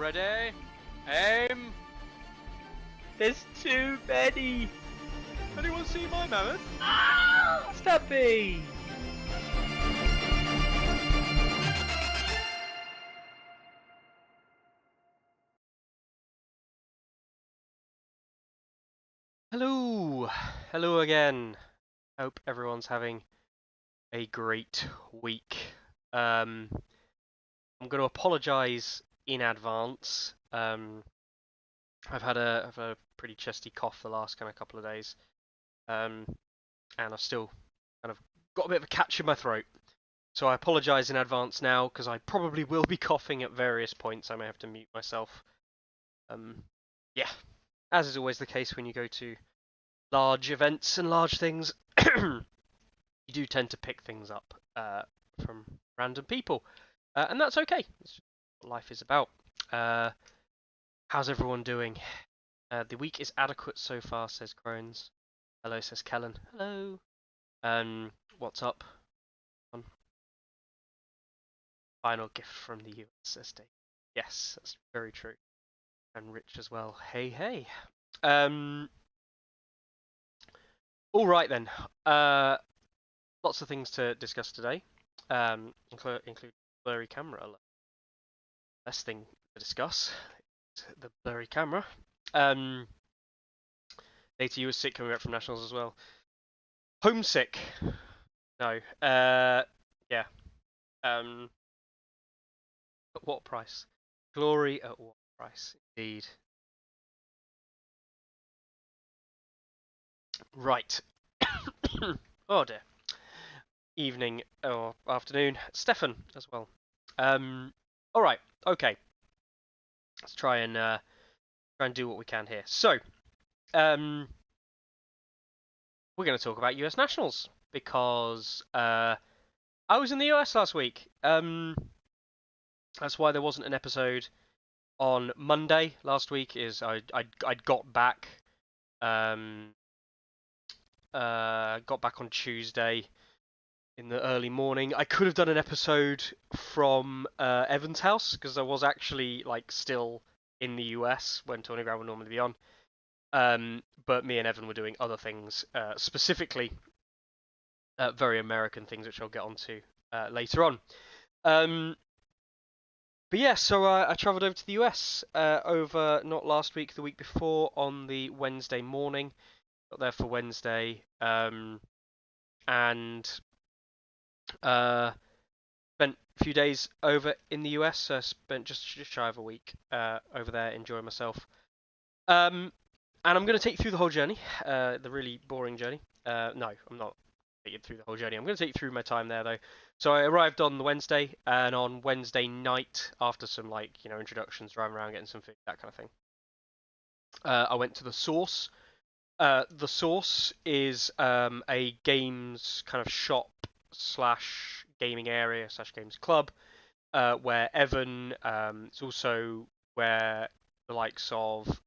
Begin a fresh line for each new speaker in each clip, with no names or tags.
Ready? Aim!
There's too many!
Anyone see my mammoth?
Stumpy!
Hello! Hello again. Hope everyone's having a great week. I'm going to apologise in advance. I've had a pretty chesty cough the last kind of couple of days. And I've still kind of got a bit of a catch in my throat. So I apologise in advance now, because I probably will be coughing at various points. I may have to mute myself. Yeah, as is always the case when you go to large events and large things, you do tend to pick things up from random people. And that's okay. That's what life is about. How's everyone doing? The week is adequate so far, says Crones. Hello, says Kellen. Hello. What's up? Final gift from the US, says Dave. Yes, that's very true. And Rich as well. Hey, hey. All right then. Lots of things to discuss today, include blurry camera. Last thing to discuss, the blurry camera. Data, you were sick coming back from nationals as well. Homesick? No. Yeah. At what price? Glory at what price? Indeed. Right. Oh dear. Evening or afternoon. Stefan as well. All right. Okay. Let's try and do what we can here. So, we're going to talk about US Nationals because I was in the US last week. That's why there wasn't an episode on Monday last week. I'd got back. Got back on Tuesday in the early morning. I could have done an episode from Evan's house because I was actually still in the US when Tourney would normally be on. But me and Evan were doing other things, specifically very American things, which I'll get onto later on. But yeah, so I travelled over to the US over not last week, the week before, on the Wednesday morning. Got there for Wednesday, and spent a few days over in the US. Spent just shy of a week over there enjoying myself. And I'm going to take you through the whole journey, the really boring journey. No, I'm not taking you through the whole journey. I'm going to take you through my time there, though. So I arrived on the Wednesday, and on Wednesday night, after some introductions, driving around, getting some food, that kind of thing, I went to the Source. The Source is a games kind of shop / gaming area / games club, where Evan, it's also where the likes of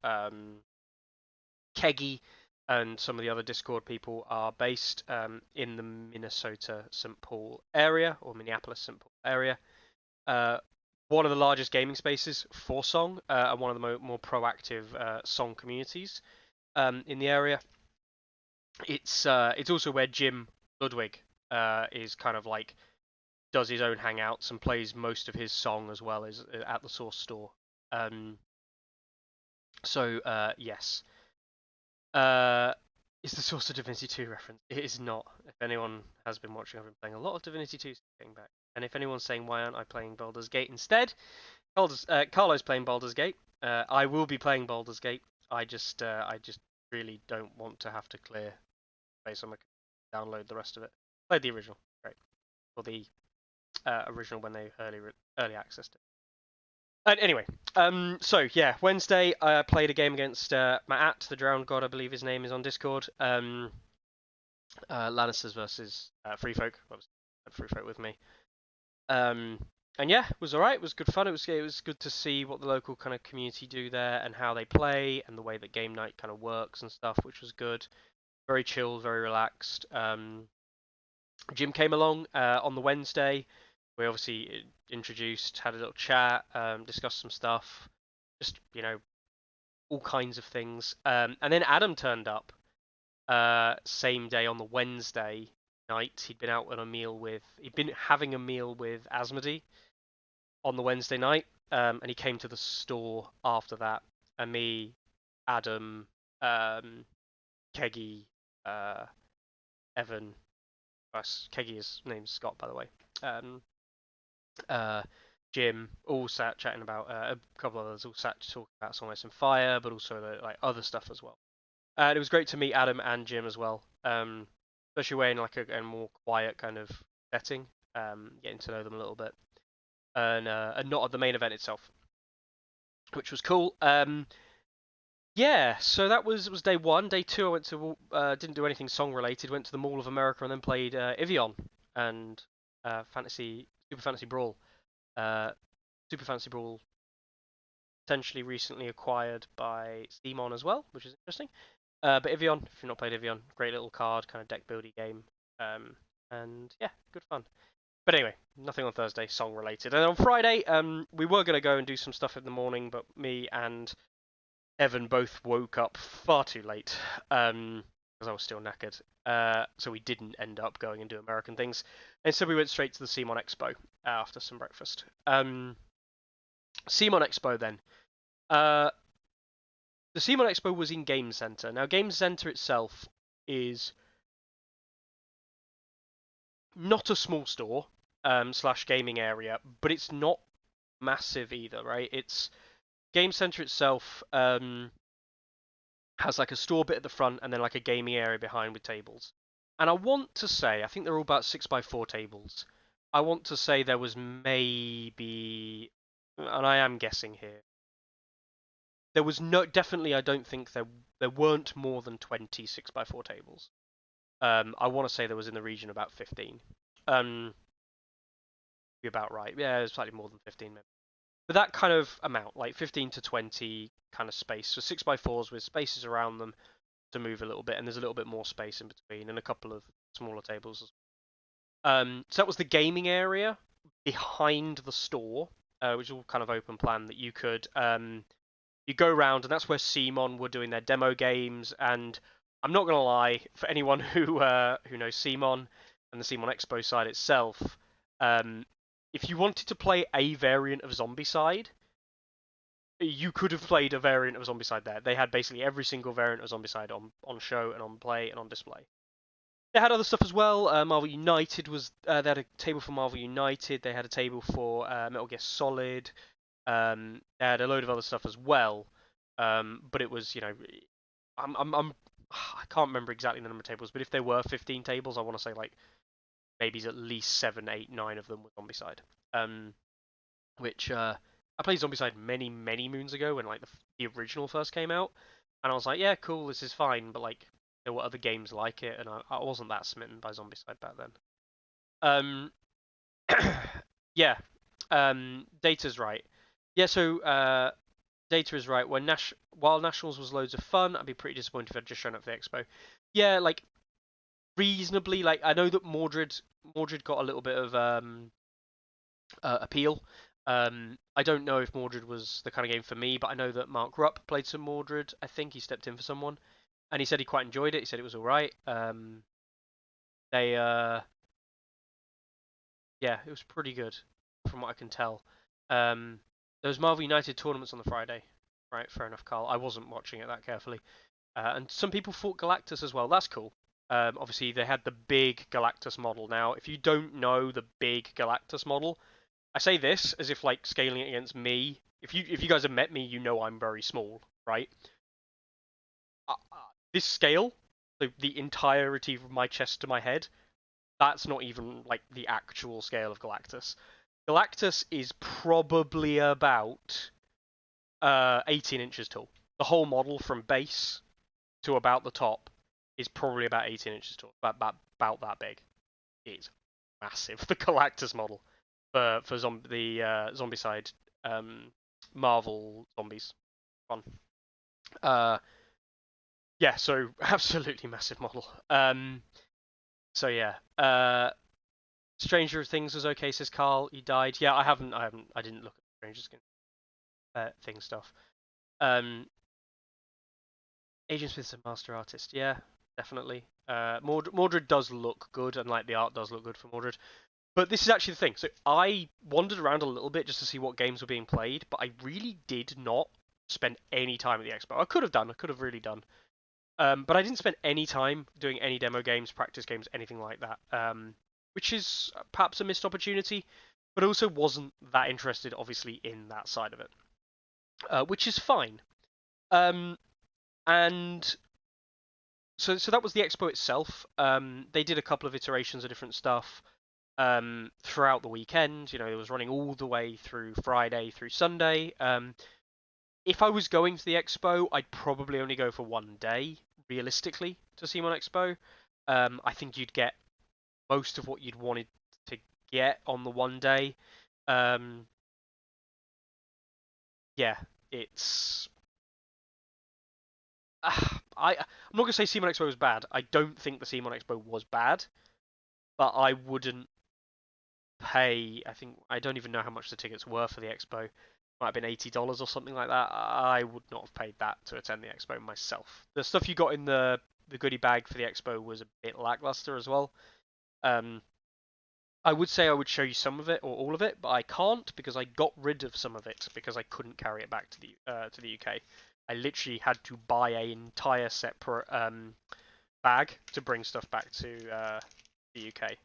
Keggy and some of the other Discord people are based, in the Minnesota St. Paul area, or Minneapolis St. Paul area. One of the largest gaming spaces for Song, and one of the more proactive Song communities in the area. It's also where Jim Ludwig is kind of does his own hangouts and plays most of his Song as well as at the Source store. Yes. Is the Source of Divinity 2 reference? It is not. If anyone has been watching, I've been playing a lot of Divinity 2 getting back. And if anyone's saying why aren't I playing Baldur's Gate instead, Carlo's playing Baldur's Gate. I will be playing Baldur's Gate. I just really don't want to have to clear space on my computer, download the rest of it. Played the original, great, or the original when they early accessed it. And anyway, so yeah, Wednesday I played a game against Ma'at, the Drowned God, I believe his name is on Discord. Lannisters versus Free Folk. Obviously, had Free Folk with me. And yeah, it was alright. It was good fun. It was good to see what the local kind of community do there and how they play and the way that game night kind of works and stuff, which was good. Very chilled, very relaxed. Jim came along on the Wednesday. We obviously introduced, had a little chat, discussed some stuff. just all kinds of things. And then Adam turned up same day on the Wednesday night. He'd been having a meal with Asmodee on the Wednesday night, and he came to the store after that. And me, Adam, Keggy, Evan. Keggy's name's Scott, by the way. Jim, all sat chatting about a couple of others, all sat talking about Song Ice and Fire, but also like other stuff as well. And it was great to meet Adam and Jim as well, especially when like a more quiet kind of setting, getting to know them a little bit, and not at the main event itself, which was cool. Yeah, so that was day one. Day two, I went to didn't do anything song related. Went to the Mall of America and then played Evian and Super Fantasy Brawl. Super Fantasy Brawl potentially recently acquired by CMON as well, which is interesting. But Evian, if you've not played Evian, great little card, kind of deck building game. And yeah, good fun. But anyway, nothing on Thursday, song related. And on Friday, we were going to go and do some stuff in the morning, but me and Evan both woke up far too late because I was still knackered. So we didn't end up going and do American things. Instead, we went straight to the Seamon Expo after some breakfast. Seamon Expo then. The Seamon Expo was in Game Center. Now, Game Center itself is not a small store / gaming area, but it's not massive either, right? It's Game Center itself has like a store bit at the front and then like a gaming area behind with tables. And I want to say, I think they're all about 6x4 tables. I want to say there was maybe, and I am guessing here, there was definitely I don't think there weren't more than 20 6x4 tables. I want to say there was in the region about 15. Be about right. Yeah, slightly more than 15 maybe. But that kind of amount, like 15 to 20 kind of space. So 6x4s with spaces around them to move a little bit, and there's a little bit more space in between, and a couple of smaller tables as well. So that was the gaming area behind the store, which is all kind of open plan that you could you go around, and that's where CMON were doing their demo games. And I'm not gonna lie, for anyone who knows CMON and the CMON Expo side itself, if you wanted to play a variant of Zombicide, you could have played a variant of Zombicide there. They had basically every single variant of Zombicide on show and on play and on display. They had other stuff as well. Marvel United was they had a table for Marvel United. They had a table for Metal Gear Solid. They had a load of other stuff as well. But it was, I can't remember exactly the number of tables, but if there were 15 tables, I want to say like maybe at least 7, 8, 9 of them were Zombicide. Which I played Zombicide many, many moons ago when like the original first came out, and I was like, yeah, cool, this is fine, but like there were other games like it, and I wasn't that smitten by Zombicide back then. Yeah, Data's right. Yeah, so Data is right. While Nationals was loads of fun, I'd be pretty disappointed if I'd just shown up for the expo. Yeah, like reasonably. Like I know that Mordred got a little bit of appeal. I don't know if Mordred was the kind of game for me, but I know that Mark Rupp played some Mordred. I think he stepped in for someone, and he said he quite enjoyed it. He said it was all right. Yeah, it was pretty good from what I can tell. There was Marvel United tournaments on the Friday. Right, fair enough, Carl. I wasn't watching it that carefully. And some people fought Galactus as well. That's cool. Obviously, they had the big Galactus model. Now, if you don't know the big Galactus model, I say this as if like scaling it against me. If you guys have met me, you know I'm very small, right? This scale, the entirety of my chest to my head, that's not even like the actual scale of Galactus. Galactus is probably about 18 inches tall. The whole model from base to about the top is probably about 18 inches tall. About that big. It's massive. The Galactus model for the Zombicide Marvel zombies. Fun. Yeah, so absolutely massive model. So yeah. Stranger Things was okay, says Carl. He died. Yeah, I didn't look at Stranger Things. thing stuff. Agent Smith's a master artist, yeah, definitely. Mordred does look good, and like the art does look good for Mordred. But this is actually the thing. So I wandered around a little bit just to see what games were being played, but I really did not spend any time at the expo. I could have done. I could have really done. But I didn't spend any time doing any demo games, practice games, anything like that. Which is perhaps a missed opportunity, but also wasn't that interested, obviously, in that side of it, which is fine. And so that was the expo itself. They did a couple of iterations of different stuff throughout the weekend. You know, it was running all the way through Friday through Sunday. If I was going to the expo, I'd probably only go for one day, realistically, to CMON Expo. I think you'd get most of what you'd wanted to get on the one day. Yeah, it's... I'm not going to say CMON Expo was bad. I don't think the CMON Expo was bad, but I wouldn't pay... I don't even know how much the tickets were for the expo. Might have been $80 or something like that. I would not have paid that to attend the expo myself. The stuff you got in the goodie bag for the expo was a bit lackluster as well. I would say I would show you some of it or all of it, but I can't because I got rid of some of it because I couldn't carry it back to the UK. I literally had to buy an entire separate bag to bring stuff back to the UK.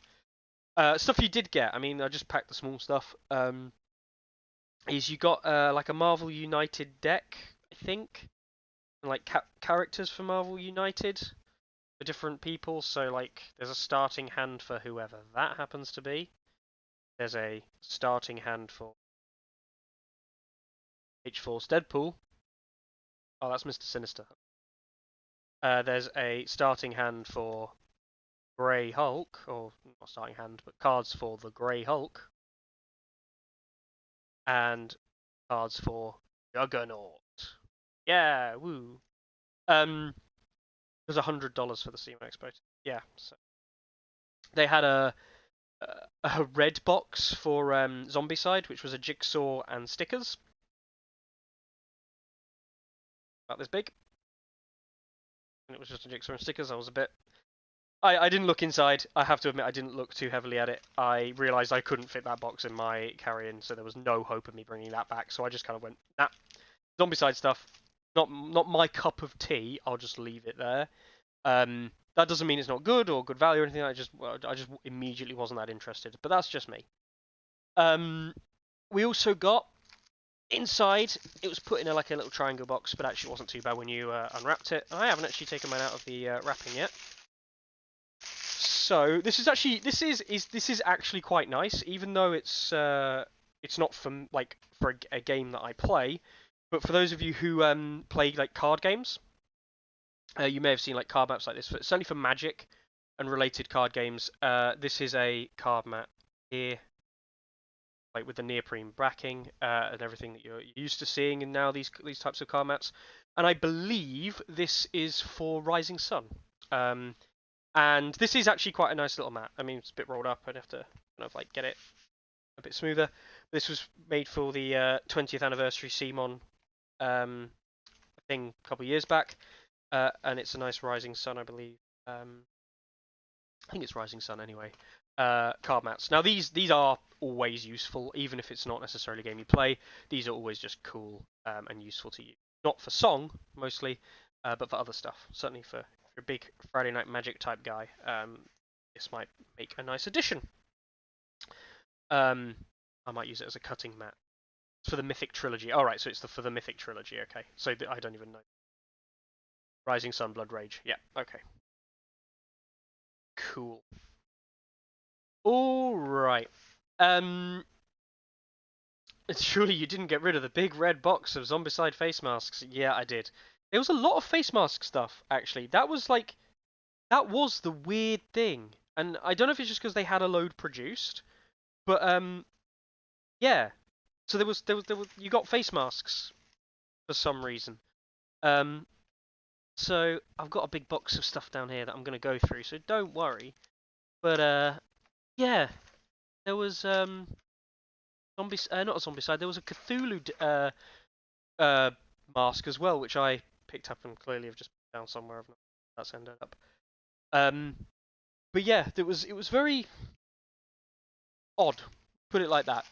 Stuff you did get, I mean, I just packed the small stuff. Is you got like a Marvel United deck, I think, and like characters for Marvel United for different people. So like, there's a starting hand for whoever that happens to be. There's a starting hand for H-Force Deadpool. Oh, that's Mr. Sinister. There's a starting hand for Grey Hulk, or not starting hand, but cards for the Grey Hulk. And cards for Juggernaut. Yeah, woo. It was $100 for the Seamon Expo. Yeah, so they had a red box for Zombicide, which was a jigsaw and stickers. About this big. And it was just a jigsaw and stickers. I was a bit... I didn't look inside. I have to admit, I didn't look too heavily at it. I realised I couldn't fit that box in my carry-in, so there was no hope of me bringing that back. So I just kind of went, nah. Zombicide stuff, not my cup of tea. I'll just leave it there. That doesn't mean it's not good or good value or anything. I just immediately wasn't that interested. But that's just me. We also got inside. It was put in a little triangle box, but actually it wasn't too bad when you unwrapped it. I haven't actually taken mine out of the wrapping yet. So this is actually quite nice, even though it's not for a game that I play. But for those of you who play like card games, you may have seen like card maps like this. Certainly for Magic and related card games, this is a card map here, like with the neoprene backing and everything that you're used to seeing in now these types of card maps. And I believe this is for Rising Sun. And this is actually quite a nice little map. I mean, it's a bit rolled up. I'd have to kind of like get it a bit smoother. This was made for the 20th anniversary CMON thing a couple of years back, and it's a nice Rising Sun, I believe. I think it's Rising Sun anyway. Card mats. Now these are always useful, even if it's not necessarily a game you play. These are always just cool and useful to you. Not for Song mostly, but for other stuff. Certainly for a big Friday Night Magic type guy, this might make a nice addition. I might use it as a cutting mat. It's for the Mythic Trilogy. All right, so it's for the Mythic Trilogy. Okay, so I don't even know. Rising Sun, Blood Rage. Yeah. Okay. Cool. All right. Surely you didn't get rid of the big red box of Zombicide face masks. Yeah, I did. There was a lot of face mask stuff, actually. That was the weird thing. And I don't know if it's just because they had a load produced, but yeah. So there was you got face masks for some reason. So I've got a big box of stuff down here that I'm going to go through, so don't worry. But yeah, there was not a Zombicide. There was a Cthulhu mask as well, which I picked up and clearly have just put down somewhere. I've not that's ended up. But yeah, it was very odd, put it like that.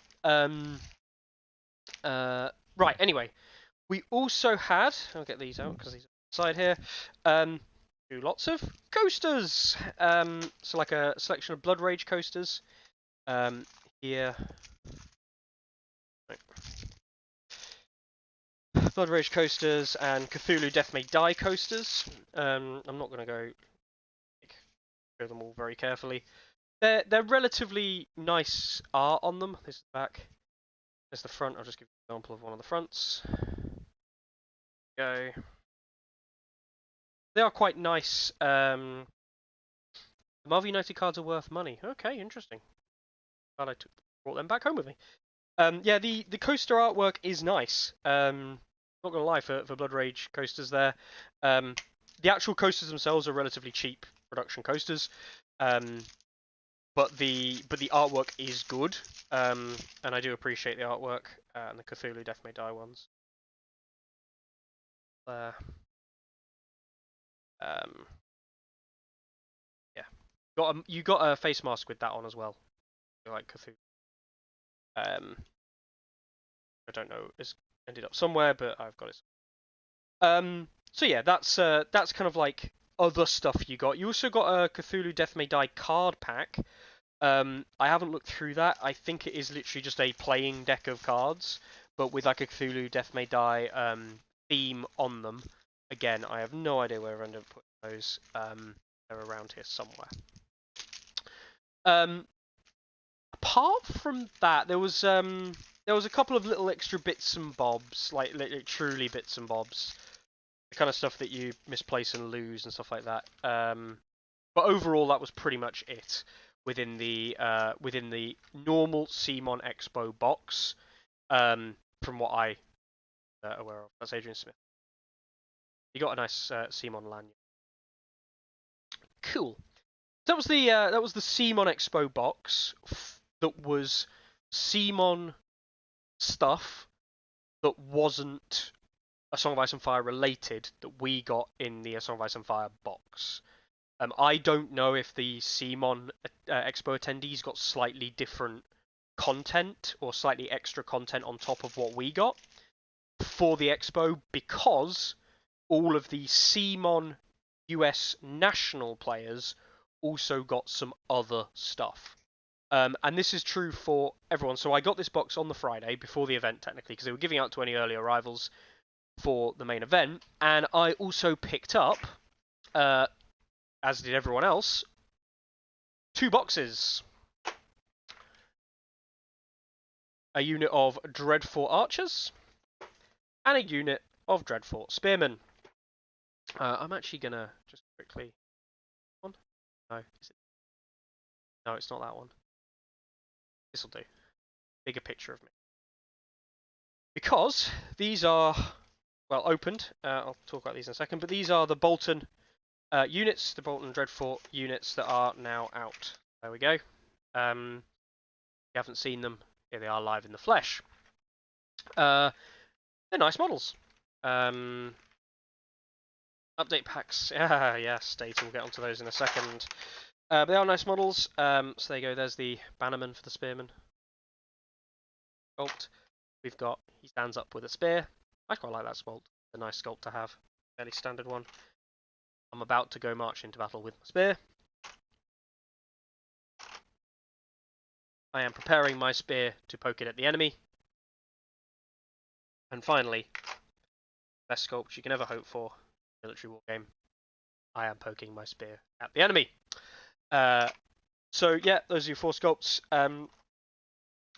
Right. Anyway, we also had. I'll get these out because these are outside here. Do lots of coasters. So like a selection of Blood Rage coasters. Here. Right. Blood Rage coasters and Cthulhu Death May Die coasters. I'm not going to go them all very carefully. They're relatively nice art on them. This is the back. There's the front. I'll just give you an example of one of the fronts. Go. They are quite nice. The Marvel United cards are worth money. Okay, interesting. Glad I brought them back home with me. Yeah, the coaster artwork is nice. Not gonna lie, for Blood Rage coasters there. The actual coasters themselves are relatively cheap production coasters. But the artwork is good. And I do appreciate the artwork and the Cthulhu Death May Die ones. There. Yeah. You got a face mask with that on as well. Like Cthulhu. I don't know, it's ended up somewhere, but I've got it. So yeah, that's kind of like other stuff you got. You also got a Cthulhu Death May Die card pack. I haven't looked through that. I think it is literally just a playing deck of cards, but with like a Cthulhu Death May Die theme on them. Again, I have no idea where I ended up putting those. They're around here somewhere. Apart from that, there was a couple of little extra bits and bobs, like truly bits and bobs, the kind of stuff that you misplace and lose and stuff like that. But overall, that was pretty much it within the normal CMON Expo box. From what I aware of, that's Adrian Smith. You got a nice CMON lanyard. Cool. That was the CMON Expo box. That was CMON stuff that wasn't A Song of Ice and Fire related that we got in the A Song of Ice and Fire box. I don't know if the CMON Expo attendees got slightly different content or slightly extra content on top of what we got for the Expo, because all of the CMON US national players also got some other stuff. And this is true for everyone. So I got this box on the Friday before the event, technically, because they were giving out to any early arrivals for the main event. And I also picked up, as did everyone else, 2 boxes. A unit of Dreadfort Archers and a unit of Dreadfort Spearmen. I'm actually going to just quickly... No, is it? No, it's not that one. This will do. Bigger picture of me. Because these are, well, opened. I'll talk about these in a second. But these are the Bolton units, the Bolton Dreadfort units that are now out. There we go. If you haven't seen them, here they are live in the flesh. They're nice models. Update packs. Yes, data. We'll get onto those in a second. But they are nice models. So there you go. There's the Bannerman for the Spearman. Sculpt. We've got, he stands up with a spear. I quite like that sculpt. It's a nice sculpt to have. Fairly standard one. I'm about to go march into battle with my spear. I am preparing my spear to poke it at the enemy. And finally, best sculpt you can ever hope for in a military war game. I am poking my spear at the enemy. So yeah, those are your 4 sculpts.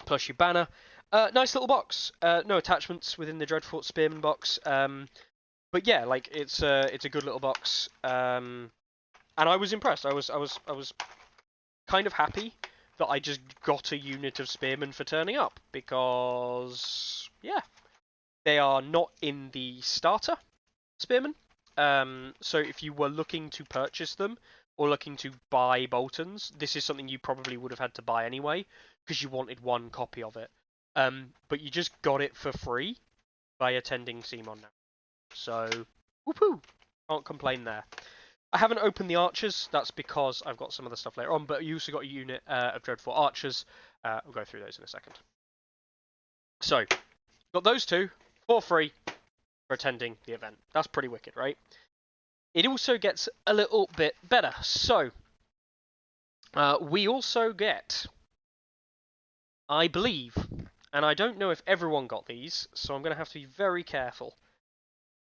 Plus your banner. Nice little box. No attachments within the Dreadfort Spearman box. But yeah, like it's a good little box. And I was impressed. I was kind of happy that I just got a unit of Spearmen for turning up, because yeah, they are not in the starter Spearmen. So if you were looking to purchase them or looking to buy Boltons, this is something you probably would have had to buy anyway, because you wanted 1 copy of it. But you just got it for free. by attending CMON now. So, whoopoo! Can't complain there. I haven't opened the archers. That's because I've got some other stuff later on. But you also got a unit of Dreadful archers. We'll go through those in a second. So, got those two for free for attending the event. That's pretty wicked, right? It also gets a little bit better. So, we also get, I believe, and I don't know if everyone got these, so I'm going to have to be very careful.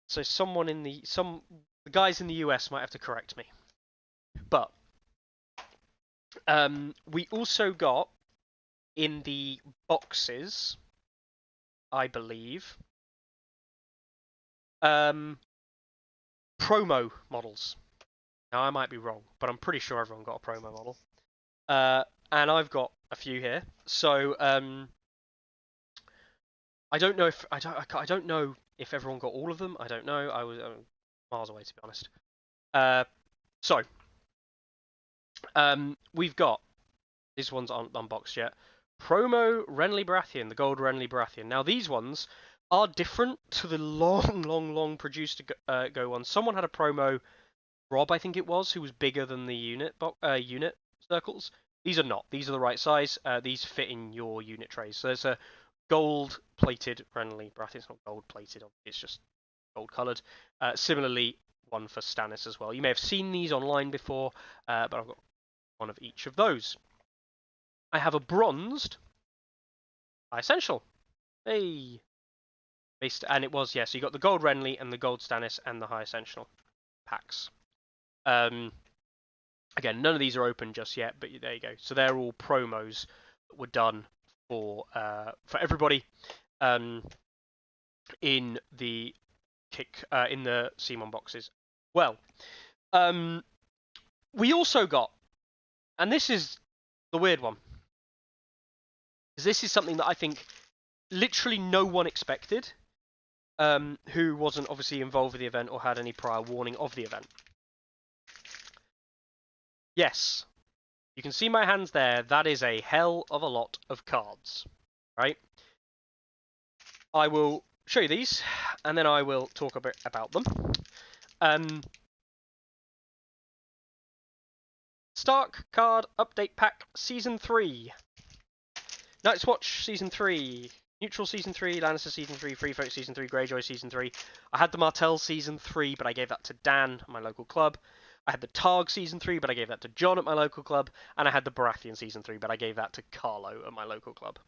So the guys in the US might have to correct me. But we also got in the boxes, I believe, promo models. Now I might be wrong, but I'm pretty sure everyone got a promo model. And I've got a few here. So I don't know if I don't know if everyone got all of them. I don't know. I was miles away, to be honest. So we've got, these ones aren't unboxed yet. Promo Renly Baratheon, the gold Renly Baratheon. Now these ones are different to the long produced go ones. Someone had a promo, Rob I think it was, who was bigger than the unit circles. These are not. These are the right size. These fit in your unit trays. So there's a gold-plated Renly Baratheon. It's not gold-plated. It's just gold-coloured. Similarly, one for Stannis as well. You may have seen these online before, but I've got one of each of those. I have a bronzed High Essential. Hey! And it was, yeah, so you got the gold Renly and the gold Stannis and the High Essential packs. Again, none of these are open just yet, but there you go. So they're all promos that were done for everybody in the CMON boxes. Well, we also got, and this is the weird one, because this is something that I think literally no one expected, who wasn't obviously involved with the event or had any prior warning of the event. Yes, you can see my hands there. That is a hell of a lot of cards, right? I will show you these, and then I will talk a bit about them. Stark Card Update Pack Season 3. Night's Watch Season 3. Neutral Season 3. Lannister Season 3. Free Folk Season 3. Greyjoy Season 3. I had the Martell Season 3, but I gave that to Dan, my local club. I had the Targ Season 3, but I gave that to John at my local club. And I had the Baratheon Season 3, but I gave that to Carlo at my local club.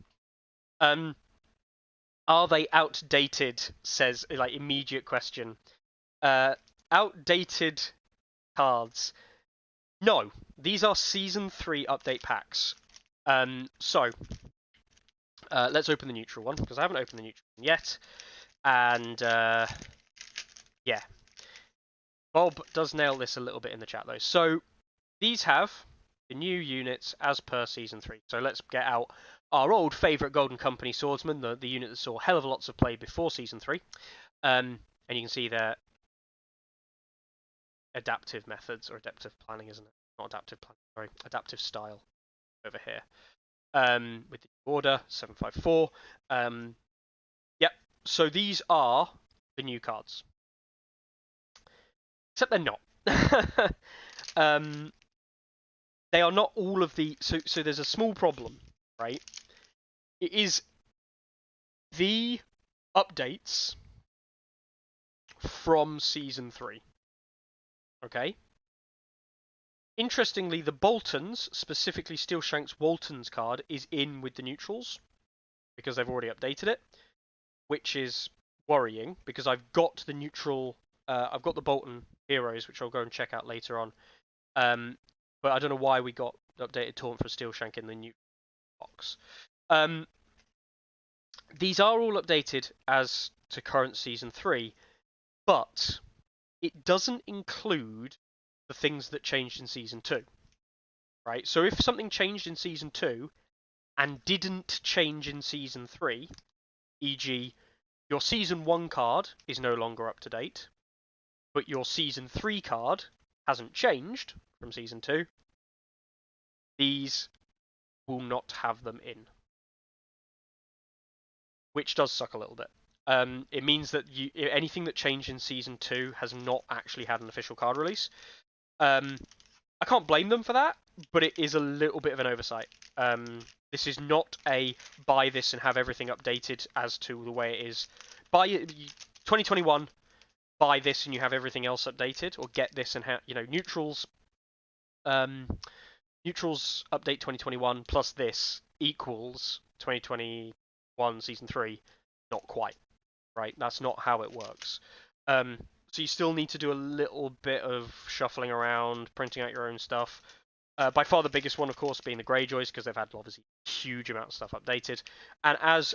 Are they outdated? Says, like, immediate question. Outdated cards. No, these are Season 3 update packs. So, let's open the neutral one, because I haven't opened the neutral one yet. And, yeah. Bob does nail this a little bit in the chat, though. So, these have the new units as per Season 3. So let's get out our old favourite Golden Company swordsman, the unit that saw hell of lots of play before Season 3. And you can see their adaptive methods, or adaptive planning, isn't it? Not adaptive planning, sorry. Adaptive style over here. With the order, 754. Yep, so these are the new cards. Except they're not. They are not all of the... So there's a small problem, right? It is the updates from Season 3. Okay? Interestingly, the Boltons, specifically Steelshank's Walton's card, is in with the neutrals, because they've already updated it, which is worrying, because I've got the neutral... I've got the Bolton Heroes, which I'll go and check out later on. But I don't know why we got the updated Taunt for Steelshank in the new box. These are all updated as to current Season 3, but it doesn't include the things that changed in Season 2. Right? So if something changed in Season 2 and didn't change in Season 3, e.g. your Season 1 card is no longer up to date, but your Season 3 card hasn't changed from Season 2, these will not have them in. Which does suck a little bit. It means that anything that changed in Season 2 has not actually had an official card release. I can't blame them for that, but it is a little bit of an oversight. This is not a buy this and have everything updated as to the way it is. Buy 2021, buy this and you have everything else updated, or get this and neutrals. Neutrals update 2021 plus this equals 2021 Season 3. Not quite, right? That's not how it works. So you still need to do a little bit of shuffling around, printing out your own stuff. By far the biggest one, of course, being the Greyjoys, because they've had obviously a huge amount of stuff updated. And as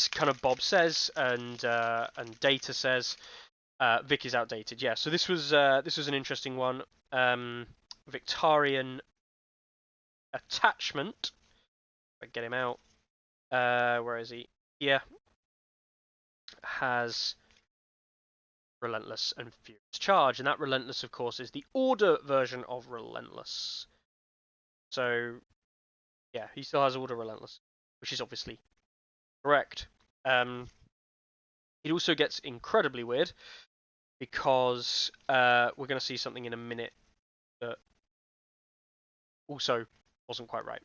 kind of Bob says and Data says, Vic is outdated. Yeah. So this was an interesting one. Victorian attachment. If I get him out. Where is he? Yeah. Has Relentless and Furious Charge, and that Relentless, of course, is the Order version of Relentless. So, yeah, he still has Order Relentless, which is obviously correct. It also gets incredibly weird because we're going to see something in a minute that also wasn't quite right.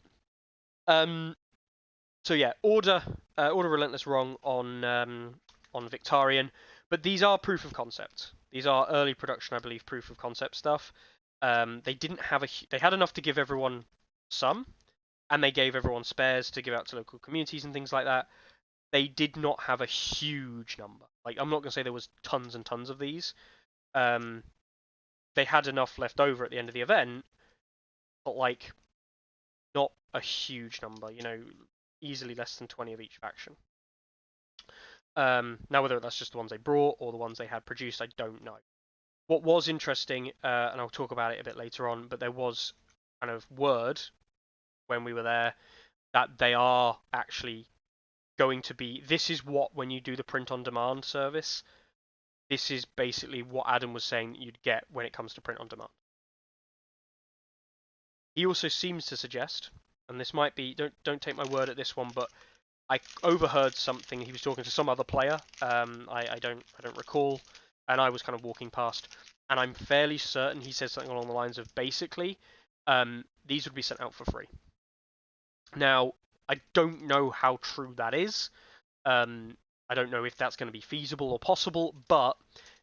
So yeah, Order Relentless wrong on Victorian, but these are proof of concept. These are early production, I believe, proof of concept stuff. They didn't have they had enough to give everyone some, and they gave everyone spares to give out to local communities and things like that. They did not have a huge number. Like, I'm not going to say there was tons and tons of these. They had enough left over at the end of the event, but like not a huge number. Easily less than 20 of each faction. Now, whether that's just the ones they brought or the ones they had produced, I don't know. What was interesting, and I'll talk about it a bit later on, but there was kind of word when we were there that they are actually going to be. This is what, when you do the print on demand service, this is basically what Adam was saying that you'd get when it comes to print on demand. He also seems to suggest, and this might be, don't take my word at this one, but I overheard something. He was talking to some other player. I don't recall, and I was kind of walking past, and I'm fairly certain he said something along the lines of basically, these would be sent out for free. Now, I don't know how true that is. I don't know if that's going to be feasible or possible, but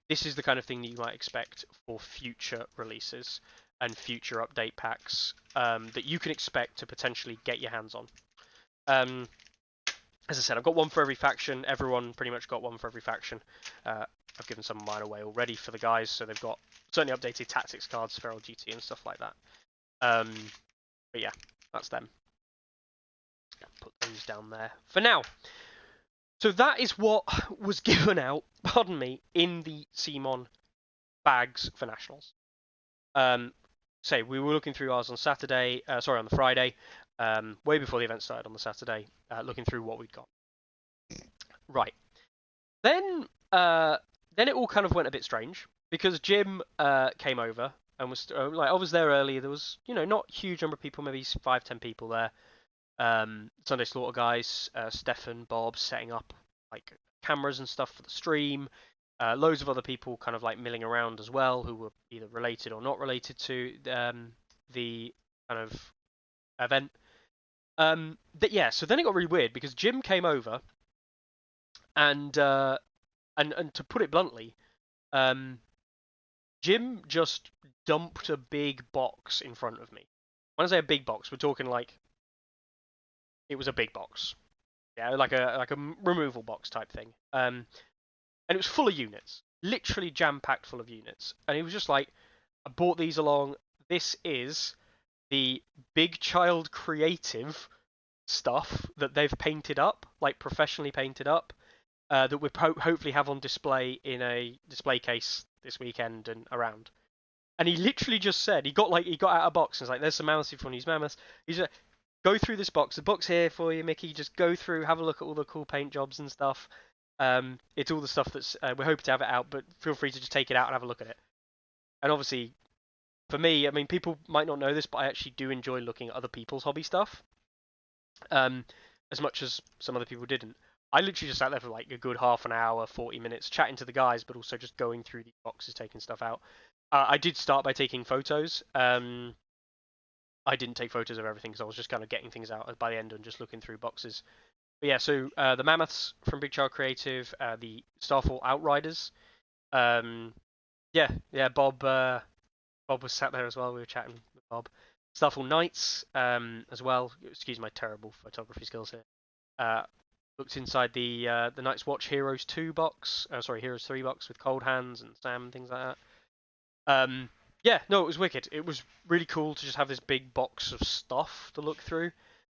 this is the kind of thing that you might expect for future releases and future update packs that you can expect to potentially get your hands on. As I said, I've got one for every faction. Everyone pretty much got one for every faction. I've given some of mine away already for the guys, so they've got certainly updated tactics cards for LGT and stuff like that. But yeah, that's them. Put those down there for now. So that is what was given out, pardon me, in the CMON bags for Nationals. Say, we were looking through ours on Saturday, on the Friday, way before the event started on the Saturday, looking through what we'd got. Right. Then it all kind of went a bit strange, because Jim came over and was, I was there early. There was, not a huge number of people, maybe 5-10 people there. Sunday Slaughter guys, Stefan, Bob, setting up like cameras and stuff for the stream. Loads of other people kind of like milling around as well, who were either related or not related to the kind of event. So then it got really weird because Jim came over, and to put it bluntly, Jim just dumped a big box in front of me. When I say a big box, we're talking like it was a big box, yeah, like a removal box type thing. And it was full of units, literally jam-packed full of units. And he was just like, I bought these along. This is the Big Child Creative stuff that they've painted up, like professionally painted up, that we'll hopefully have on display in a display case this weekend and around. And he literally just said, he got out a box and was like, there's some mammoths if you want to use mammoths. He's like, go through this box. The box here for you, Mickey. Just go through, have a look at all the cool paint jobs and stuff. It's all the stuff that's we're hoping to have it out, but feel free to just take it out and have a look at it. And obviously, for me, I mean, people might not know this, but I actually do enjoy looking at other people's hobby stuff. as much as some other people didn't. I literally just sat there for like a good half an hour, 40 minutes, chatting to the guys, but also just going through these boxes, taking stuff out. I did start by taking photos. I didn't take photos of everything because I was just kind of getting things out by the end and just looking through boxes. But yeah, so the Mammoths from Big Child Creative, the Starfall Outriders. Yeah, Bob was sat there as well. We were chatting with Bob. Starfall Knights as well. Excuse my terrible photography skills here. Looked inside the Night's Watch Heroes 2 box. Sorry, Heroes 3 box with Cold Hands and Sam and things like that. Yeah, no, it was wicked. It was really cool to just have this big box of stuff to look through,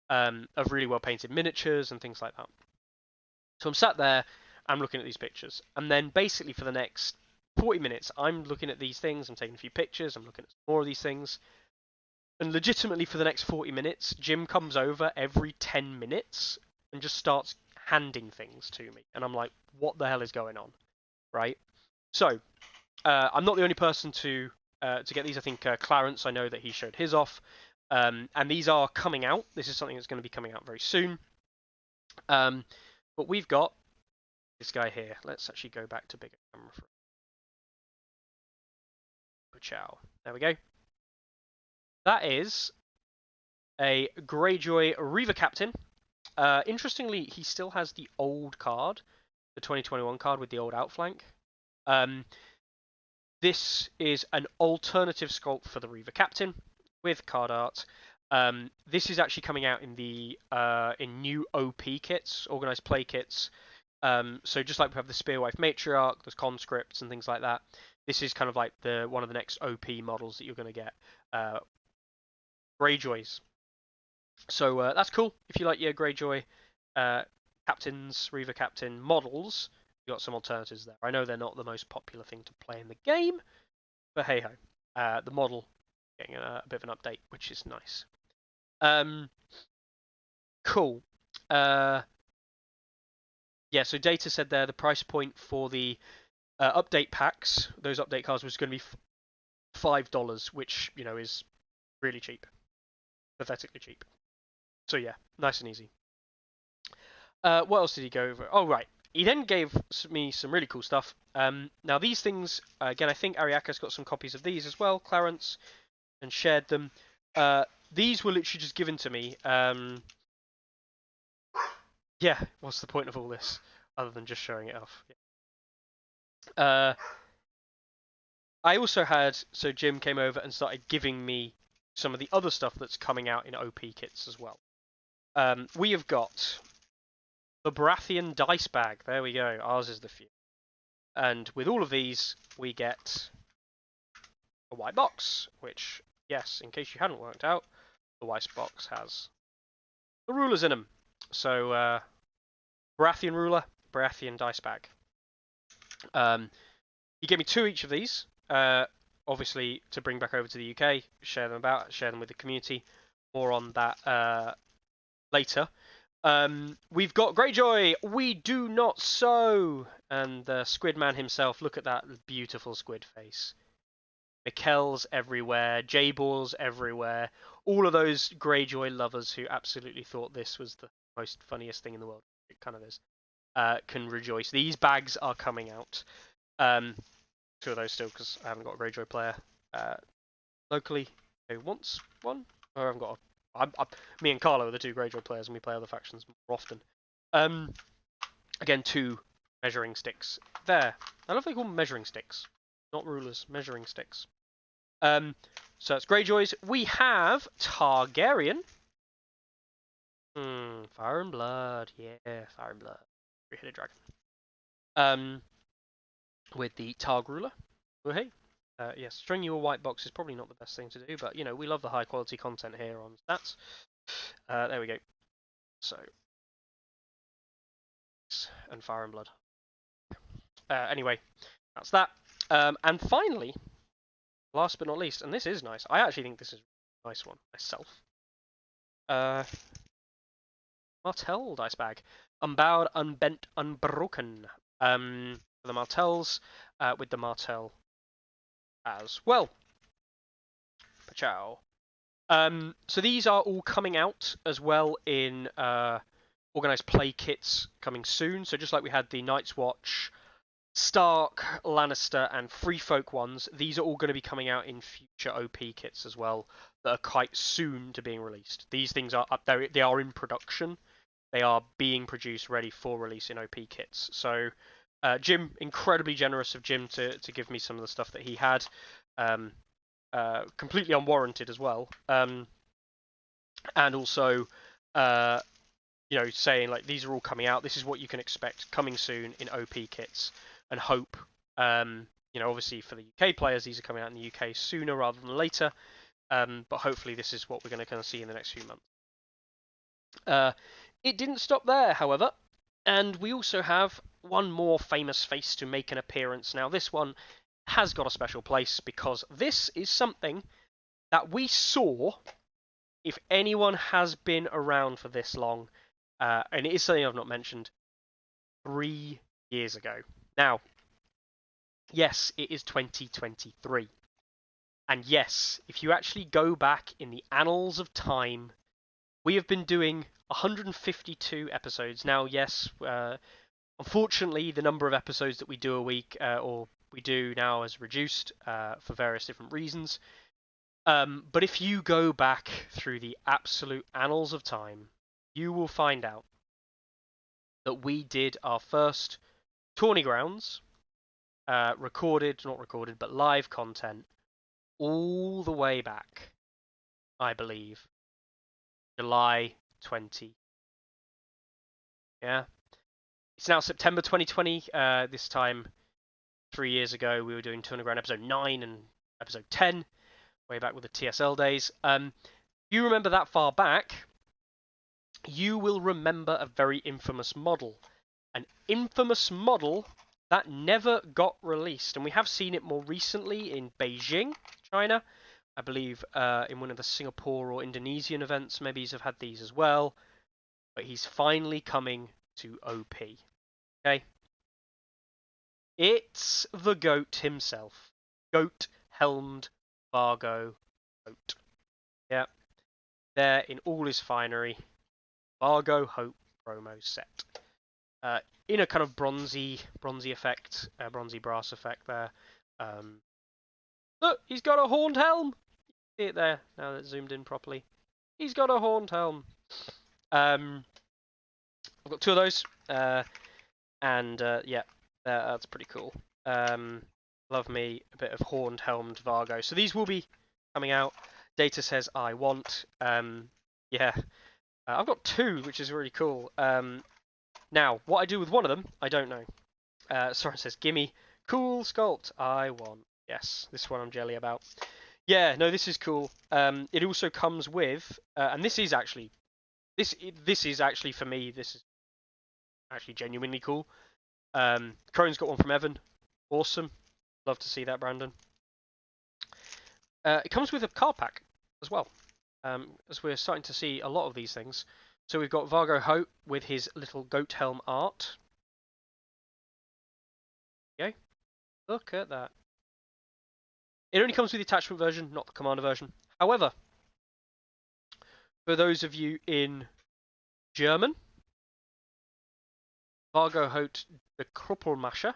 of really well painted miniatures and things like that. So I'm sat there, I'm looking at these pictures, and then basically for the next 40 minutes, I'm looking at these things, I'm taking a few pictures, I'm looking at more of these things, and legitimately for the next 40 minutes, Jim comes over every 10 minutes and just starts handing things to me, and I'm like, what the hell is going on, right? So, I'm not the only person to get these. I think Clarence, I know that he showed his off, and these are coming out. This is something that's going to be coming out very soon. But we've got this guy here. Let's actually go back to bigger camera for Ciao. There we go. That is a Greyjoy Reaver Captain. Interestingly, he still has the old card, the 2021 card with the old outflank. This is an alternative sculpt for the Reaver Captain with card art. This is actually coming out in the in new OP kits, organized play kits. So just like we have the Spearwife Matriarch, there's conscripts and things like that. This is kind of like one of the next OP models that you're going to get. Greyjoys. So that's cool. If you like your Greyjoy captains, Reaver Captain models, you got some alternatives there. I know they're not the most popular thing to play in the game, but hey ho, the model getting a bit of an update, which is nice. Cool. Yeah, so Data said there the price point for the update packs, those update cards, was going to be $5, which is really cheap, pathetically cheap. So yeah, nice and easy. What else did he go over? Oh right, he then gave me some really cool stuff. Now these things, again, I think Ariaka's got some copies of these as well, Clarence, and shared them. These were literally just given to me. Yeah, what's the point of all this other than just showing it off? Yeah. I also had, so Jim came over and started giving me some of the other stuff that's coming out in OP kits as well. We have got the Baratheon dice bag. There we go. Ours is the few. And with all of these, we get a white box, which, yes, in case you hadn't worked out, the white box has the rulers in them. So, Baratheon ruler, Baratheon dice bag. He gave me 2 each of these, obviously to bring back over to the UK, share them with the community. More on that later. We've got Greyjoy, we do not sew, and the Squid Man himself. Look at that beautiful squid face. Mikkel's everywhere, J-Balls everywhere. All of those Greyjoy lovers who absolutely thought this was the most funniest thing in the world. It kind of is. Can rejoice. These bags are coming out. 2 of those still, because I haven't got a Greyjoy player locally who wants one. Or I haven't got me and Carlo are the 2 Greyjoy players, and we play other factions more often. Again, 2 measuring sticks there. I love they call them measuring sticks, not rulers. Measuring sticks. So it's Greyjoys. We have Targaryen. Fire and Blood. Yeah, Fire and Blood. 3-headed dragon. With the Targ ruler. Oh hey. Yes, string you a white box is probably not the best thing to do, but we love the high quality content here on stats. There we go. So, and Fire and Blood. Anyway, that's that. And finally, last but not least, and this is nice. I actually think this is a nice one myself. Martell dice bag. Unbowed, unbent, unbroken. The Martells, with the Martell as well. Ciao. So these are all coming out as well in organised play kits coming soon. So just like we had the Night's Watch, Stark, Lannister, and Free Folk ones, these are all going to be coming out in future OP kits as well that are quite soon to being released. These things are up there; they are in production. They are being produced, ready for release in OP kits. So, Jim, incredibly generous of Jim to give me some of the stuff that he had, completely unwarranted as well, and also, saying like these are all coming out. This is what you can expect coming soon in OP kits, and hope. Obviously for the UK players, these are coming out in the UK sooner rather than later. But hopefully this is what we're going to kind of see in the next few months. It didn't stop there, however, and we also have one more famous face to make an appearance. Now, this one has got a special place because this is something that we saw, if anyone has been around for this long, and it is something I've not mentioned, 3 years ago. Now, yes, it is 2023. And yes, if you actually go back in the annals of time, we have been doing 152 episodes. Now, yes, unfortunately, the number of episodes that we do a week, or we do now, has reduced for various different reasons. But if you go back through the absolute annals of time, you will find out that we did our first Tourney Grounds, not recorded, but live content, all the way back, I believe, July 20. Yeah. It's now September 2020. This time, 3 years ago, we were doing Tourney Ground episode 9 and episode 10, way back with the TSL days. If you remember that far back, you will remember a very infamous model. An infamous model that never got released. And we have seen it more recently in Beijing, China. I believe in one of the Singapore or Indonesian events, maybe he's have had these as well. But he's finally coming to OP. Okay? It's the GOAT himself. Goat-helmed Vargo Hoat. Yeah. There in all his finery. Vargo Hoat promo set. In a kind of bronzy effect, bronzy brass effect there. Look, he's got a horned helm. See it there, now that it's zoomed in properly. He's got a horned helm. I've got 2 of those, and yeah, that's pretty cool. Love me a bit of horned helmed Vargo. So these will be coming out. Data says I want. Yeah, I've got 2, which is really cool. Now, what I do with one of them, I don't know. Soren says, gimme. Cool sculpt. I want. Yes, this one I'm jelly about. Yeah, no, this is cool. It also comes with, and this is actually for me, this is actually genuinely cool. Crone's got one from Evan. Awesome. Love to see that, Brandon. It comes with a card pack as well, as we're starting to see a lot of these things. So we've got Vargo Hoat with his little goat helm art. Okay, look at that. It only comes with the attachment version, not the commander version. However, for those of you in German, Vargo Hoat the Kruppelmascher.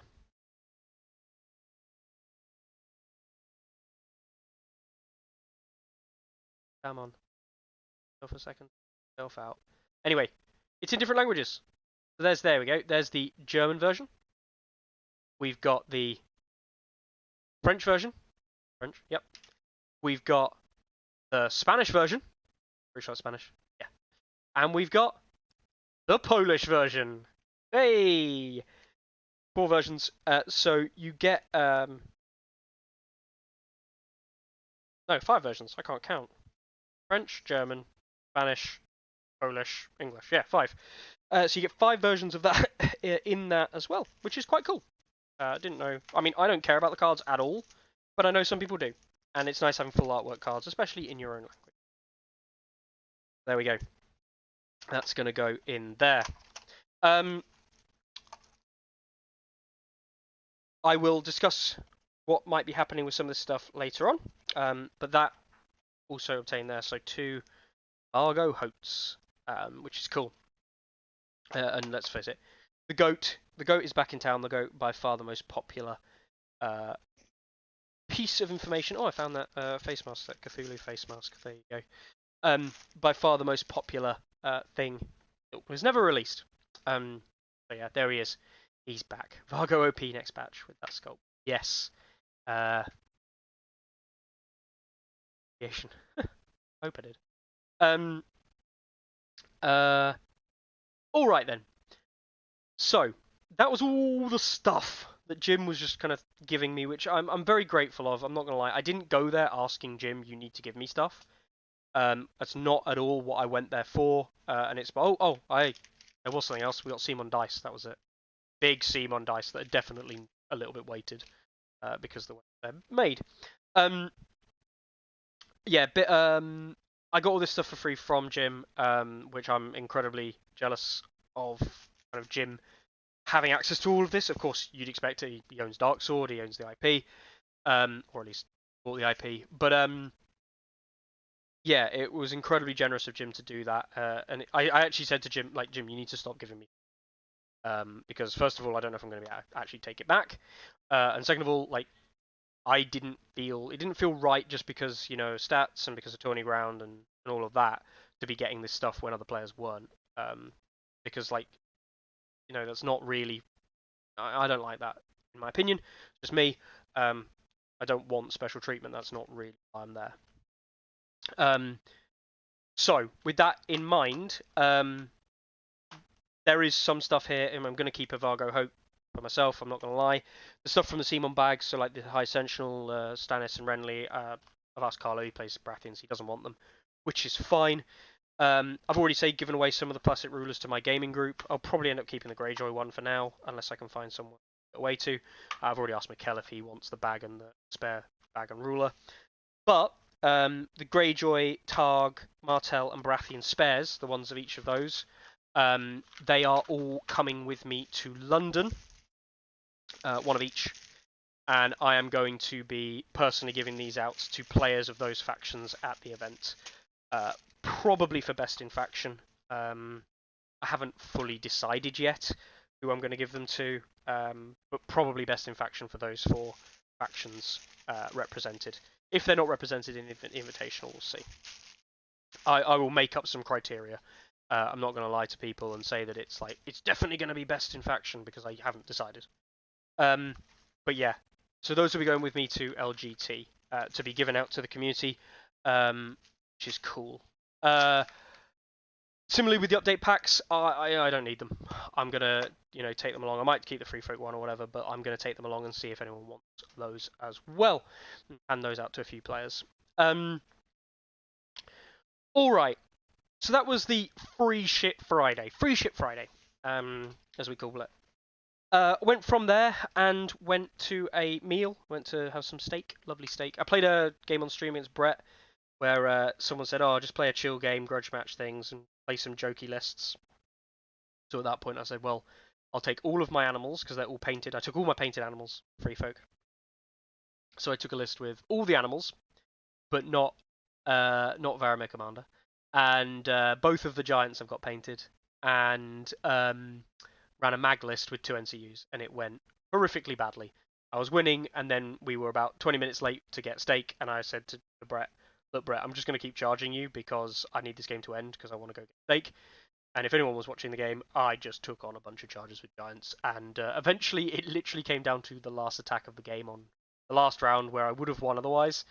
Come on. Go for a second. Self out. Anyway, it's in different languages. So there we go. There's the German version. We've got the French version. French, yep. We've got the Spanish version. Pretty sure it's Spanish. Yeah. And we've got the Polish version. Hey! 4 versions. So you get no, 5 versions. I can't count. French, German, Spanish, Polish, English. Yeah, 5. So you get 5 versions of that in that as well, which is quite cool. Didn't know. I mean, I don't care about the cards at all, but I know some people do. And it's nice having full artwork cards, especially in your own language. There we go. That's going to go in there. I will discuss what might be happening with some of this stuff later on. But that also obtained there. So 2 Vargo Hoats, which is cool. And let's face it, the goat is back in town. The goat, by far the most popular piece of information. Oh, I found that face mask, that Cthulhu face mask. There you go. By far the most popular thing that was never released. So yeah, there he is. He's back. Vargo OP next batch with that sculpt. Yes. Creation. Hope I did. All right then. So that was all the stuff that Jim was just kind of giving me, which I'm very grateful of. I'm not gonna lie. I didn't go there asking Jim, "You need to give me stuff." That's not at all what I went there for. And it's there was something else. We got CMON dice. That was it. Big CMON dice that are definitely a little bit weighted because the way they're made. Yeah, I got all this stuff for free from Jim, which I'm incredibly jealous of. Kind of Jim having access to all of this. Of course, you'd expect it. He owns Dark Sword. He owns the IP, or at least bought the IP. But yeah, it was incredibly generous of Jim to do that. And I actually said to Jim, like, Jim, you need to stop giving me. Because first of all, I don't know if I'm going to be actually take it back. And second of all, like, it didn't feel right just because, you know, stats and because of Tourney ground and all of that to be getting this stuff when other players weren't. Because, like, you know, that's not really. I don't like that, in my opinion. Just me. I don't want special treatment. That's not really why I'm there. So with that in mind, there is some stuff here, and I'm going to keep a Vargo Hoat for myself. I'm not going to lie. The stuff from the CMON bags, so like the High Sentinel, Stannis and Renly. I've asked Carlo, he plays Baratheons, he doesn't want them, which is fine. I've already given away some of the plastic rulers to my gaming group. I'll probably end up keeping the Greyjoy one for now, unless I can find someone a way to. I've already asked Mikkel if he wants the bag and the spare bag and ruler. But the Greyjoy, Targ, Martell, and Baratheon spares, the ones of each of those, they are all coming with me to London, one of each, and I am going to be personally giving these out to players of those factions at the event. Probably for best in faction. I haven't fully decided yet who I'm going to give them to, but probably best in faction for those 4 factions represented. If they're not represented in Invitational, we'll see. I will make up some criteria. I'm not going to lie to people and say that it's definitely going to be best in faction because I haven't decided. But yeah, so those will be going with me to LGT to be given out to the community, which is cool. Similarly with the update packs, I don't need them. I'm gonna, you know, take them along. I might keep the Free Folk one or whatever, but I'm gonna take them along and see if anyone wants those as well, and hand those out to a few players. All right. So that was the Free Shit Friday, as we call it. Went from there and went to a meal. Went to have some steak, lovely steak. I played a game on stream against Brett, where someone said, "Oh, just play a chill game, grudge match things, and play some jokey lists." So at that point, I said, "Well, I'll take all of my animals because they're all painted. I took all my painted animals, Free Folk. So I took a list with all the animals, but not Varamir Commander, and both of the giants I've got painted, and ran a mag list with 2 NCUs, and it went horrifically badly. I was winning, and then we were about 20 minutes late to get steak, and I said to Brett, "Look, Brett, I'm just going to keep charging you because I need this game to end because I want to go get steak." And if anyone was watching the game, I just took on a bunch of charges with giants, and eventually it literally came down to the last attack of the game on the last round where I would have won otherwise.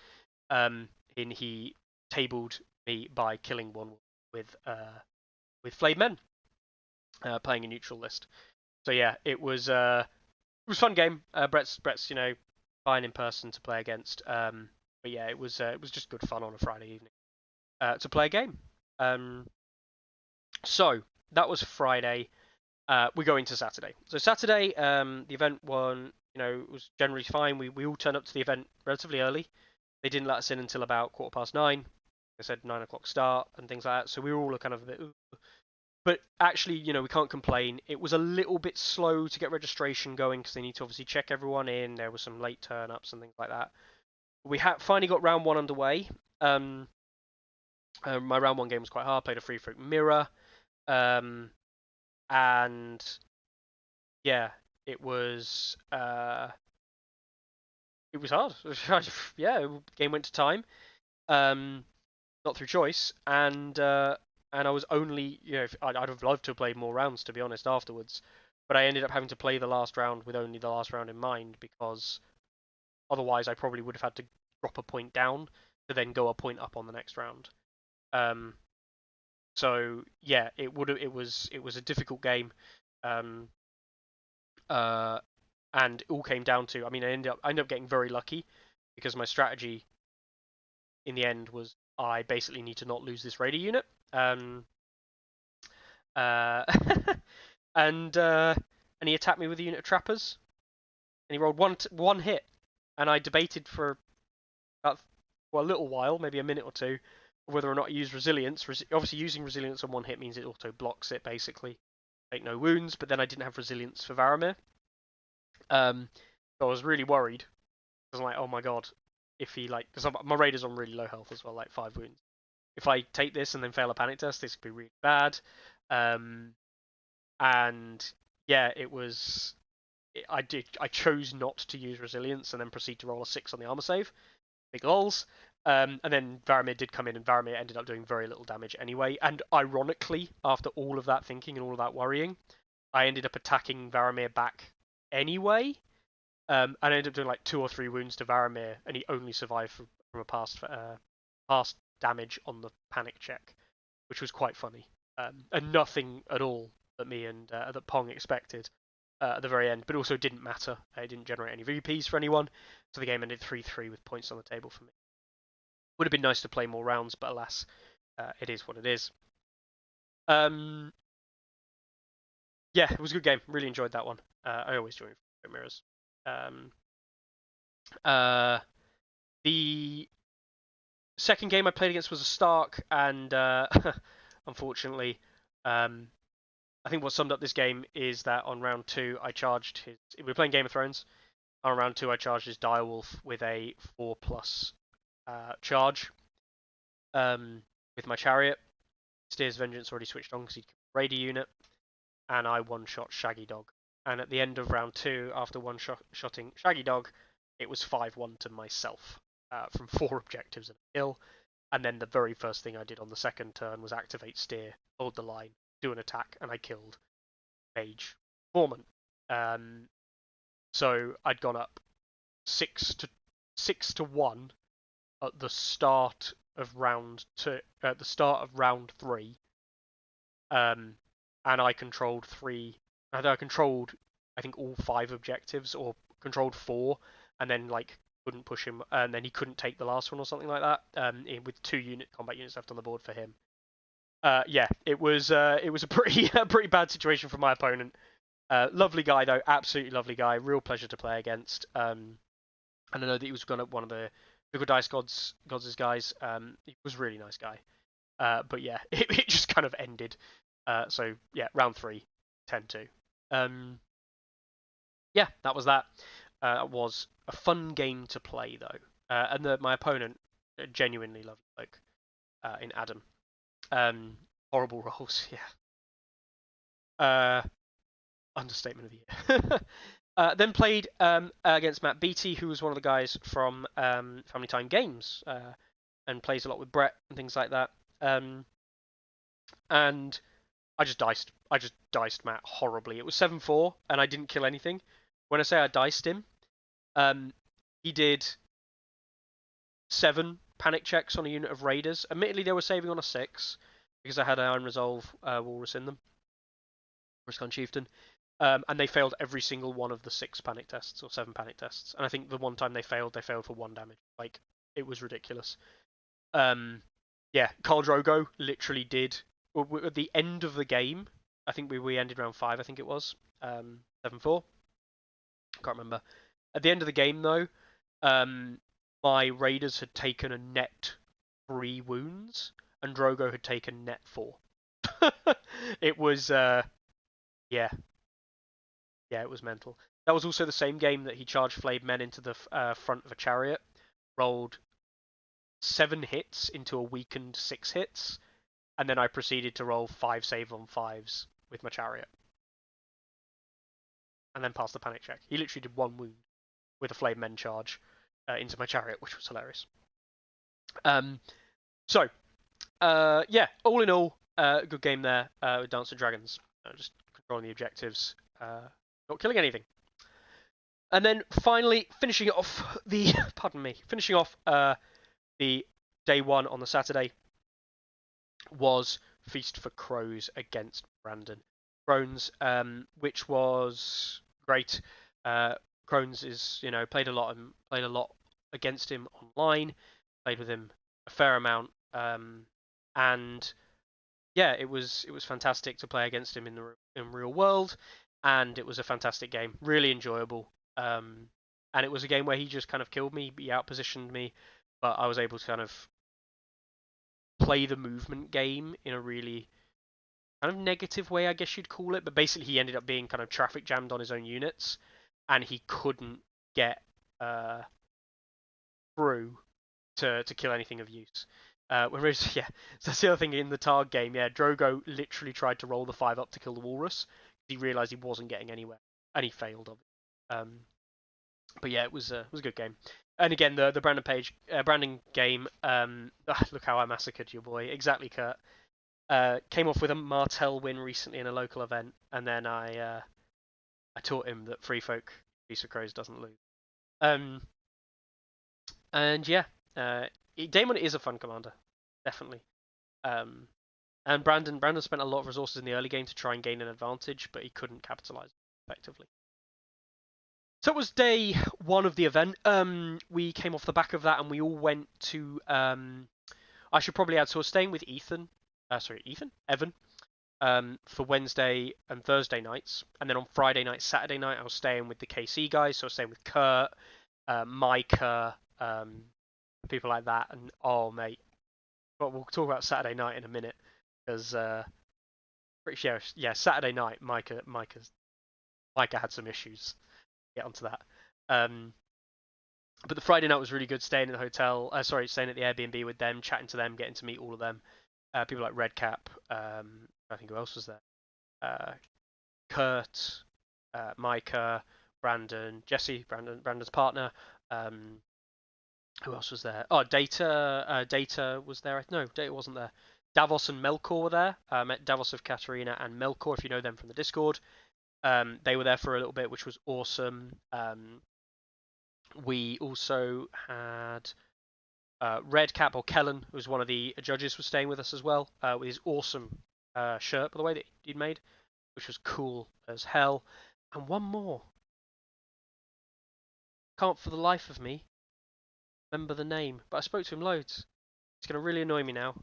He tabled me by killing one with Flayed Men, playing a neutral list. So yeah, it was a fun game. Brett's you know fine in person to play against. But yeah, it was just good fun on a Friday evening to play a game. So that was Friday. We go into Saturday. So Saturday, the event was generally fine. We all turned up to the event relatively early. They didn't let us in until about 9:15. They said 9 o'clock start and things like that. So we were all kind of a bit. Ooh. But actually, we can't complain. It was a little bit slow to get registration going because they need to obviously check everyone in. There were some late turn-ups and things like that. We finally got round 1 underway. My round 1 game was quite hard. Played a Free Folk Mirror. and yeah, it was hard. Yeah, game went to time, not through choice, and I was only, I'd have loved to have played more rounds, to be honest, afterwards, but I ended up having to play the last round with only the last round in mind, because otherwise I probably would have had to drop a point down to then go a point up on the next round. So yeah, it was a difficult game, and it all came down to, I mean, I ended up getting very lucky, because my strategy in the end was, I basically need to not lose this raider unit. Uh, and he attacked me with a unit of trappers, and he rolled one hit, and I debated for about a little while, maybe a minute or two, whether or not I use resilience. Obviously, using resilience on one hit means it auto blocks it, basically. Take no wounds, but then I didn't have resilience for Varamir. So I was really worried. I was like, oh my god, if he because my raider's on really low health as well, like 5 wounds. If I take this and then fail a panic test, this could be really bad. And yeah, it was. I chose not to use resilience and then proceed to roll a 6 on the armor save. Big lols. And then Varamir did come in, and Varamir ended up doing very little damage anyway. And ironically, after all of that thinking and all of that worrying, I ended up attacking Varamir back anyway. And I ended up doing like 2 or 3 wounds to Varamir, and he only survived from a past damage on the panic check, which was quite funny. And nothing at all that me and that Pong expected at the very end, but also didn't matter. It didn't generate any VPs for anyone, so the game ended 3-3 with points on the table for me. Would have been nice to play more rounds, but alas, it is what it is. Yeah, it was a good game. Really enjoyed that one. I always join mirrors. The second game I played against was a Stark, and unfortunately, I think what summed up this game is that on round 2 I charged his. We were playing Game of Thrones. On round 2 I charged his Direwolf with a 4+ charge with my chariot. Steer's Vengeance already switched on because he'd killed a raider unit, and I one-shot Shaggy Dog. And at the end of round 2, after one-shotting Shaggy Dog, it was 5-1 to myself from 4 objectives and a kill. And then the very first thing I did on the second turn was activate Steer, hold the line, do an attack, and I killed Mage Foreman. So I'd gone up 6-1 at the start of round 2, at the start of round 3, and I controlled 3. I controlled, I think, all 5 objectives, or controlled 4, and then couldn't push him, and then he couldn't take the last one or something like that. With 2 combat units left on the board for him. Yeah, it was a pretty bad situation for my opponent. Lovely guy though, absolutely lovely guy. Real pleasure to play against. And I know that he was one of the Good Dice Gods' guys. He was a really nice guy. But yeah, it just kind of ended. So yeah, round 3, 10-2. Yeah, that was that. It was a fun game to play though. And my opponent, genuinely lovely bloke, in Adam. Horrible rolls, yeah. Understatement of the year. Then played against Matt Beattie, who was one of the guys from Family Time Games, and plays a lot with Brett and things like that. And I just diced Matt horribly. It was 7-4, and I didn't kill anything. When I say I diced him, he did 7 panic checks on a unit of raiders. Admittedly, they were saving on a 6 because I had an Iron Resolve Walrus in them, Riscon Chieftain. And they failed every single one of the 6 panic tests, or 7 panic tests. And I think the one time they failed for 1 damage. It was ridiculous. Yeah, Khal Drogo literally did. At the end of the game, I think we ended round 5, I think it was. 7-4. Can't remember. At the end of the game, though, my raiders had taken a net 3 wounds, and Drogo had taken net 4. It was, yeah. Yeah, it was mental. That was also the same game that he charged flayed men into the front of a chariot, rolled 7 hits into a weakened 6 hits, and then I proceeded to roll 5 save on 5s with my chariot, and then passed the panic check. He literally did 1 wound with a flame men charge into my chariot, which was hilarious. So yeah, all in all, good game there with Dance and Dragons. Just controlling the objectives, not killing anything. And then finally finishing off the the day 1 on the Saturday was Feast for Crows against Brandon Crones, which was great. Crones is, played a lot against him online, played with him a fair amount, and yeah, it was fantastic to play against him in real world, and it was a fantastic game, really enjoyable. And it was a game where he just kind of killed me, he outpositioned me, but I was able to kind of play the movement game in a really kind of negative way, I guess you'd call it. But basically, he ended up being kind of traffic jammed on his own units, and he couldn't get through to kill anything of use. Whereas, yeah, so that's the other thing in the Targ game. Yeah, Drogo literally tried to roll the 5 up to kill the Walrus. He realised he wasn't getting anywhere, and he failed. But yeah, it was a good game. And again, the Brandon game. Look how I massacred your boy. Exactly, Kurt. Came off with a Martell win recently in a local event, and then I taught him that Free Folk Feast of Crows doesn't lose. And yeah, Daemon is a fun commander, definitely. And Brandon spent a lot of resources in the early game to try and gain an advantage, but he couldn't capitalize effectively. So it was day 1 of the event. We came off the back of that, and we all went to. I should probably add. So I was staying with Evan, for Wednesday and Thursday nights, and then on Friday night, Saturday night, I was staying with the KC guys. So I was staying with Kurt, Micah, people like that, and oh mate, but we'll talk about Saturday night in a minute, because pretty sure, yeah, Saturday night, Micah had some issues. Get onto that. But the Friday night was really good. Staying at the staying at the Airbnb with them, chatting to them, getting to meet all of them. People like Redcap. I think who else was there? Kurt, Micah, Brandon, Jesse, Brandon's partner. Who else was there? Oh, Data. Data was there. No, Data wasn't there. Davos and Melkor were there. Met Davos of Katarina and Melkor, if you know them from the Discord. They were there for a little bit, which was awesome. We also had Redcap, or Kellen, who was one of the judges, was staying with us as well, with his awesome shirt, by the way, that he'd made, which was cool as hell. And one more. Can't for the life of me remember the name, but I spoke to him loads. It's going to really annoy me now.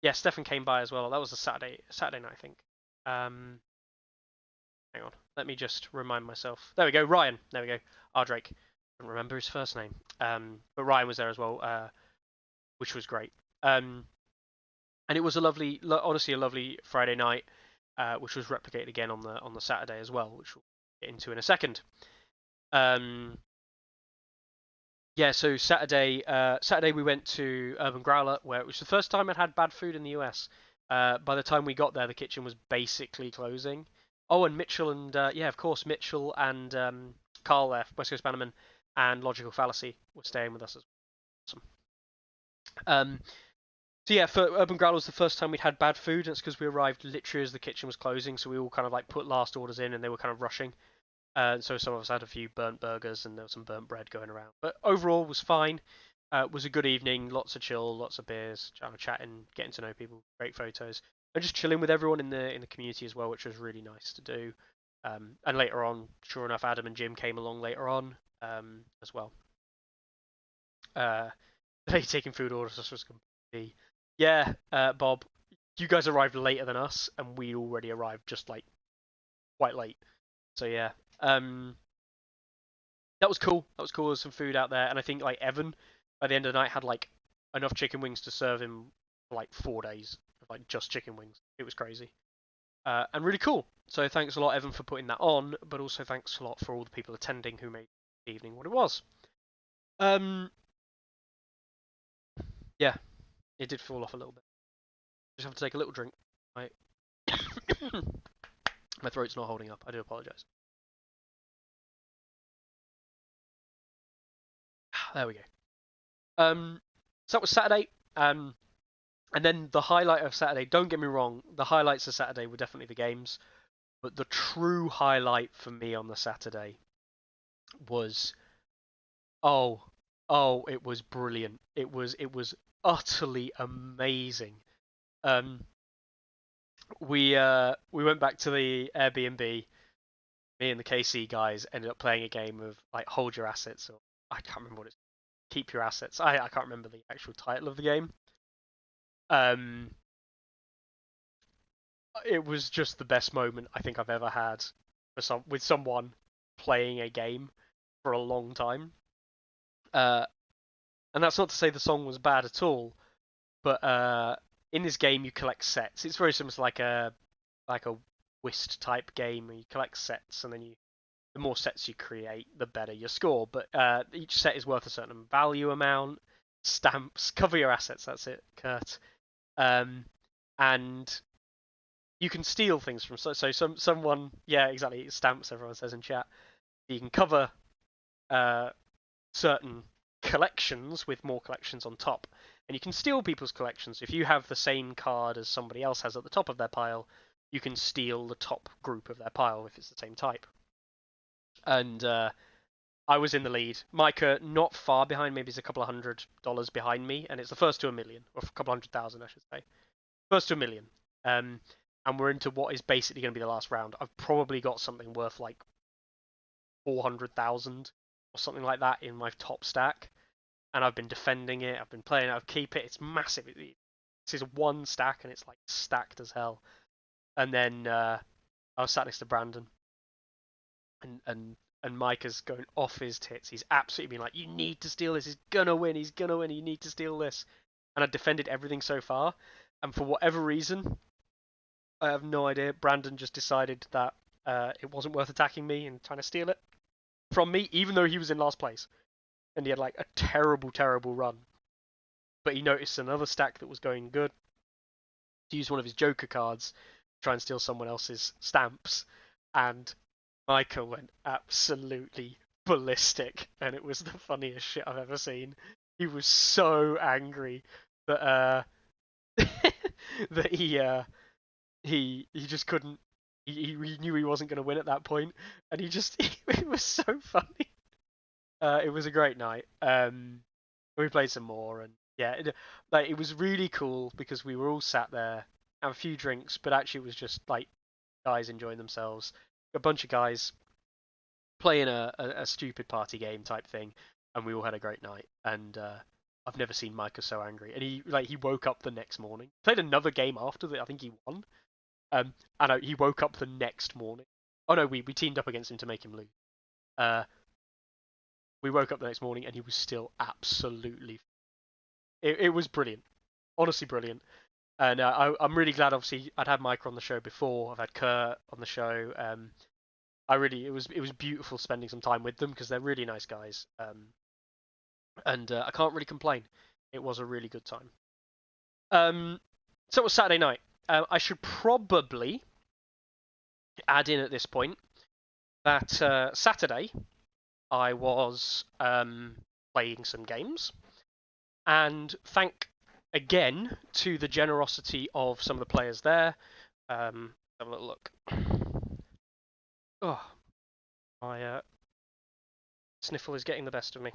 Yeah, Stefan came by as well. That was a Saturday night, I think. Hang on, let me just remind myself. There we go, Ryan. There we go. Drake. I don't remember his first name. But Ryan was there as well, which was great. And it was honestly a lovely Friday night, which was replicated again on the Saturday as well, which we'll get into in a second. Yeah, so Saturday we went to Urban Growler, where it was the first time I'd had bad food in the US. By the time we got there, the kitchen was basically closing. Oh, and Mitchell and of course, Mitchell and Carl there, West Coast Bannerman, and Logical Fallacy were staying with us as well. Awesome. So yeah, for Urban Growler was the first time we'd had bad food, and it's because we arrived literally as the kitchen was closing, so we all kind of like put last orders in, and they were kind of rushing. So some of us had a few burnt burgers, and there was some burnt bread going around. But overall, was fine. It was a good evening, lots of chill, lots of beers, chatting, getting to know people, great photos, and just chilling with everyone in the community as well, which was really nice to do. And later on, sure enough, Adam and Jim came along later on as well. They taking food orders. This was completely, yeah, Bob, you guys arrived later than us, and we already arrived just like quite late. So yeah, that was cool. That was cool. There was some food out there, and I think like Evan, by the end of the night, had like enough chicken wings to serve him for like 4 days of like just chicken wings. It was crazy, and really cool. So thanks a lot, Evan, for putting that on, but also thanks a lot for all the people attending who made the evening what it was. Yeah, it did fall off a little bit. Just have to take a little drink. Right. My throat's not holding up. I do apologise. There we go. So that was Saturday. And then the highlight of Saturday, don't get me wrong, the highlights of Saturday were definitely the games. But the true highlight for me on the Saturday was it was brilliant. It was utterly amazing. We went back to the Airbnb. Me and the KC guys ended up playing a game of like hold your assets, or I can't remember what it's. Keep your assets. I can't remember the actual title of the game. It was just the best moment I think I've ever had with someone playing a game for a long time. And that's not to say the song was bad at all, but in this game you collect sets. It's very similar to like a whist type game where you collect sets, and then the more sets you create, the better your score. But each set is worth a certain value amount. Stamps, cover your assets. That's it, Kurt. And you can steal things from someone. Yeah, exactly. Stamps. Everyone says in chat. You can cover certain collections with more collections on top, and you can steal people's collections. If you have the same card as somebody else has at the top of their pile, you can steal the top group of their pile if it's the same type. And I was in the lead. Micah not far behind, maybe he's a couple of $100 behind me, and it's the first to $1 million, or a couple 100,000 I should say. First to $1 million. And we're into what is basically going to be the last round. I've probably got something worth like 400,000 or something like that in my top stack, and I've been defending it. I've been playing it. I've keep it. It's massive. This is one stack, and it's like stacked as hell. And then I was sat next to Brandon, and Micah's going off his tits. He's absolutely been like, "You need to steal this. He's gonna win. He's gonna win. You need to steal this." And I defended everything so far, and for whatever reason, I have no idea. Brandon just decided that it wasn't worth attacking me and trying to steal it from me, even though he was in last place, and he had like a terrible run. But he noticed another stack that was going good. To use one of his Joker cards, to try and steal someone else's stamps, and Micah went absolutely ballistic, and it was the funniest shit I've ever seen. He was so angry that that he just couldn't. He knew he wasn't going to win at that point, and he just it was so funny. It was a great night. We played some more, and yeah, it was really cool because we were all sat there, have a few drinks, but actually it was just like guys enjoying themselves. A bunch of guys playing a stupid party game type thing, and we all had a great night. And I've never seen Micah so angry. And he woke up the next morning, played another game after that. I think he won. And he woke up the next morning. Oh no, we teamed up against him to make him lose. We woke up the next morning and he was still absolutely. It was brilliant, honestly brilliant. And I'm really glad. Obviously, I'd had Micah on the show before. I've had Kurt on the show. It was beautiful spending some time with them because they're really nice guys. And I can't really complain. It was a really good time. So it was Saturday night. I should probably add in at this point that Saturday I was playing some games, and thank again to the generosity of some of the players there. Have a little look. Oh, my sniffle is getting the best of me.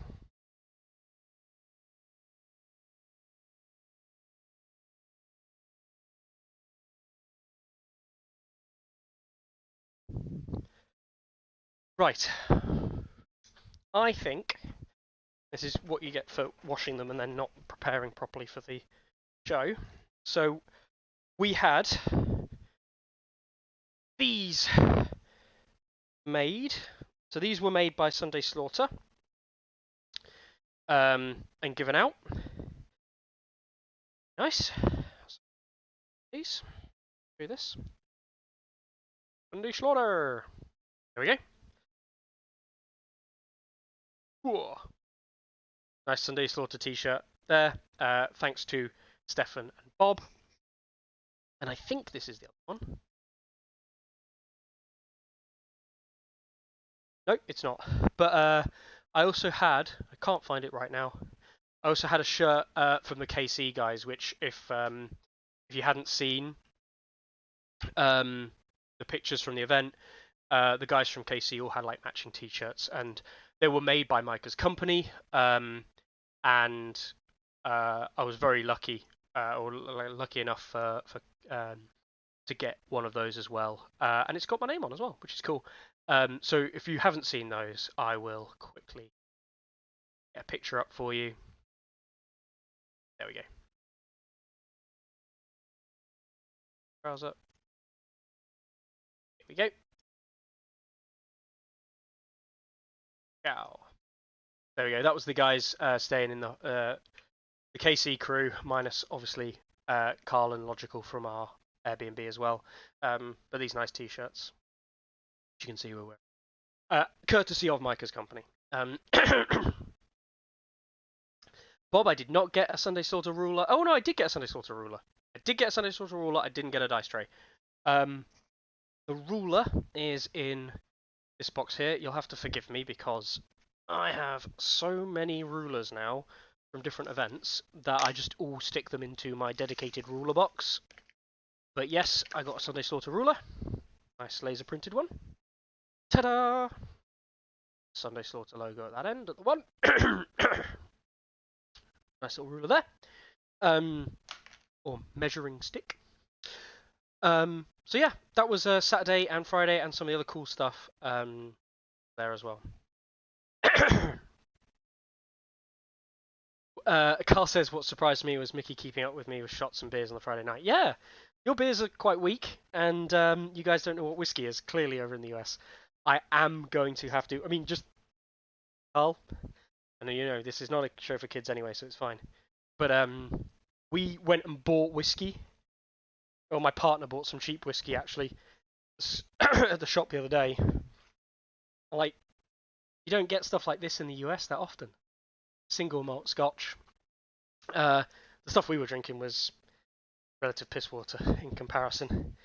Right. I think this is what you get for washing them and then not preparing properly for the show. So we had these made. So these were made by Sunday Slaughter and given out. Nice. These. Do this. Sunday Slaughter. There we go. Whoa. Nice Sunday Slaughter t-shirt there. Thanks to Stefan and Bob. And I think this is the other one. No, it's not. But I also had, I can't find it right now. I also had a shirt from the KC guys, which if you hadn't seen the pictures from the event, the guys from KC all had like matching T-shirts, and they were made by Micah's company. And I was very lucky, or lucky enough for to get one of those as well. And it's got my name on as well, which is cool. So if you haven't seen those, I will quickly get a picture up for you. There we go. Browser. Here we go. Ciao. There we go. That was the guys staying in the KC crew, minus obviously Carl and Logical from our Airbnb as well. But these nice T-shirts, which you can see we're wearing, courtesy of Micah's company. Bob, I did not get a Sunday Slaughter ruler. Oh no, I did get a Sunday Slaughter ruler. I didn't get a dice tray. The ruler is in this box here. You'll have to forgive me because I have so many rulers now from different events that I just all stick them into my dedicated ruler box. But yes, I got a Sunday Slaughter ruler. Nice laser printed one. Ta-da! Sunday Slaughter logo at that end, at the one. Nice little ruler there. Or measuring stick. So yeah, that was Saturday and Friday and some of the other cool stuff there as well. Carl says what surprised me was Mickey keeping up with me with shots and beers on the Friday night. Yeah, your beers are quite weak, and you guys don't know what whiskey is, clearly over in the US. I am going to have to, I mean, just, Carl, I know you know, this is not a show for kids anyway, so it's fine. But we went and bought whiskey. Well, my partner bought some cheap whiskey, actually, at the shop the other day. Like, you don't get stuff like this in the US that often. Single malt Scotch. The stuff we were drinking was relative piss water in comparison.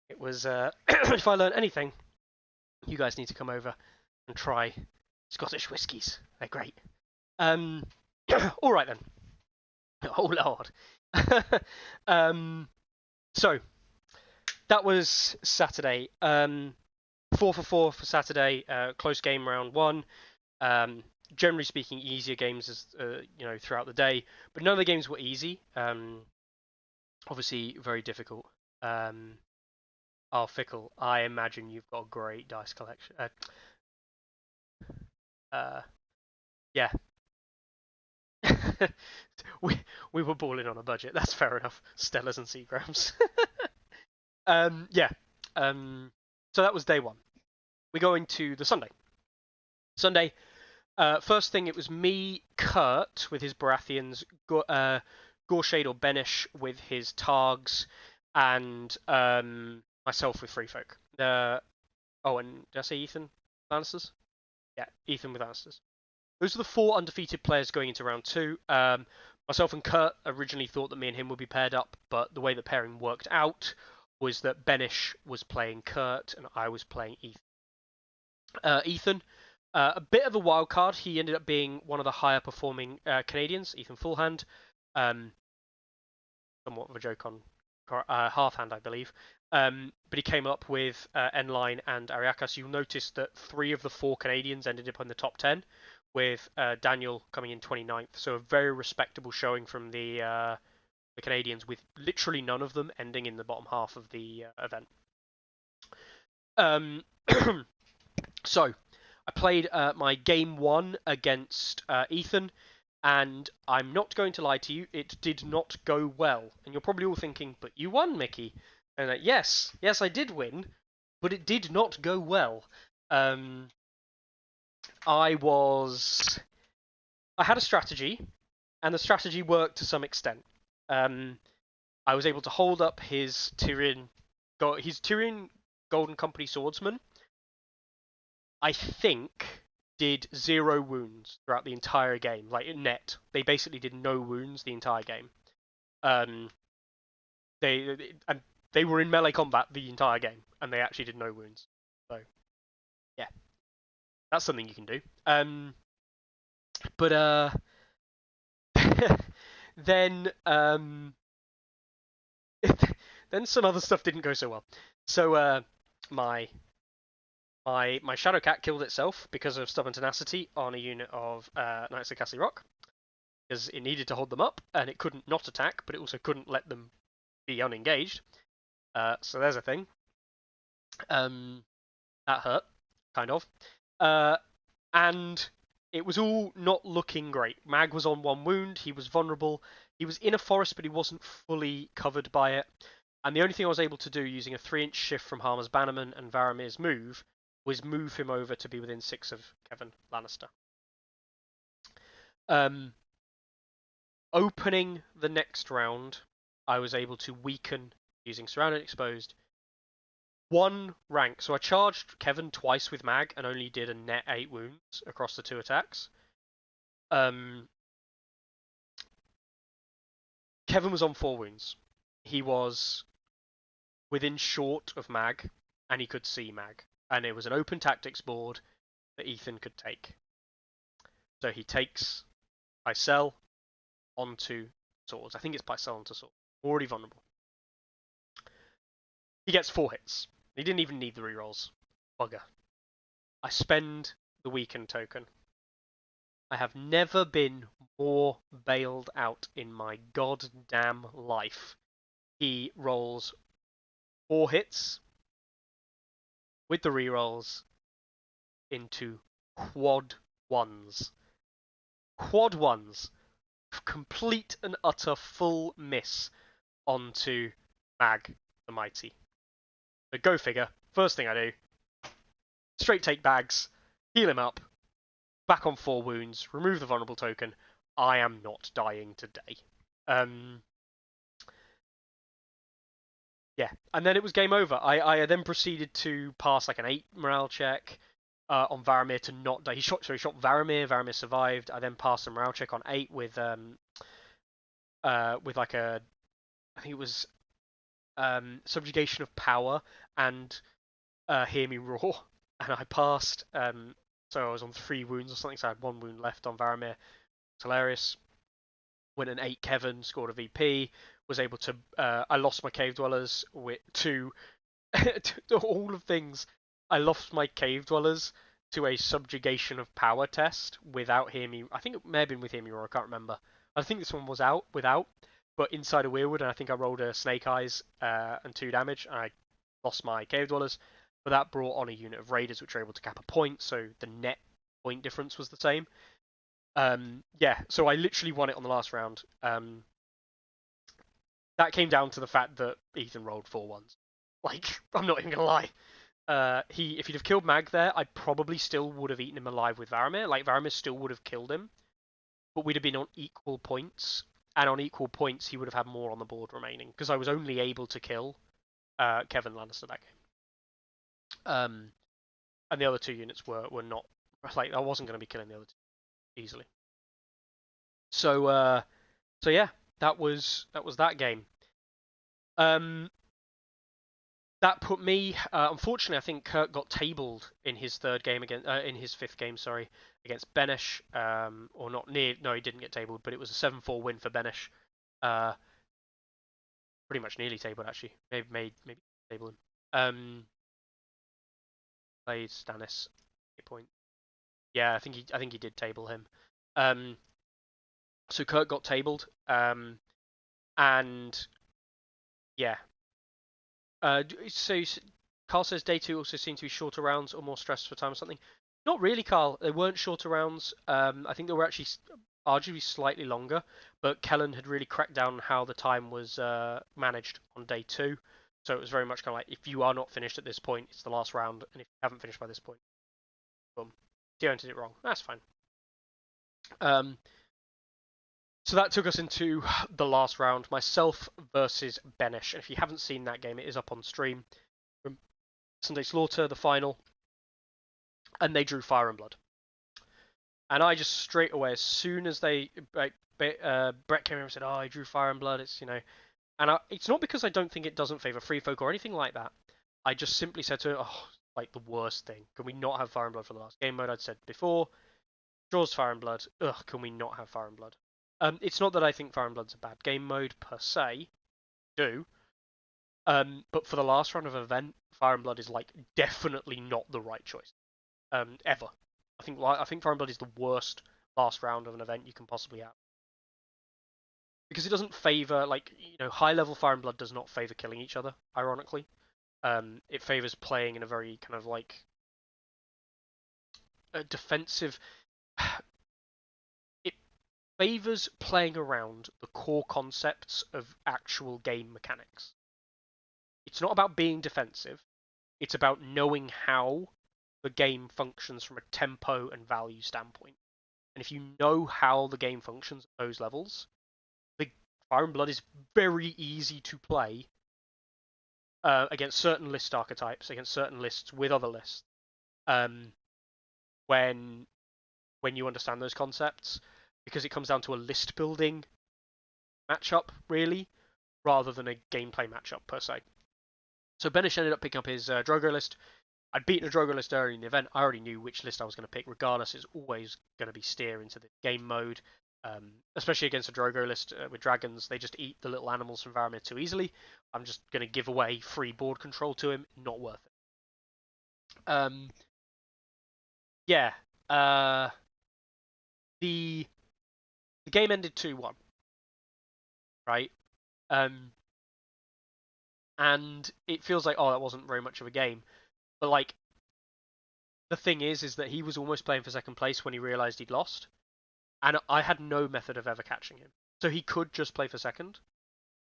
It was, if I learned anything, you guys need to come over and try Scottish whiskies. They're great. All right then. Oh Lord. So that was Saturday. 4 for 4 for Saturday. Close game round 1. Generally speaking, easier games as throughout the day, but none of the games were easy. Obviously, very difficult. Fickle, I imagine you've got a great dice collection. Yeah. we were balling on a budget. That's fair enough. Stellas and Seagrams. Yeah. So that was day 1. We go into the Sunday. First thing, it was me, Kurt with his Baratheons, Gorshade or Benish with his Targs, and myself with Free Folk. And did I say Ethan Lannisters? Yeah, Ethan with Lannisters. Those are the 4 undefeated players going into round 2. Myself and Kurt originally thought that me and him would be paired up, but the way the pairing worked out was that Benish was playing Kurt and I was playing Ethan. Ethan, a bit of a wild card. He ended up being one of the higher performing Canadians, Ethan Fullhand. Somewhat of a joke on Halfhand, I believe. But he came up with N-Line and Ariakas. You'll notice that 3 of the 4 Canadians ended up in the top 10, with Daniel coming in 29th. So a very respectable showing from the Canadians, with literally none of them ending in the bottom half of the event. So I played my game 1 against Ethan, and I'm not going to lie to you, it did not go well. And you're probably all thinking, but you won, Mickey. And yes, I did win, but it did not go well. I had a strategy, and the strategy worked to some extent. I was able to hold up his Tyrion Golden Company swordsman. I think did 0 wounds throughout the entire game, like net. They basically did no wounds the entire game. They were in melee combat the entire game, and they actually did no wounds. So, yeah. that's something you can do. But then then some other stuff didn't go so well. So my Shadow Cat killed itself because of stubborn tenacity on a unit of Knights of Castle Rock, because it needed to hold them up and it couldn't not attack, but it also couldn't let them be unengaged. So there's a thing. That hurt, kind of. And it was all not looking great. Mag was on 1 wound, he was vulnerable, he was in a forest but he wasn't fully covered by it. And the only thing I was able to do using a 3-inch shift from Harmer's Bannerman and Varamir's move was move him over to be within 6 of Kevin Lannister. Opening the next round, I was able to weaken using Surrounded Exposed 1 rank. So I charged Kevin twice with Mag and only did a net 8 wounds across the 2 attacks. Kevin was on 4 wounds. He was within short of Mag, and he could see Mag. And it was an open tactics board that Ethan could take. So he takes Pycelle onto swords. I think it's Pycelle onto swords. Already vulnerable. He gets 4 hits. He didn't even need the rerolls. Bugger. I spend the weakened token. I have never been more bailed out in my goddamn life. He rolls 4 hits with the rerolls into quad 1s. Quad 1s. Complete and utter full miss onto Mag the Mighty. So go figure. First thing I do, straight take bags, heal him up, back on 4 wounds, remove the vulnerable token. I am not dying today. Yeah, and then it was game over. I then proceeded to pass like an 8 morale check on Varamir to not die. He shot Varamir. Varamir survived. I then passed a morale check on 8 with like a, I think it was subjugation of power and hear me roar, and I passed. So I was on 3 wounds or something. So I had 1 wound left on Varamir. It's hilarious. Went an 8 Kevin, scored a VP. Was able to. I lost my cave dwellers to all of things. I lost my cave dwellers to a subjugation of power test without hear me. I think it may have been with hear me roar. I can't remember. I think this one was out without, but inside a Weirwood, and I think I rolled a Snake Eyes and 2 damage, and I lost my cave dwellers. But that brought on a unit of raiders which were able to cap a point, so the net point difference was the same. Yeah, so I literally won it on the last round. That came down to the fact that Ethan rolled 4 ones. Like, I'm not even gonna lie. If he'd have killed Mag there, I probably still would have eaten him alive with Varamir. Like, Varamir still would have killed him, but we'd have been on equal points. And on equal points, he would have had more on the board remaining, because I was only able to kill Kevin Lannister that game. And the other 2 units were not, like, I wasn't going to be killing the other 2 easily. So yeah, that was that game. That put me. Unfortunately, I think Kirk got tabled in his 3rd game in his 5th game, sorry, against Benesh. Or not near. No, he didn't get tabled, but it was a 7-4 win for Benesh. Pretty much nearly tabled actually. Maybe table him. Played Stannis 8 point. Yeah, I think he did table him. So Kirk got tabled. And yeah. So Carl says day 2 also seemed to be shorter rounds or more stressed for time or something. Not really, Carl. They weren't shorter rounds. I think they were actually arguably slightly longer, but Kellen had really cracked down on how the time was managed on day 2. So it was very much kind of like, if you are not finished at this point, it's the last round, and if you haven't finished by this point, boom. You entered it wrong. That's fine. So that took us into the last round, myself versus Benesh. And if you haven't seen that game, it is up on stream. From Sunday Slaughter, the final. And they drew Fire and Blood. And I just straight away, as soon as they, Brett came in and said, "Oh, I drew Fire and Blood," it's, and it's not because I don't think it doesn't favour free folk or anything like that. I just simply said to her, "Oh, like the worst thing? Can we not have Fire and Blood for the last game mode? I'd said before. Draws Fire and Blood. Ugh, can we not have Fire and Blood? It's not that I think Fire and Blood's a bad game mode per se. Do. But for the last round of an event, Fire and Blood is like definitely not the right choice. Ever. I think Fire and Blood is the worst last round of an event you can possibly have. Because it doesn't favour, like, high level Fire and Blood does not favour killing each other, ironically. It favours playing in a very kind of like a defensive. It favours playing around the core concepts of actual game mechanics. It's not about being defensive. It's about knowing how the game functions from a tempo and value standpoint. And if you know how the game functions at those levels, the Fire and Blood is very easy to play against certain list archetypes, against certain lists with other lists. When you understand those concepts, because it comes down to a list building matchup, really, rather than a gameplay matchup per se. So Benish ended up picking up his Drogo list. I'd beaten a Drogo list early in the event. I already knew which list I was going to pick. Regardless, it's always going to be steer into the game mode, especially against a Drogo list with dragons. They just eat the little animals from Varamir too easily. I'm just going to give away free board control to him. Not worth it. Yeah. The game ended 2-1. Right? And it feels like, that wasn't very much of a game. But like, the thing is that he was almost playing for second place when he realised he'd lost. And I had no method of ever catching him. So he could just play for second.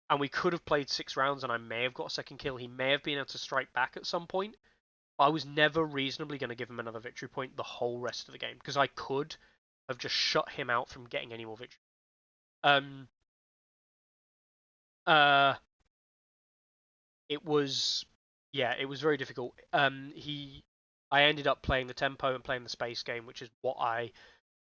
And we could have played 6 rounds and I may have got a second kill. He may have been able to strike back at some point. But I was never reasonably going to give him another victory point the whole rest of the game. Because I could have just shut him out from getting any more victory. It was very difficult. I ended up playing the tempo and playing the space game, which is what I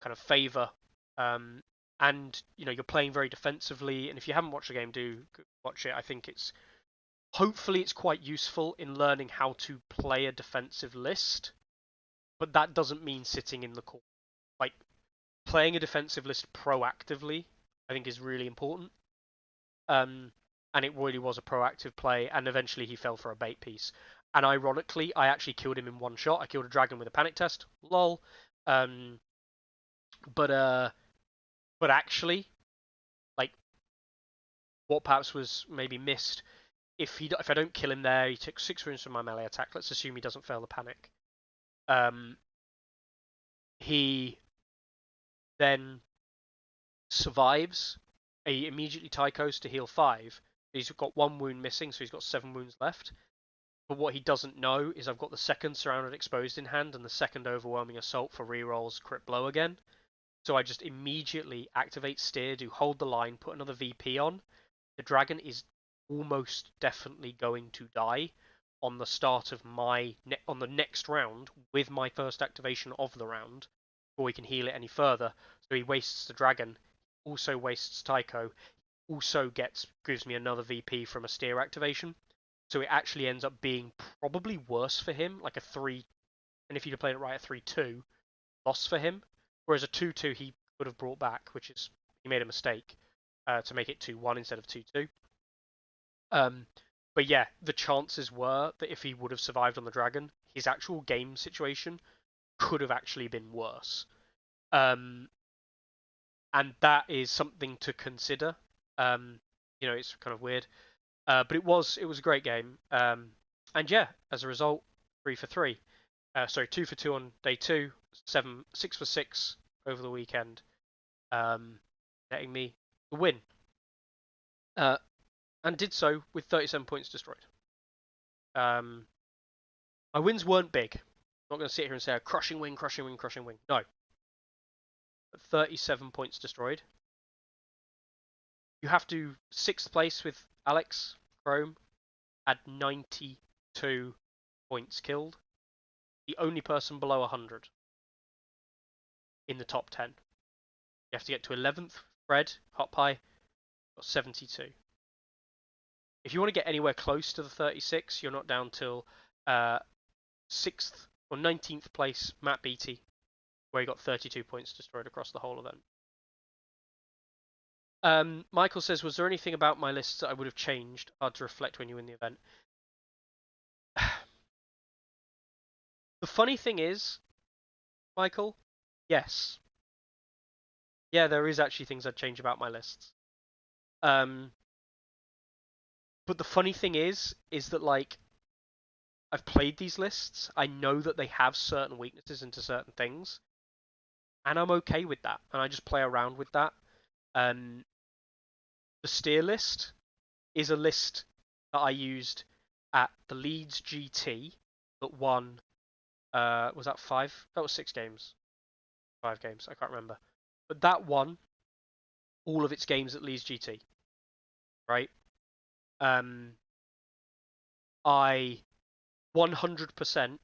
kind of favour. And you're playing very defensively. And if you haven't watched the game, do watch it. I think hopefully it's quite useful in learning how to play a defensive list. But that doesn't mean sitting in the corner. Like, playing a defensive list proactively, I think, is really important. And it really was a proactive play, and eventually he fell for a bait piece. And ironically, I actually killed him in one shot. I killed a dragon with a panic test. Lol. But actually, like, what perhaps was maybe missed, if I don't kill him there, he took 6 wounds from my melee attack. Let's assume he doesn't fail the panic. He then survives. He immediately Tychos to heal 5. He's got 1 wound missing, so he's got 7 wounds left. But what he doesn't know is I've got the second Surrounded Exposed in hand and the second Overwhelming Assault for rerolls crit blow again. So I just immediately activate steer, do hold the line, put another VP on. The dragon is almost definitely going to die on the start of on the next round with my first activation of the round, before we can heal it any further. So he wastes the dragon, also wastes Tycho, also gives me another VP from a steer activation. So it actually ends up being probably worse for him, like a 3, and if you'd have played it right, a 3-2 loss for him. Whereas a 2-2 he would have brought back, which is, he made a mistake to make it 2-1 instead of 2-2. But yeah, the chances were that if he would have survived on the dragon, his actual game situation could have actually been worse. And that is something to consider. It's kind of weird. But it was a great game. And yeah, as a result, 3 for 3. 2 for 2 on day 2, 6 for 6 over the weekend, netting me the win. And did so with 37 points destroyed. My wins weren't big. I'm not going to sit here and say a crushing win. No. But 37 points destroyed. You have to 6th place with Alex Chrome at 92 points killed. The only person below 100 in the top 10. You have to get to 11th. Fred, Hot Pie, got 72. If you want to get anywhere close to the 36, you're not down till 6th or 19th place Matt Beattie, where he got 32 points destroyed across the whole event. Michael says, was there anything about my lists that I would have changed? Hard to reflect when you win the event. The funny thing is, Michael, yes. Yeah, there is actually things I'd change about my lists. But the funny thing is that like I've played these lists. I know that they have certain weaknesses into certain things, and I'm okay with that. And I just play around with that. The steer list is a list that I used at the Leeds GT that won. Was that 5? That was 6 games. 5 games. I can't remember. But that won all of its games at Leeds GT. Right? I 100%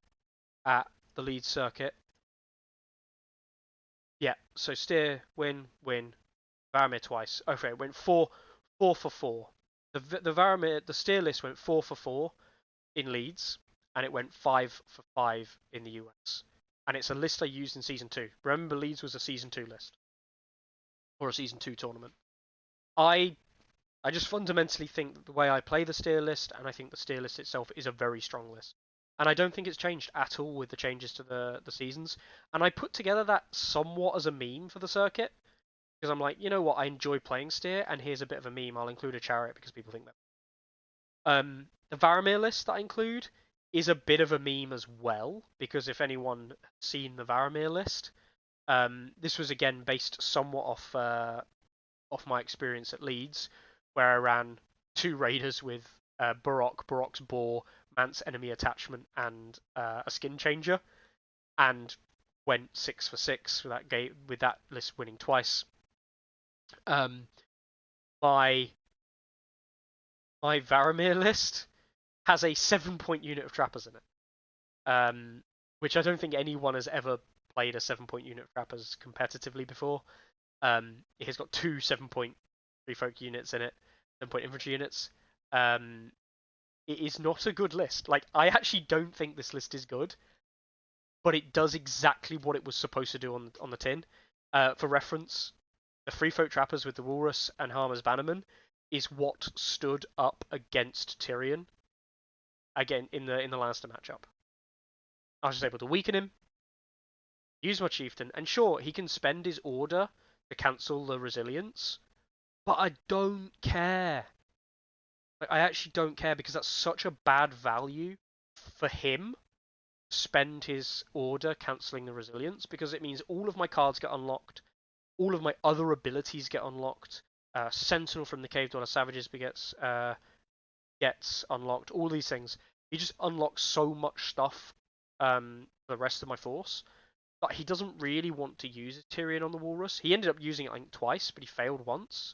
at the Leeds circuit. Yeah, so steer, win, Varamir twice. Okay, it went 4 for 4. The Varamir, the steer list went 4 for 4 in Leeds, and it went 5 for 5 in the US. And it's a list I used in Season 2. Remember, Leeds was a Season 2 list. Or a Season 2 tournament. I just fundamentally think that the way I play the steer list, and I think the steer list itself is a very strong list. And I don't think it's changed at all with the changes to the seasons. And I put together that somewhat as a meme for the circuit. Because I'm like, you know what, I enjoy playing steer, and here's a bit of a meme. I'll include a chariot because people think that. The Varamir list that I include is a bit of a meme as well, because if anyone has seen the Varamir list, this was again based somewhat off my experience at Leeds, where I ran 2 raiders with Barok's Boar, Mance enemy attachment, and a skin changer, and went 6 for 6 with that list winning twice. My Varamir list has a 7-point unit of trappers in it, which I don't think anyone has ever played a 7-point unit of trappers competitively before. It has got 2 7-point free folk units in it, 7-point infantry units. It is not a good list. Like, I actually don't think this list is good, but it does exactly what it was supposed to do on the tin. For reference, the free folk trappers with the Walrus and Harmer's Bannerman is what stood up against Tyrion again in the Lannister matchup. I was just able to weaken him, use my chieftain, and sure, he can spend his order to cancel the resilience, but I don't care. Like, I actually don't care, because that's such a bad value for him to spend his order cancelling the resilience, because it means all of my cards get unlocked, all of my other abilities get unlocked. Sentinel from the Cave Dweller Savages gets unlocked. All these things. He just unlocks so much stuff for the rest of my force. But he doesn't really want to use Tyrion on the Walrus. He ended up using it, I think, twice, but he failed once.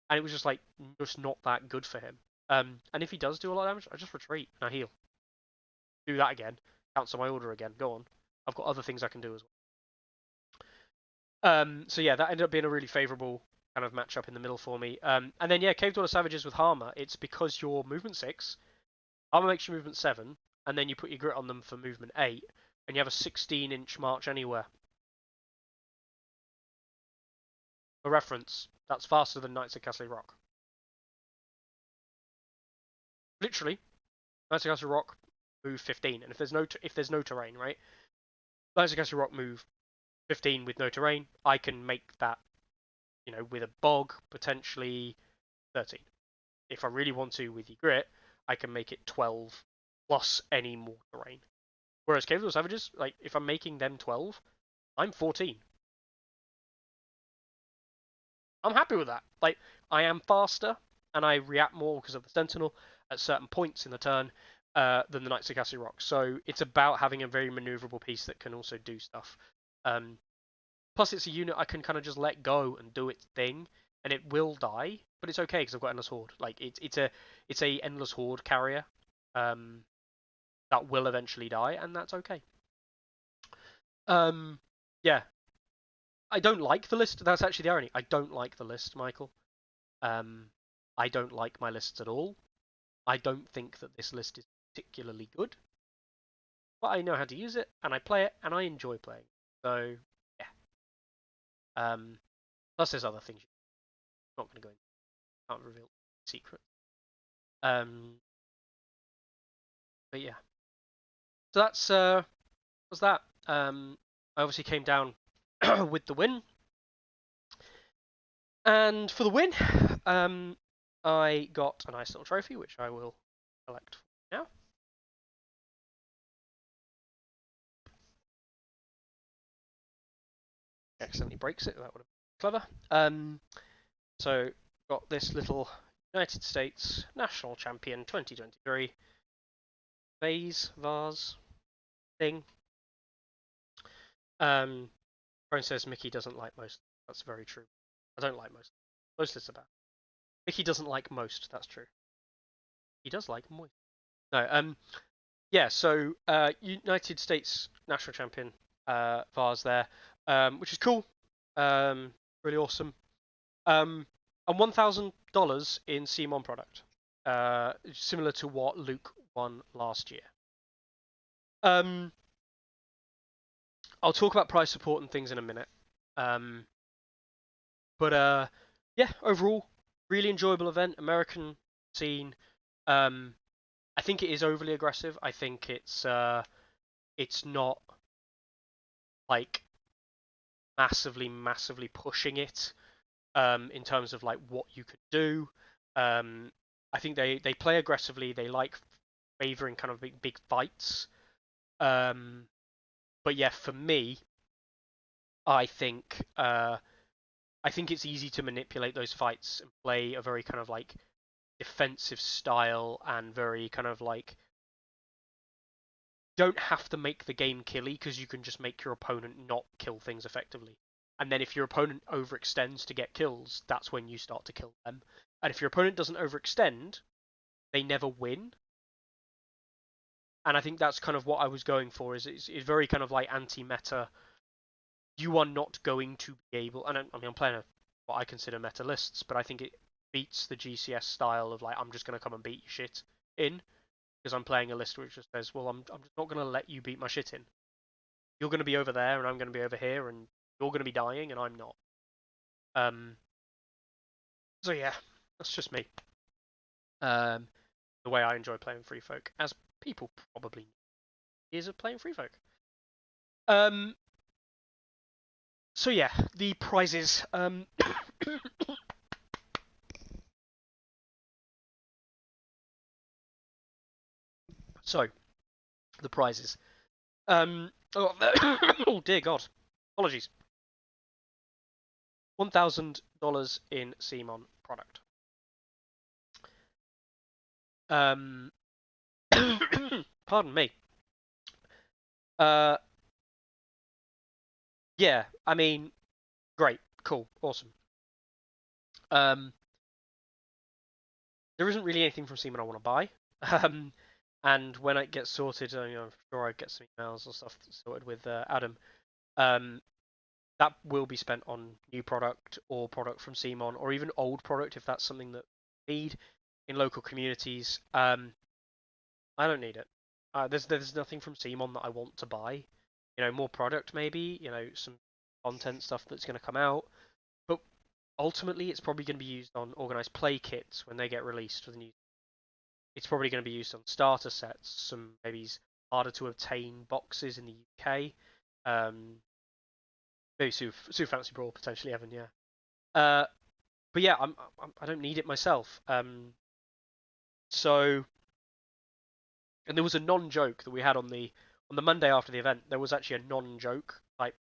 And it was just like, just not that good for him. And if he does do a lot of damage, I just retreat and I heal. Do that again. Cancel my order again. Go on. I've got other things I can do as well. So yeah, that ended up being a really favourable kind of matchup in the middle for me. And then yeah, Cave Dweller Savages with Harmer. It's because you're movement 6, Harmer makes you movement 7, and then you put your grit on them for movement 8, and you have a 16-inch march anywhere. For reference, that's faster than Knights of Castle Rock. Literally, Knights of Castle Rock move 15, and if there's no terrain, right? Knights of Castle Rock move 15 with no terrain. I can make that, you know, with a bog, potentially 13. If I really want to with your grit, I can make it 12 plus any more terrain. Whereas Cave Dweller Savages, like, if I'm making them 12, I'm 14. I'm happy with that. Like, I am faster, and I react more because of the Sentinel at certain points in the turn than the Knights of Castle Rock. So it's about having a very maneuverable piece that can also do stuff. Plus, it's a unit I can kind of just let go and do its thing, and it will die, but it's okay because I've got Endless Horde. Like, it's a Endless Horde carrier that will eventually die, and that's okay. Yeah, I don't like the list. That's actually the irony. I don't like the list, Michael. I don't like my lists at all. I don't think that this list is particularly good. but I know how to use it, and I play it, and I enjoy playing. So yeah. Plus there's other things. I'm not going to go into. Can't reveal secrets. But yeah. So that's was that. I obviously came down with the win, and for the win, I got a nice little trophy, which I will collect now. Accidentally breaks it. That would have been clever. So got this little United States National Champion 2023 vase thing. Brian says Mickey doesn't like most. That's very true. I don't like most. Most lists are bad. Mickey doesn't like most. That's true. He does like moist. No. Yeah. So United States National Champion vase there, which is cool. Really awesome. And $1,000 in CMON product, similar to what Luke won last year. I'll talk about price support and things in a minute. But yeah, overall, really enjoyable event. American scene. I think it is overly aggressive. I think it's not like massively pushing it in terms of like what you could do. I think they play aggressively. They like favoring kind of big fights. But yeah, for me, I think it's easy to manipulate those fights and play a very kind of like defensive style and very kind of like don't have to make the game killy because you can just make your opponent not kill things effectively. And then if your opponent overextends to get kills, that's when you start to kill them. And if your opponent doesn't overextend, they never win. And I think that's kind of what I was going for. Is it's very kind of like anti-meta. You are not going to be able. And I mean, I'm playing what I consider meta lists, but I think it beats the GCS style of like I'm just going to come and beat your shit in, because I'm playing a list which just says, well, I'm just not going to let you beat my shit in. You're going to be over there, and I'm going to be over here, and you're going to be dying, and I'm not. So yeah, that's just me. The way I enjoy playing Free Folk, as people probably know, is of playing Free Folk. So yeah, the prizes. So the prizes. Oh dear God, apologies. $1,000 in CMON product. Pardon me. Yeah, I mean, great, cool, awesome. There isn't really anything from CMON I want to buy. And when it gets sorted, I'm sure I get some emails or stuff sorted with Adam. That will be spent on new product or product from CMON, or even old product if that's something that we need in local communities. I don't need it. There's nothing from CMON that I want to buy. More product maybe. Some content stuff that's going to come out. But ultimately, it's probably going to be used on organized play kits when they get released for the new. It's probably going to be used on starter sets, some maybe harder to obtain boxes in the UK. Maybe Sue Fancy Brawl potentially, Evan, yeah. But yeah, I don't need it myself. So, and there was a non-joke that we had on the Monday after the event. There was actually a non-joke like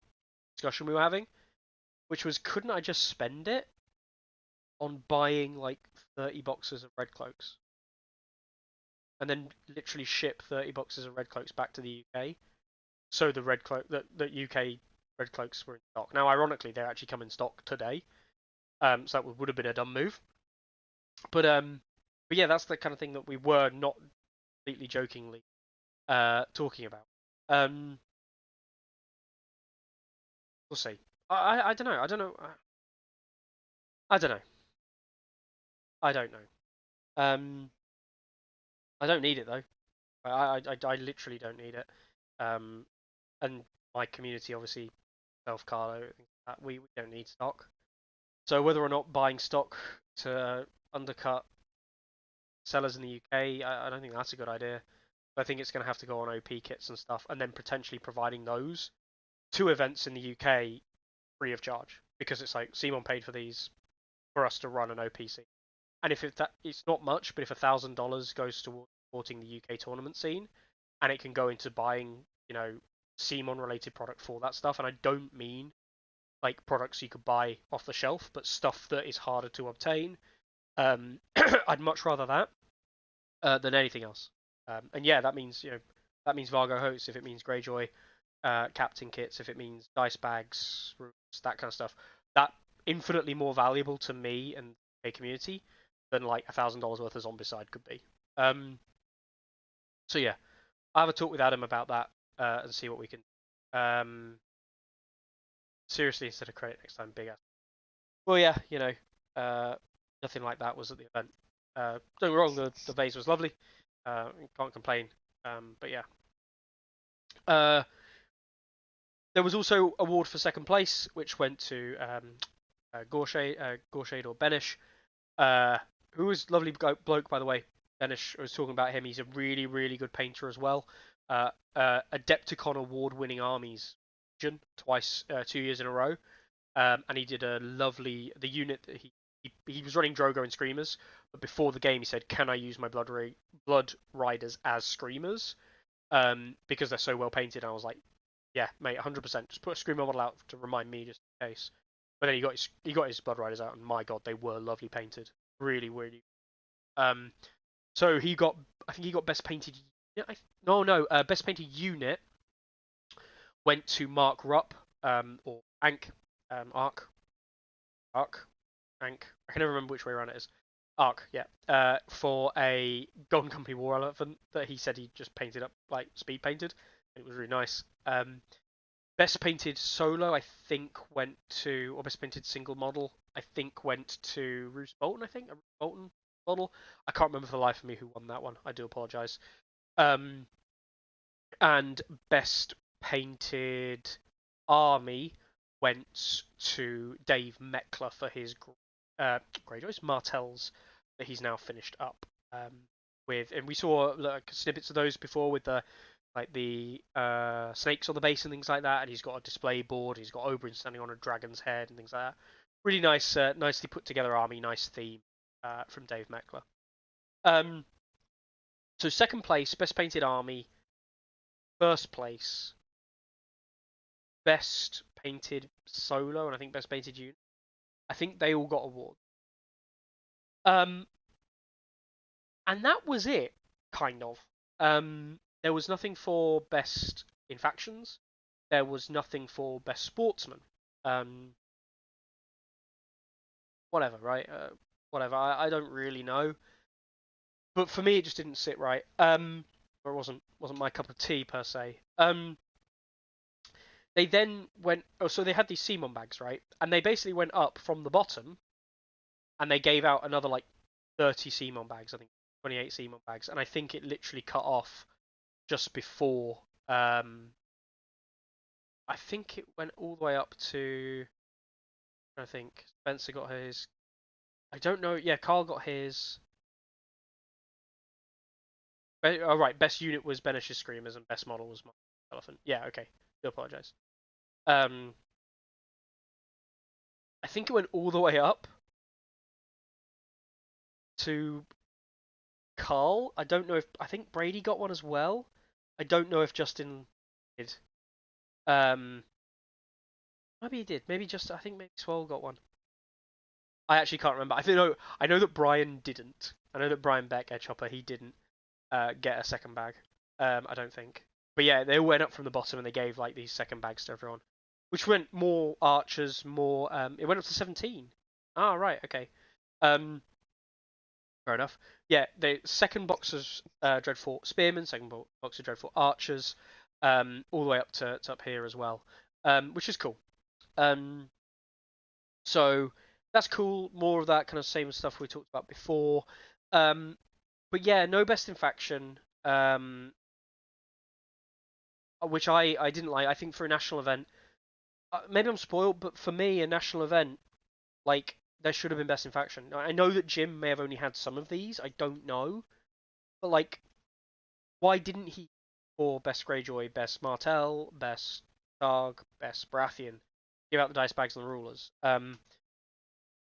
discussion we were having, which was, couldn't I just spend it on buying like 30 boxes of red cloaks, and then literally ship 30 boxes of red cloaks back to the UK? So the red cloak, the UK red cloaks were in stock. Now, ironically, they actually come in stock today. So that would have been a dumb move. But yeah, that's the kind of thing that we were not completely jokingly talking about. We'll see. I don't know. I don't know. I don't know. I don't know. I don't need it though. I literally don't need it. And my community obviously self-Carlo, we don't need stock. So whether or not buying stock to undercut sellers in the UK, I don't think that's a good idea. I think it's going to have to go on OP kits and stuff, and then potentially providing those to events in the UK free of charge, because it's like CMON paid for these for us to run an OPC. And if it's not much, but if $1,000 goes towards supporting the UK tournament scene, and it can go into buying, CMON related product for that stuff, and I don't mean like products you could buy off the shelf, but stuff that is harder to obtain. I'd much rather that than anything else. And yeah, that means Vargo Hoats if it means Greyjoy, captain kits if it means dice bags, that kind of stuff. That infinitely more valuable to me and a community than like $1,000 worth of Zombicide could be. So yeah, I'll have a talk with Adam about that and see what we can. Seriously, instead of credit next time, big ass. Well, yeah, nothing like that was at the event. Don't get me wrong, the vase was lovely. Can't complain. But yeah. There was also award for second place, which went to Gorshade or Benish, who was a lovely bloke, by the way. Benish, I was talking about him. He's a really, really good painter as well. Adepticon award-winning armies twice, 2 years in a row. And he did the unit that he was running Drogo and Screamers, but before the game he said, "Can I use my Blood Riders as Screamers?" Because they're so well painted. And I was like, "Yeah, mate, 100%. Just put a Screamer model out to remind me, just in case." But then he got his Blood Riders out, and my God, they were lovely painted. Really, really. So I think he got best painted. Best painted unit went to Mark Rupp, or Ank, Ark. Ank. I can never remember which way around it is. Ark, yeah. For a Golden Company War Elephant that he said he just painted up, like speed painted. It was really nice. Best painted solo, I think, went to, or best painted single model, I think, went to Roose Bolton. A Roose Bolton model. I can't remember for the life of me who won that one. I do apologise. And best painted army went to Dave Meckler for his Greyjoys, Martells that he's now finished up with, and we saw like snippets of those before with the snakes on the base and things like that, and he's got a display board, he's got Oberyn standing on a dragon's head and things like that. Really nice, nicely put together army, nice theme from Dave Meckler. So second place, best painted army. First place, best painted solo, and I think best painted unit. I think they all got awards. And that was it, kind of. There was nothing for best in factions. There was nothing for best sportsman. Whatever, right? Whatever. I don't really know. But for me, it just didn't sit right. Or it wasn't my cup of tea per se. They then went. Oh, so they had these CMON bags, right? And they basically went up from the bottom, and they gave out another like 30 CMON bags. I think 28 CMON bags, and I think it literally cut off just before. I think it went all the way up to. I think Spencer got his. I don't know. Yeah, Carl got his. Oh, right, best unit was Benish's Screamers and best model was Elephant. Yeah, okay. Do apologise. I think it went all the way up to Carl. I don't know if I think Brady got one as well. I don't know if Justin did. Maybe he did. Maybe just I think maybe Swell got one. I actually can't remember. I know that Brian didn't. I know that Brian Beck, Edgehopper, he didn't get a second bag. I don't think. But yeah, they all went up from the bottom and they gave like these second bags to everyone, which went more archers, more. It went up to 17. Ah, right, okay. Fair enough. Yeah, the second box is Dreadfort Spearmen, second box of Dreadfort Archers, all the way up to up here as well, which is cool. So that's cool. More of that kind of same stuff we talked about before. But yeah, no best in faction. which I didn't like. I think for a national event, maybe I'm spoiled, but for me, a national event, like, there should have been best in faction. I know that Jim may have only had some of these. I don't know, but like, why didn't he for best Greyjoy, best Martell, best Darg, best Baratheon, give out the dice bags and the rulers?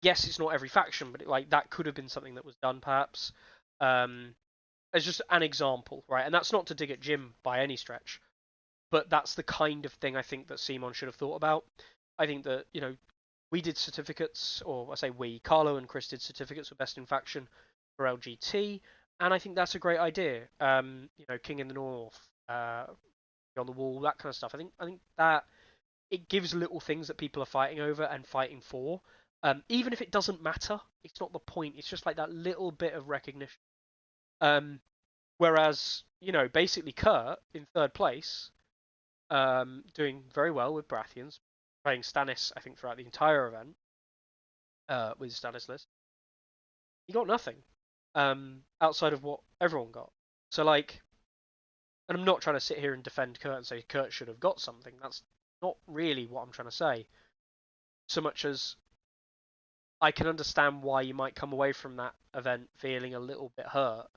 Yes, it's not every faction, but like that could have been something that was done perhaps. As just an example, right? And that's not to dig at Jim by any stretch, but that's the kind of thing I think that CMON should have thought about. I think that, we did certificates, or I say we, Carlo and Chris did certificates for best in faction for LGT, and I think that's a great idea. King in the North, on the wall, that kind of stuff. I think that it gives little things that people are fighting over and fighting for. Even if it doesn't matter, it's not the point. It's just like that little bit of recognition. Whereas, basically Kurt in third place, doing very well with Baratheons, playing Stannis, I think, throughout the entire event, with Stanislas. He got nothing, outside of what everyone got. So, like, and I'm not trying to sit here and defend Kurt and say Kurt should have got something. That's not really what I'm trying to say. So much as I can understand why you might come away from that event feeling a little bit hurt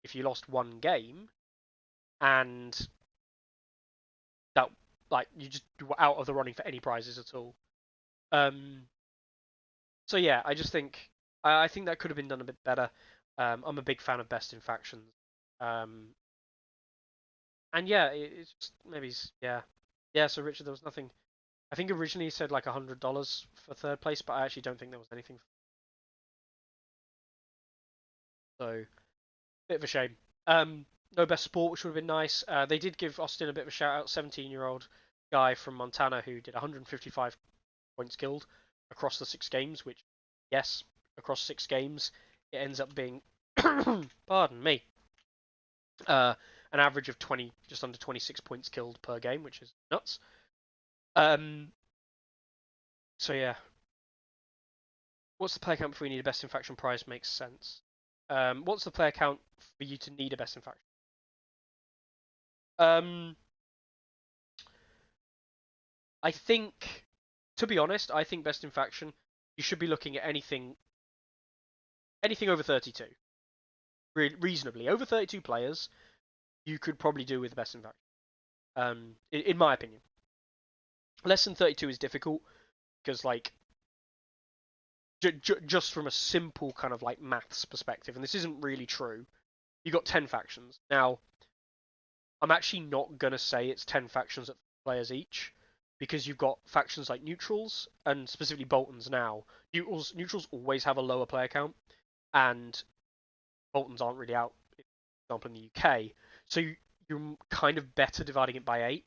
if you lost one game and that, like, you just were out of the running for any prizes at all. So yeah, I just think I think that could have been done a bit better. I'm a big fan of best in factions. And yeah, it's just maybe yeah. So Richard, there was nothing. I think originally he said like $100 for third place, but I actually don't think there was anything. So, bit of a shame. No best sport, which would have been nice. They did give Austin a bit of a shout out. 17-year-old guy from Montana who did 155 points killed across the 6 games. Which, yes, across 6 games, it ends up being, pardon me, an average of just under 26 points killed per game, which is nuts. So yeah, what's the player count before you need a best in faction prize makes sense. What's the player count for you to need a best in faction? I think, to be honest, I think best in faction you should be looking at anything over 32. Reasonably over 32 players, you could probably do with the best in faction. In my opinion, less than 32 is difficult because, like, just from a simple kind of like maths perspective, and this isn't really true. You got 10 factions now. I'm actually not gonna say it's 10 factions at players each, because you've got factions like neutrals and specifically Boltons now. Neutrals always have a lower player count, and Boltons aren't really out, for example, in the UK. So you're kind of better dividing it by 8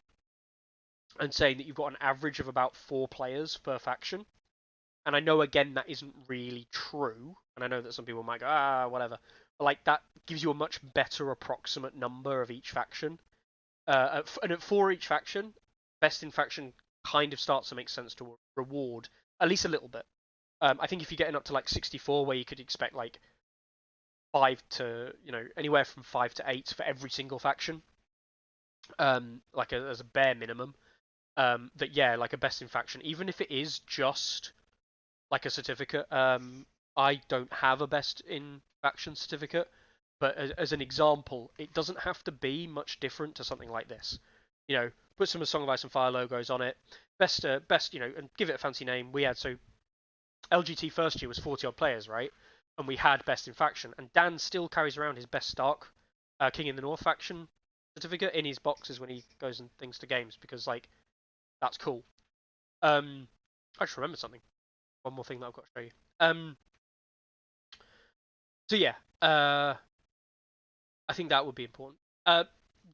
and saying that you've got an average of about 4 players per faction. And I know, again, that isn't really true, and I know that some people might go, whatever. But, like, that gives you a much better approximate number of each faction. And for each faction, best in faction kind of starts to make sense to reward at least a little bit. I think if you're getting up to like 64, where you could expect like 5 to, anywhere from 5 to 8 for every single faction, like as a bare minimum, that yeah, like a best in faction, even if it is just like a certificate. I don't have a best in faction certificate, but as an example, it doesn't have to be much different to something like this. Put some Song of Ice and Fire logos on it, best, and give it a fancy name. We had, so LGT first year was 40 odd players, right? And we had best in faction, and Dan still carries around his best Stark, King in the North faction certificate in his boxes when he goes and things to games, because like that's cool. I just remembered something. One more thing that I've got to show you. So yeah, I think that would be important.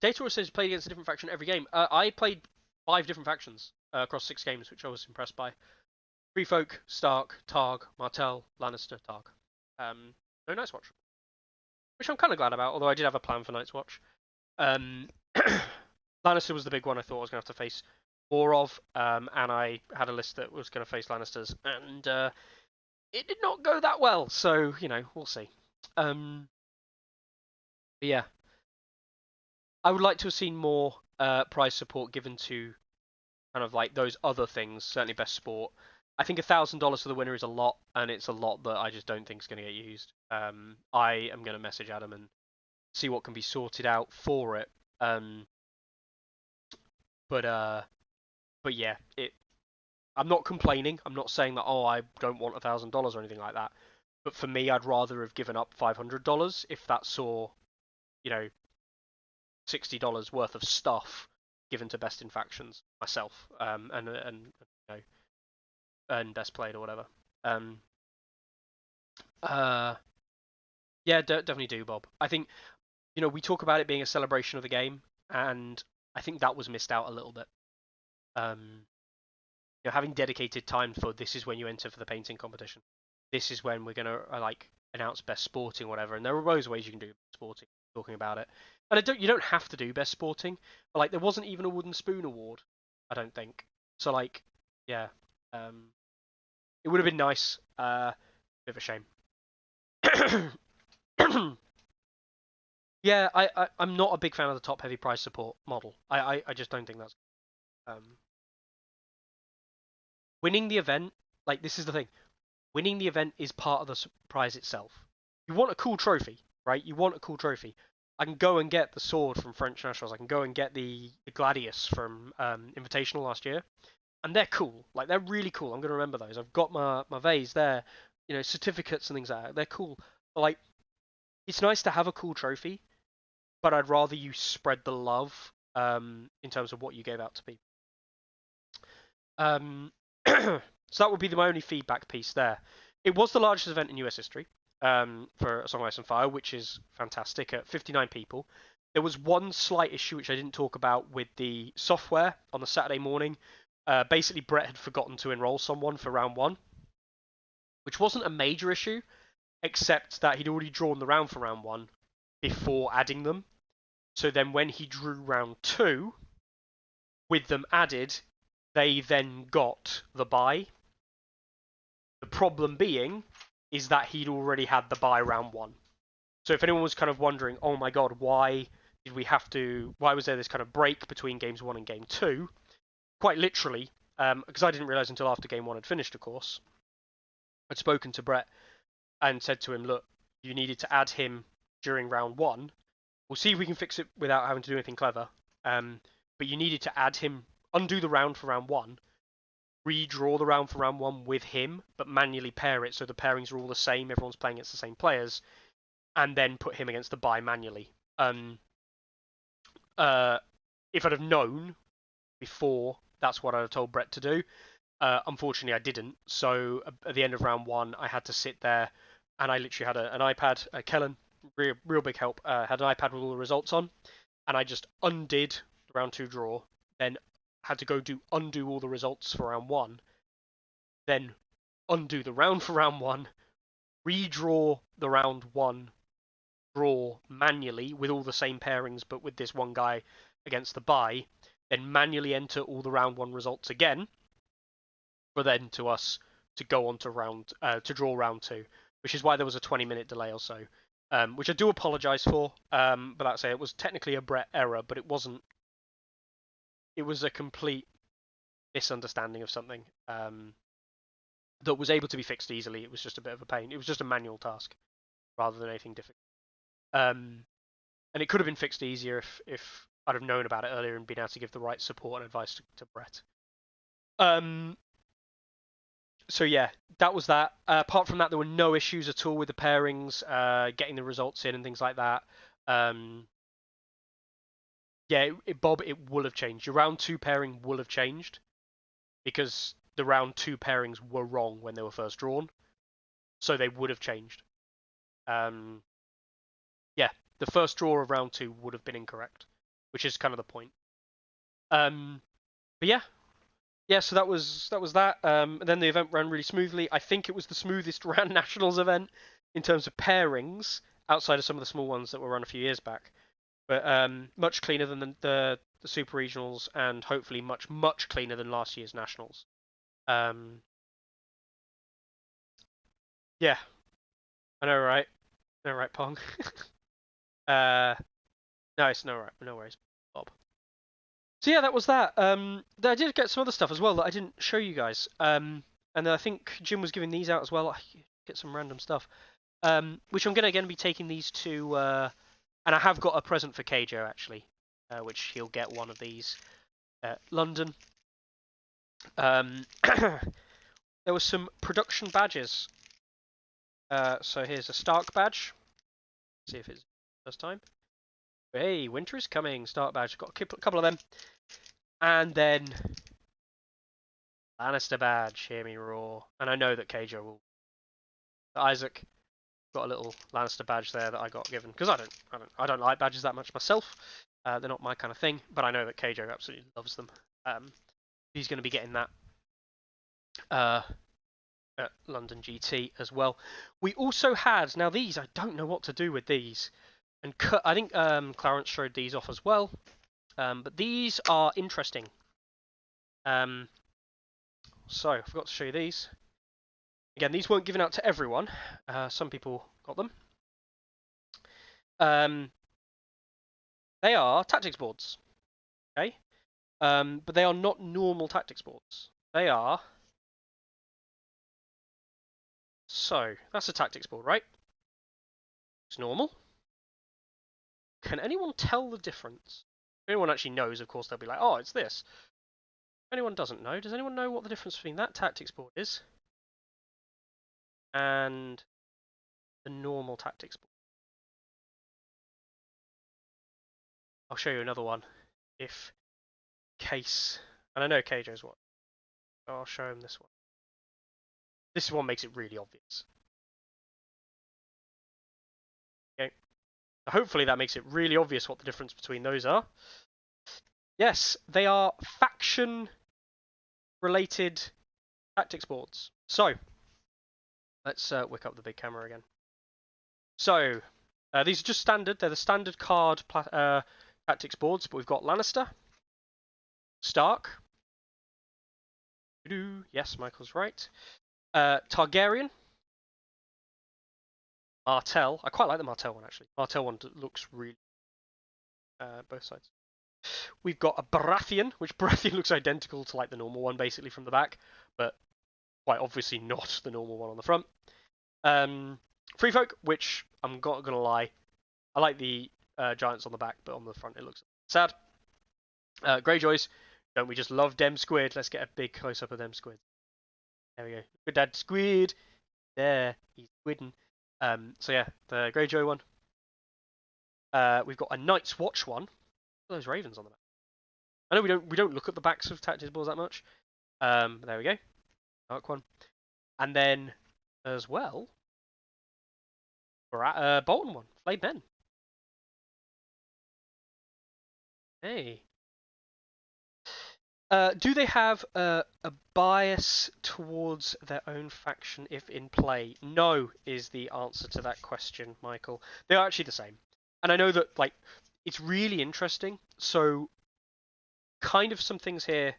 Data says played against a different faction every game. I played 5 different factions across 6 games, which I was impressed by. Free Folk, Stark, Targ, Martell, Lannister, Targ. No Night's Watch, which I'm kind of glad about, although I did have a plan for Night's Watch. Lannister was the big one I thought I was going to have to face more of, and I had a list that was going to face Lannisters, and it did not go that well, so, we'll see. Yeah. I would like to have seen more prize support given to kind of like those other things, certainly best sport. I think $1,000 for the winner is a lot, and it's a lot that I just don't think is going to get used. I am going to message Adam and see what can be sorted out for it. But yeah, I'm not complaining. I'm not saying that I don't want $1,000 or anything like that. But for me, I'd rather have given up $500 if that saw, $60 worth of stuff given to best in factions myself, and best played or whatever. Yeah, definitely do, Bob. I think we talk about it being a celebration of the game, and I think that was missed out a little bit. Having dedicated time for this is when you enter for the painting competition. This is when we're gonna announce best sporting, whatever. And there are always ways you can do sporting. Talking about it, and you don't have to do best sporting. But there wasn't even a wooden spoon award, I don't think. So yeah, it would have been nice. Bit of a shame. Yeah, I'm not a big fan of the top heavy prize support model. I just don't think that's winning the event. This is the thing. Winning the event is part of the prize itself. You want a cool trophy, right? You want a cool trophy. I can go and get the sword from French Nationals. I can go and get the Gladius from Invitational last year, and they're cool. They're really cool. I'm gonna remember those. I've got my vase there, certificates and things like that. They're cool. But, it's nice to have a cool trophy, but I'd rather you spread the love in terms of what you gave out to people. So that would be my only feedback piece there. It was the largest event in US history for A Song of Ice and Fire, which is fantastic, at 59 people. There was one slight issue which I didn't talk about with the software on the Saturday morning. Basically, Brett had forgotten to enroll someone for round 1, which wasn't a major issue, except that he'd already drawn the round for round 1 before adding them. So then when he drew round 2, with them added, they then got the buy. The problem being is that he'd already had the buy round 1. So if anyone was kind of wondering, oh my god, why was there this kind of break between games 1 and game 2? Quite literally, because I didn't realise until after game 1 had finished, of course, I'd spoken to Brett and said to him, look, you needed to add him during round 1. We'll see if we can fix it without having to do anything clever. But you needed to add him, undo the round for round 1, redraw the round for round 1 with him, but manually pair it so the pairings are all the same, everyone's playing against the same players, and then put him against the buy manually. If I'd have known before, that's what I'd have told Brett to do. Unfortunately, I didn't. So at the end of round 1, I had to sit there, and I literally had an iPad. Kellen, real big help, had an iPad with all the results on, and I just undid the round 2 draw, then had to go undo all the results for round 1, then undo the round for round 1, redraw the round 1 draw manually with all the same pairings, but with this one guy against the buy, then manually enter all the round 1 results again, for then to us to go on to draw round 2, which is why there was a 20-minute delay or so, which I do apologise for. But that's it. It was technically a Brett error, but it wasn't. It was a complete misunderstanding of something that was able to be fixed easily. It was just a bit of a pain. It was just a manual task rather than anything difficult. And it could have been fixed easier if I'd have known about it earlier and been able to give the right support and advice to Brett. So yeah, that was that. Apart from that, there were no issues at all with the pairings, getting the results in and things like that. Yeah, Bob, it will have changed. Your round 2 pairing will have changed because the round 2 pairings were wrong when they were first drawn, so they would have changed. Yeah, the first draw of round 2 would have been incorrect, which is kind of the point. But yeah, so that was that. And then the event ran really smoothly. I think it was the smoothest ran Nationals event in terms of pairings, outside of some of the small ones that were run a few years back. But much cleaner than the Super Regionals, and hopefully much cleaner than last year's Nationals. Yeah, I know, right? No, right, Pong. No, it's no right. No worries, Bob. So yeah, that was that. I did get some other stuff as well that I didn't show you guys. And then I think Jim was giving these out as well. I get some random stuff. Which I'm gonna again be taking these to. And I have got a present for Keijo actually, which he'll get one of these at London. There was some production badges. So here's a Stark badge. See if it's first time. Hey, winter is coming. Stark badge. Got a couple of them. And then Lannister badge. Hear me roar. And I know that Keijo will. Isaac got a little Lannister badge there that I got given because I don't like badges that much myself. They're not my kind of thing, but I know that Keijo absolutely loves them. He's going to be getting that at London GT as well. We also had, now these, I don't know what to do with these, and I think Clarence showed these off as well, but these are interesting. So I forgot to show you these. Again, these weren't given out to everyone. Some people got them. They are tactics boards, okay? But they are not normal tactics boards. They are. So that's a tactics board, right? It's normal. Can anyone tell the difference? If anyone actually knows, of course, they'll be like, "Oh, it's this." If anyone doesn't know, does anyone know what the difference between that tactics board is and the normal tactics board? I'll show you another one, if case. And I know Keijo's one. So I'll show him this one. This one makes it really obvious. Okay. Hopefully that makes it really obvious what the difference between those are. Yes, they are faction-related tactics boards. So, let's wick up the big camera again. So, these are just standard. They're the standard card tactics boards, but we've got Lannister, Stark. Yes, Michael's right. Targaryen. Martell. I quite like the Martell one, actually. Martell one looks really... both sides. We've got a Baratheon, which Baratheon looks identical to like the normal one, basically, from the back, but quite obviously not the normal one on the front. Free Folk, which I'm not going to lie, I like the giants on the back, but on the front it looks sad. Greyjoys, don't we just love dem squid? Let's get a big close-up of them squid. There we go. Good dad squid. There, he's squidding. So yeah, the Greyjoy one. We've got a Night's Watch one. Those ravens on the back. I know we don't look at the backs of tactics boards that much. There we go. Dark one. And then as well, Bolton one, Flayed Men. Hey. Do they have a bias towards their own faction if in play? No, is the answer to that question, Michael. They are actually the same. And I know that, like, it's really interesting. So, kind of some things here,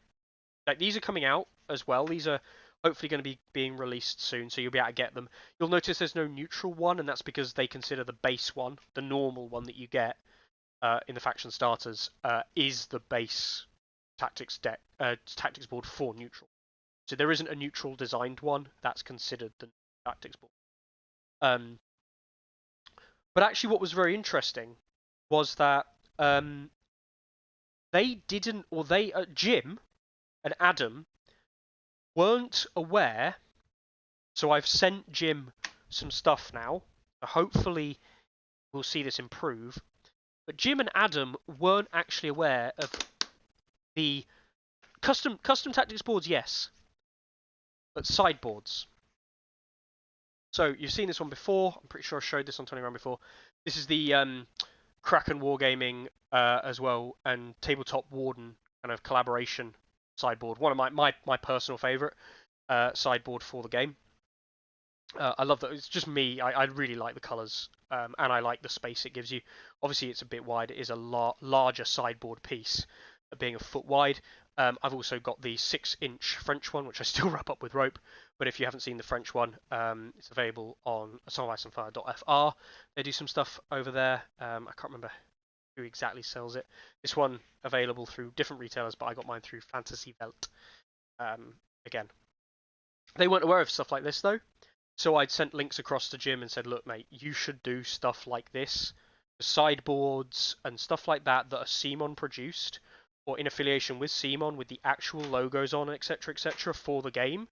like, these are coming out as well. These are hopefully going to be being released soon, so you'll be able to get them. You'll notice there's no neutral one, and that's because they consider the base one, the normal one that you get in the faction starters, is the base tactics board for neutral. So there isn't a neutral designed one that's considered the tactics board. But actually, what was very interesting was that they didn't, or they, Jim and Adam weren't aware. So I've sent Jim some stuff now. Hopefully, we'll see this improve. But Jim and Adam weren't actually aware of the custom tactics boards, yes, but sideboards. So you've seen this one before. I'm pretty sure I showed this on Tourney before. This is the Kraken Wargaming as well, and Tabletop Warden kind of collaboration sideboard. One of my personal favourite sideboard for the game. I love that. It's just me. I really like the colours, and I like the space it gives you. Obviously, it's a bit wide. It is a larger sideboard piece, being a foot wide. I've also got the 6-inch French one, which I still wrap up with rope. But if you haven't seen the French one, it's available on songiceandfire.fr. They do some stuff over there. I can't remember who exactly sells it. This one available through different retailers, but I got mine through Fantasy Welt. Again, they weren't aware of stuff like this though, so I'd sent links across to Jim and said, look, mate, you should do stuff like this. The sideboards and stuff like that are CMON produced or in affiliation with CMON with the actual logos on, etc., etc., for the game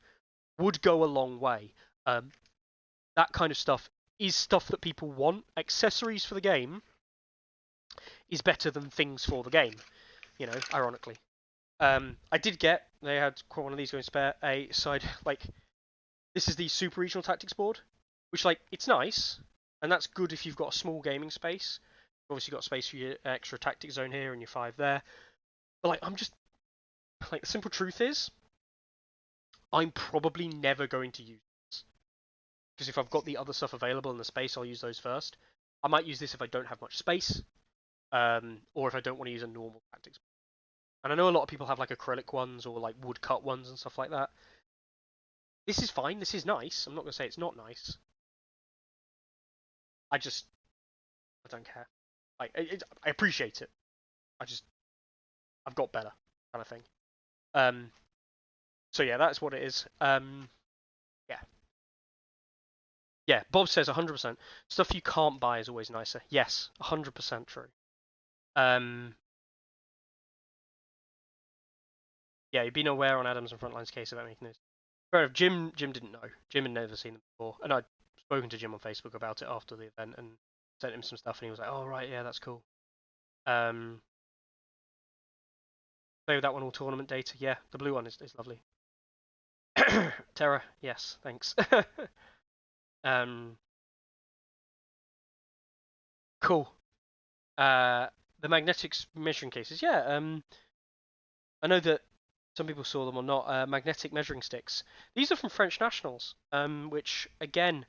would go a long way. That kind of stuff is stuff that people want. Accessories for the game is better than things for the game, you know, ironically. I did get, they had one of these going spare, a side, like, this is the Super Regional Tactics board, which, like, it's nice, and that's good if you've got a small gaming space. You've obviously got space for your extra tactic zone here and your 5 there. But, like, I'm just, like, the simple truth is, I'm probably never going to use this. Because if I've got the other stuff available in the space, I'll use those first. I might use this if I don't have much space, or if I don't want to use a normal tactics. And I know a lot of people have like acrylic ones or like woodcut ones and stuff like that. This is fine. This is nice. I'm not going to say it's not nice. I don't care. Like, I appreciate it. I've got better kind of thing. So yeah, that's what it is. Yeah. Bob says 100%. Stuff you can't buy is always nicer. Yes, 100% true. Yeah, you've been aware on Adams and Frontline's case about making this. Fair enough. Jim didn't know. Jim had never seen them before, and I'd spoken to Jim on Facebook about it after the event and sent him some stuff, and he was like, "Oh right, yeah, that's cool." Play with that one all tournament data. Yeah, the blue one is lovely. Terra, yes, thanks. Cool. The magnetics measuring cases. Yeah. I know that some people saw them or not. Magnetic measuring sticks. These are from French nationals, which again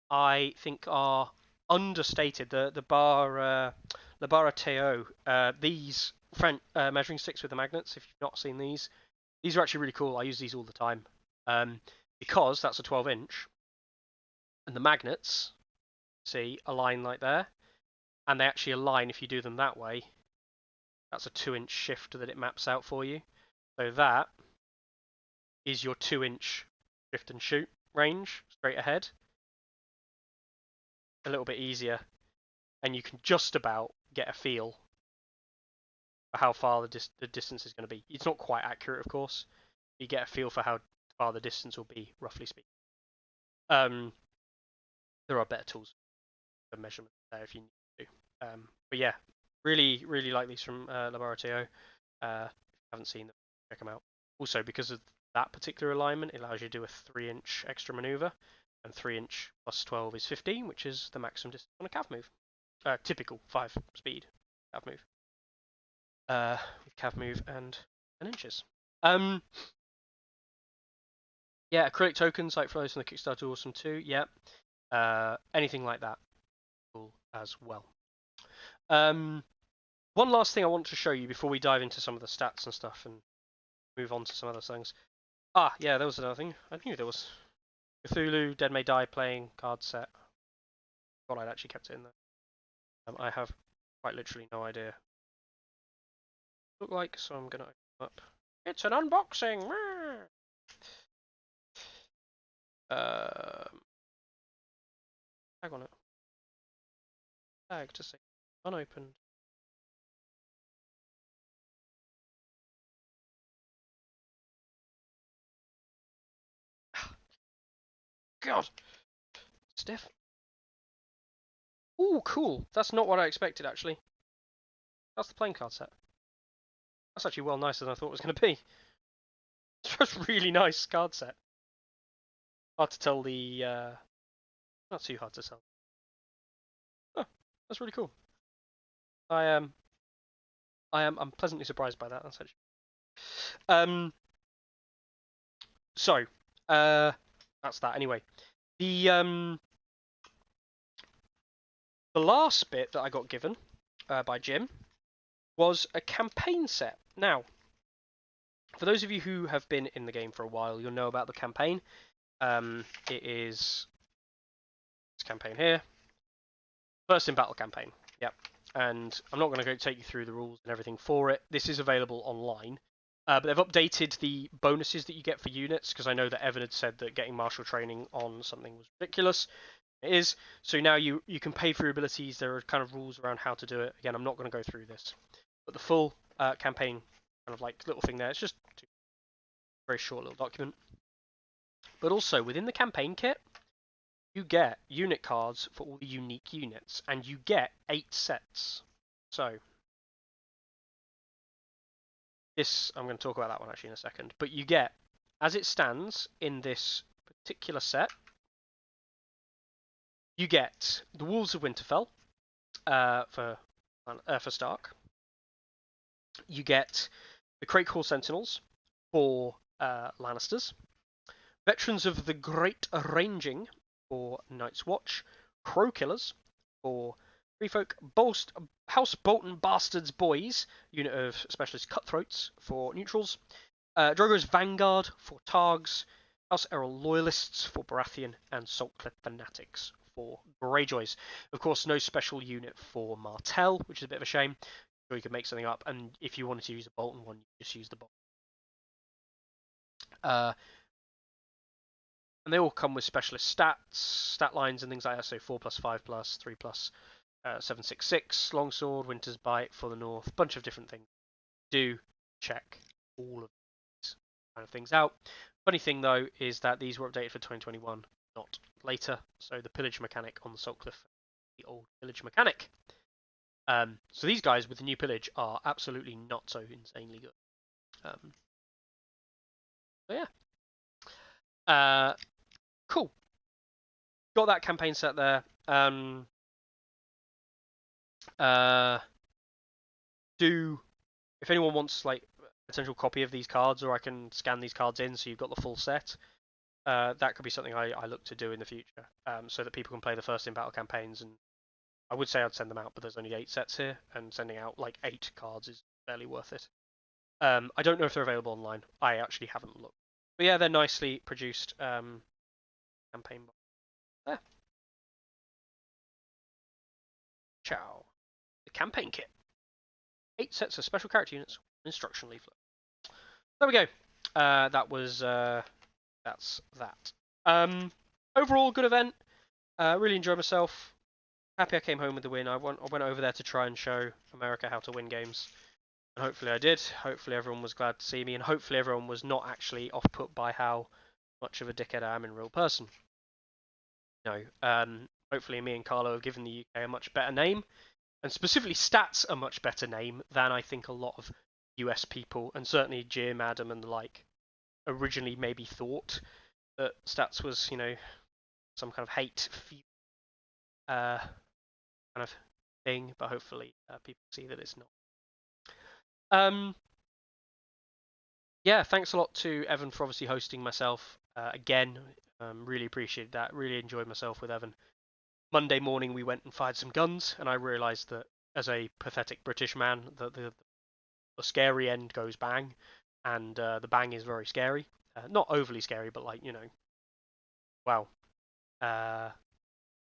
I think are understated. The Bar La Barra these French measuring sticks with the magnets. If you've not seen these are actually really cool. I use these all the time because that's a 12-inch, and the magnets, see, align like there, and they actually align if you do them that way. That's a 2-inch shift that it maps out for you. So that is your 2-inch shift and shoot range straight ahead. A little bit easier, and you can just about get a feel for how far the distance is going to be. It's not quite accurate, of course. You get a feel for how far the distance will be, roughly speaking. There are better tools for measurement there if you need to. But yeah, really, really like these from Laborateo. If you haven't seen them, check them out. Also, because of that particular alignment, it allows you to do a 3-inch extra maneuver, and 3-inch plus 12 is 15, which is the maximum distance on a cav move. Typical 5-speed cav move. With cav move and 10 inches. Yeah, acrylic tokens like flows from the Kickstarter awesome too. Yeah. Anything like that, cool as well. One last thing I want to show you before we dive into some of the stats and stuff and move on to some other things. Ah, yeah, there was another thing. I knew there was. Cthulhu, Dead May Die playing card set. Thought I'd actually kept it in there. I have quite literally no idea what it look like, so I'm gonna open it up. It's an unboxing. Tag on it. Tag to say unopened. God, stiff. Ooh, cool. That's not what I expected, actually. That's the playing card set. That's actually well nicer than I thought it was going to be. It's just a really nice card set. Hard to tell the... Not too hard to tell. Oh, that's really cool. I'm pleasantly surprised by that. That's actually... So, that's that anyway. The last bit that I got given by Jim was a campaign set. Now, for those of you who have been in the game for a while, you'll know about the campaign. It is this campaign here. First in battle campaign. Yep. and I'm not going to go take you through the rules and everything for it. This is available online, but they've updated the bonuses that you get for units, because I know that Evan had said that getting martial training on something was ridiculous. It is. So now you can pay for your abilities. There are kind of rules around how to do it. Again, I'm not going to go through this, but the full campaign kind of like little thing there. It's just a very short little document. But also within the campaign kit, you get unit cards for all the unique units, and you get 8 sets. So this, I'm going to talk about that one actually in a second. But you get, as it stands in this particular set, you get the Wolves of Winterfell for Stark. You get the Crate Hall Sentinels for Lannisters. Veterans of the Great Ranging for Night's Watch. Crow Killers for Free Folk. House Bolton Bastards Boys, unit of specialist cutthroats for neutrals. Drogo's Vanguard for Targs. House Errol Loyalists for Baratheon. And Saltcliffe Fanatics for Greyjoys. Of course, no special unit for Martell, which is a bit of a shame. Or you could make something up, and if you wanted to use a Bolton one, you just use the Bolton. And they all come with specialist stats, stat lines, and things like that. So 4+, 5+, 3+, 7/6/6, longsword, winter's bite for the north, bunch of different things. Do check all of these kind of things out. Funny thing though is that these were updated for 2021, not later. So the pillage mechanic on the Saltcliffe, the old pillage mechanic. So these guys with the new pillage are absolutely not so insanely good. So yeah. Cool. Got that campaign set there. If anyone wants like a potential copy of these cards, or I can scan these cards in so you've got the full set, that could be something I look to do in the future, so that people can play the first in battle campaigns. And I would say I'd send them out, but there's only 8 sets here, and sending out like 8 cards is barely worth it. I don't know if they're available online. I actually haven't looked. But yeah, they're nicely produced campaign. There. Ciao. The campaign kit. 8 sets of special character units. Instruction leaflet. There we go. That's that. Overall, good event. Really enjoyed myself. Happy I came home with the win. I went over there to try and show America how to win games. And hopefully I did. Hopefully everyone was glad to see me. And hopefully everyone was not actually off-put by how much of a dickhead I am in real person. No. Hopefully me and Carlo have given the UK a much better name. And specifically Stats a much better name than I think a lot of US people, and certainly Jim, Adam and the like, originally maybe thought that Stats was, some kind of hate kind of thing, but hopefully people see that it's not. Yeah, thanks a lot to Evan for obviously hosting myself again. Really appreciated that. Really enjoyed myself with Evan. Monday morning we went and fired some guns, and I realised that as a pathetic British man, that the scary end goes bang, and the bang is very scary. Not overly scary, but like, wow.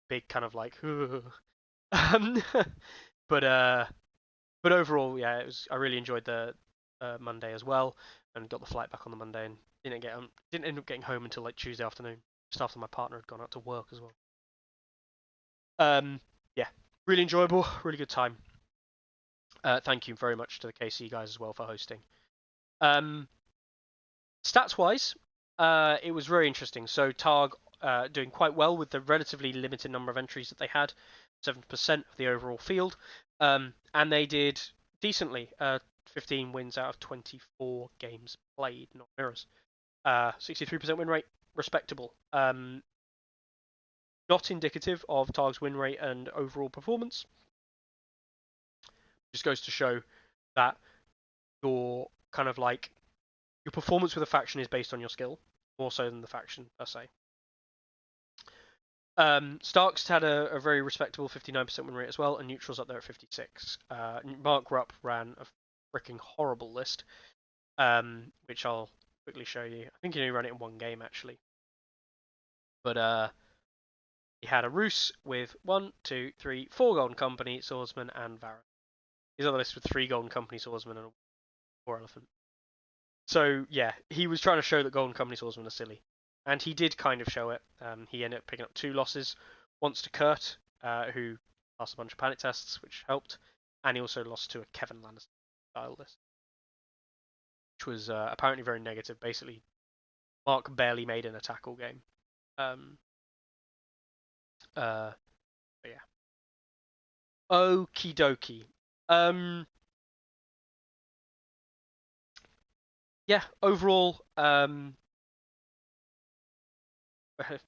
Big kind of like, but overall, yeah, I really enjoyed the Monday as well, and got the flight back on the Monday, and didn't end up getting home until like Tuesday afternoon, just after my partner had gone out to work as well. Yeah, really enjoyable, really good time. Thank you very much to the KC guys as well for hosting. Stats wise, it was very interesting. So Targ doing quite well with the relatively limited number of entries that they had, 7% of the overall field, and they did decently. 15 wins out of 24 games played, not mirrors. 63% win rate, respectable. Not indicative of Targ's win rate and overall performance. Just goes to show that your kind of like your performance with a faction is based on your skill, more so than the faction per se. Starks had a very respectable 59% win rate as well, and neutrals up there at 56. Mark Rupp ran a freaking horrible list, which I'll quickly show you. I think he only ran it in one game actually, but he had a Roos with 1, 2, 3, 4 Golden Company Swordsmen and Varus. His other list with 3 Golden Company Swordsmen and a War Elephant. So yeah, he was trying to show that Golden Company Swordsmen are silly, and he did kind of show it. He ended up picking up 2 losses, once to Kurt, who passed a bunch of panic tests, which helped, and he also lost to a Kevin Lannister style list, which was apparently very negative. Basically, Mark barely made an attack all game. But yeah. Okie dokie. Yeah, overall,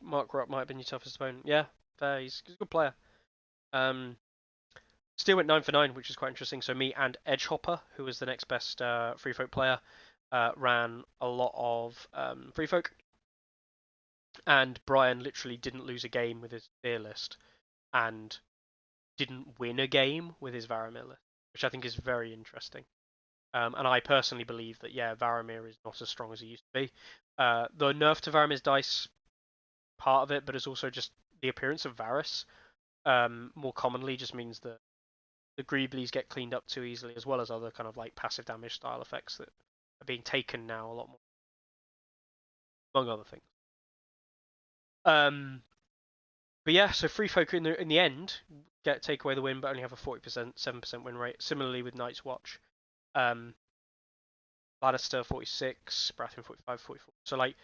Mark Rupp might have been your toughest opponent. Yeah, fair. He's a good player. Still went 9 for 9, which is quite interesting. So me and Edgehopper, who was the next best Free Folk player, ran a lot of Free Folk. And Brian literally didn't lose a game with his Fear list, and didn't win a game with his Varamir list, which I think is very interesting. And I personally believe that, yeah, Varamir is not as strong as he used to be. The nerf to Varamir's dice, part of it, but it's also just the appearance of Varys. More commonly just means that the Greeblies get cleaned up too easily, as well as other kind of like passive damage style effects that are being taken now a lot more, among other things. But yeah, so Free Folk in the end take away the win, but only have a 40%, 7% win rate. Similarly with Night's Watch. Lannister 46, Baratheon 45, 44. So like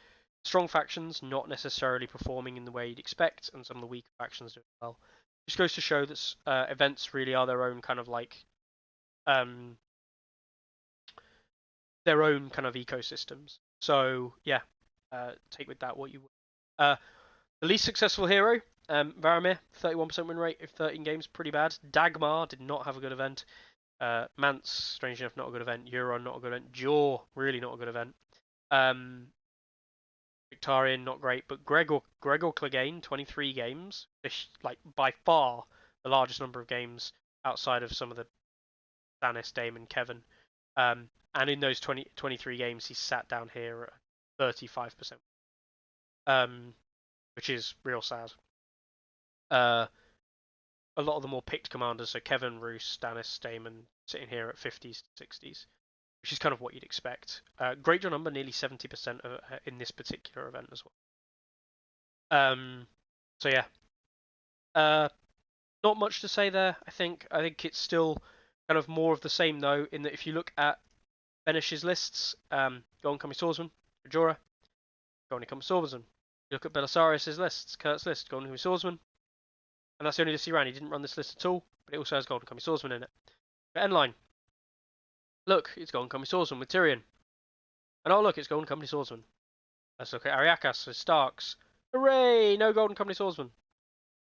strong factions not necessarily performing in the way you'd expect, and some of the weaker factions doing well. Just goes to show that events really are their own kind of like their own kind of ecosystems. So yeah, take with that what you would. The least successful hero, Varamir, 31% win rate of 13 games, pretty bad. Dagmar did not have a good event. Mance, strange enough, not a good event. Euron, not a good event. Jor, really not a good event. Victarion, not great. But Gregor Clegane, 23 games. Like, by far the largest number of games outside of some of the Stannis, Daemon, Kevin. And in those 23 games, he sat down here at 35%. Which is real sad. A lot of the more picked commanders, so Kevin, Roose, Stannis, Daemon, sitting here at 50s to 60s, which is kind of what you'd expect. Greatjohn number nearly 70% in this particular event as well. So yeah, not much to say there. I think it's still kind of more of the same though. In that if you look at Benish's lists, Golden Company Swordsman, Jorah, Golden Company Swordsman. You look at Belisarius' lists, Kurt's list, Golden Company Swordsman. And that's the only list he ran. He didn't run this list at all, but it also has Golden Company Swordsman in it. But Endline. Look, it's Golden Company Swordsman with Tyrion. And oh look, it's Golden Company Swordsman. Let's look at Ariakas with Starks. Hooray! No Golden Company Swordsman.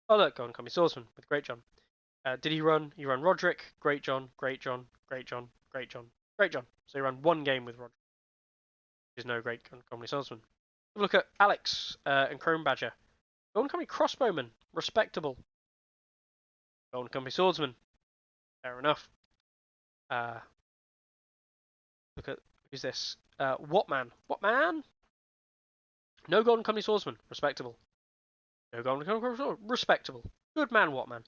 Oh look, Golden Company Swordsman with Greatjohn. Did he run? He ran Roderick, Greatjohn, Greatjohn, Greatjohn, Greatjohn, Greatjohn. So he ran one game with Roderick. There's no Great Company Swordsman. Look at Alex and Chrome Badger. Golden Company Crossbowman. Respectable. Golden Company Swordsman. Fair enough. Look at, who's this? Whatman. Whatman? No Golden Company Swordsman. Respectable. No Golden Company Swordsman. Respectable. Good man, Whatman.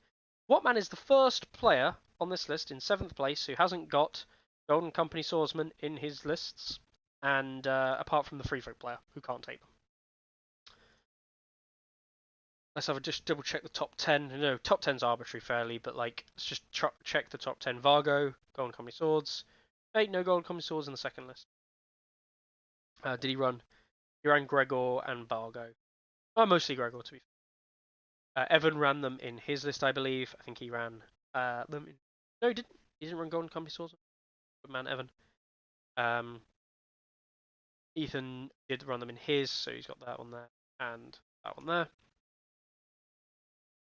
Whatman is the first player on this list in 7th place who hasn't got Golden Company Swordsman in his lists, and apart from the Free Folk player, who can't take them. Let's have a just double check the top 10. No, top 10's arbitrary fairly, but like let's just check the top 10. Vargo, Golden Company Swords. Hey, no Golden Company Swords in the second list. Did he run? He ran Gregor and Vargo. Oh, mostly Gregor to be fair. Evan ran them in his list, I believe. I think he ran them in... No, he didn't. He didn't run Golden Company Swords. Good man, Evan. Ethan did run them in his, so he's got that one there and that one there.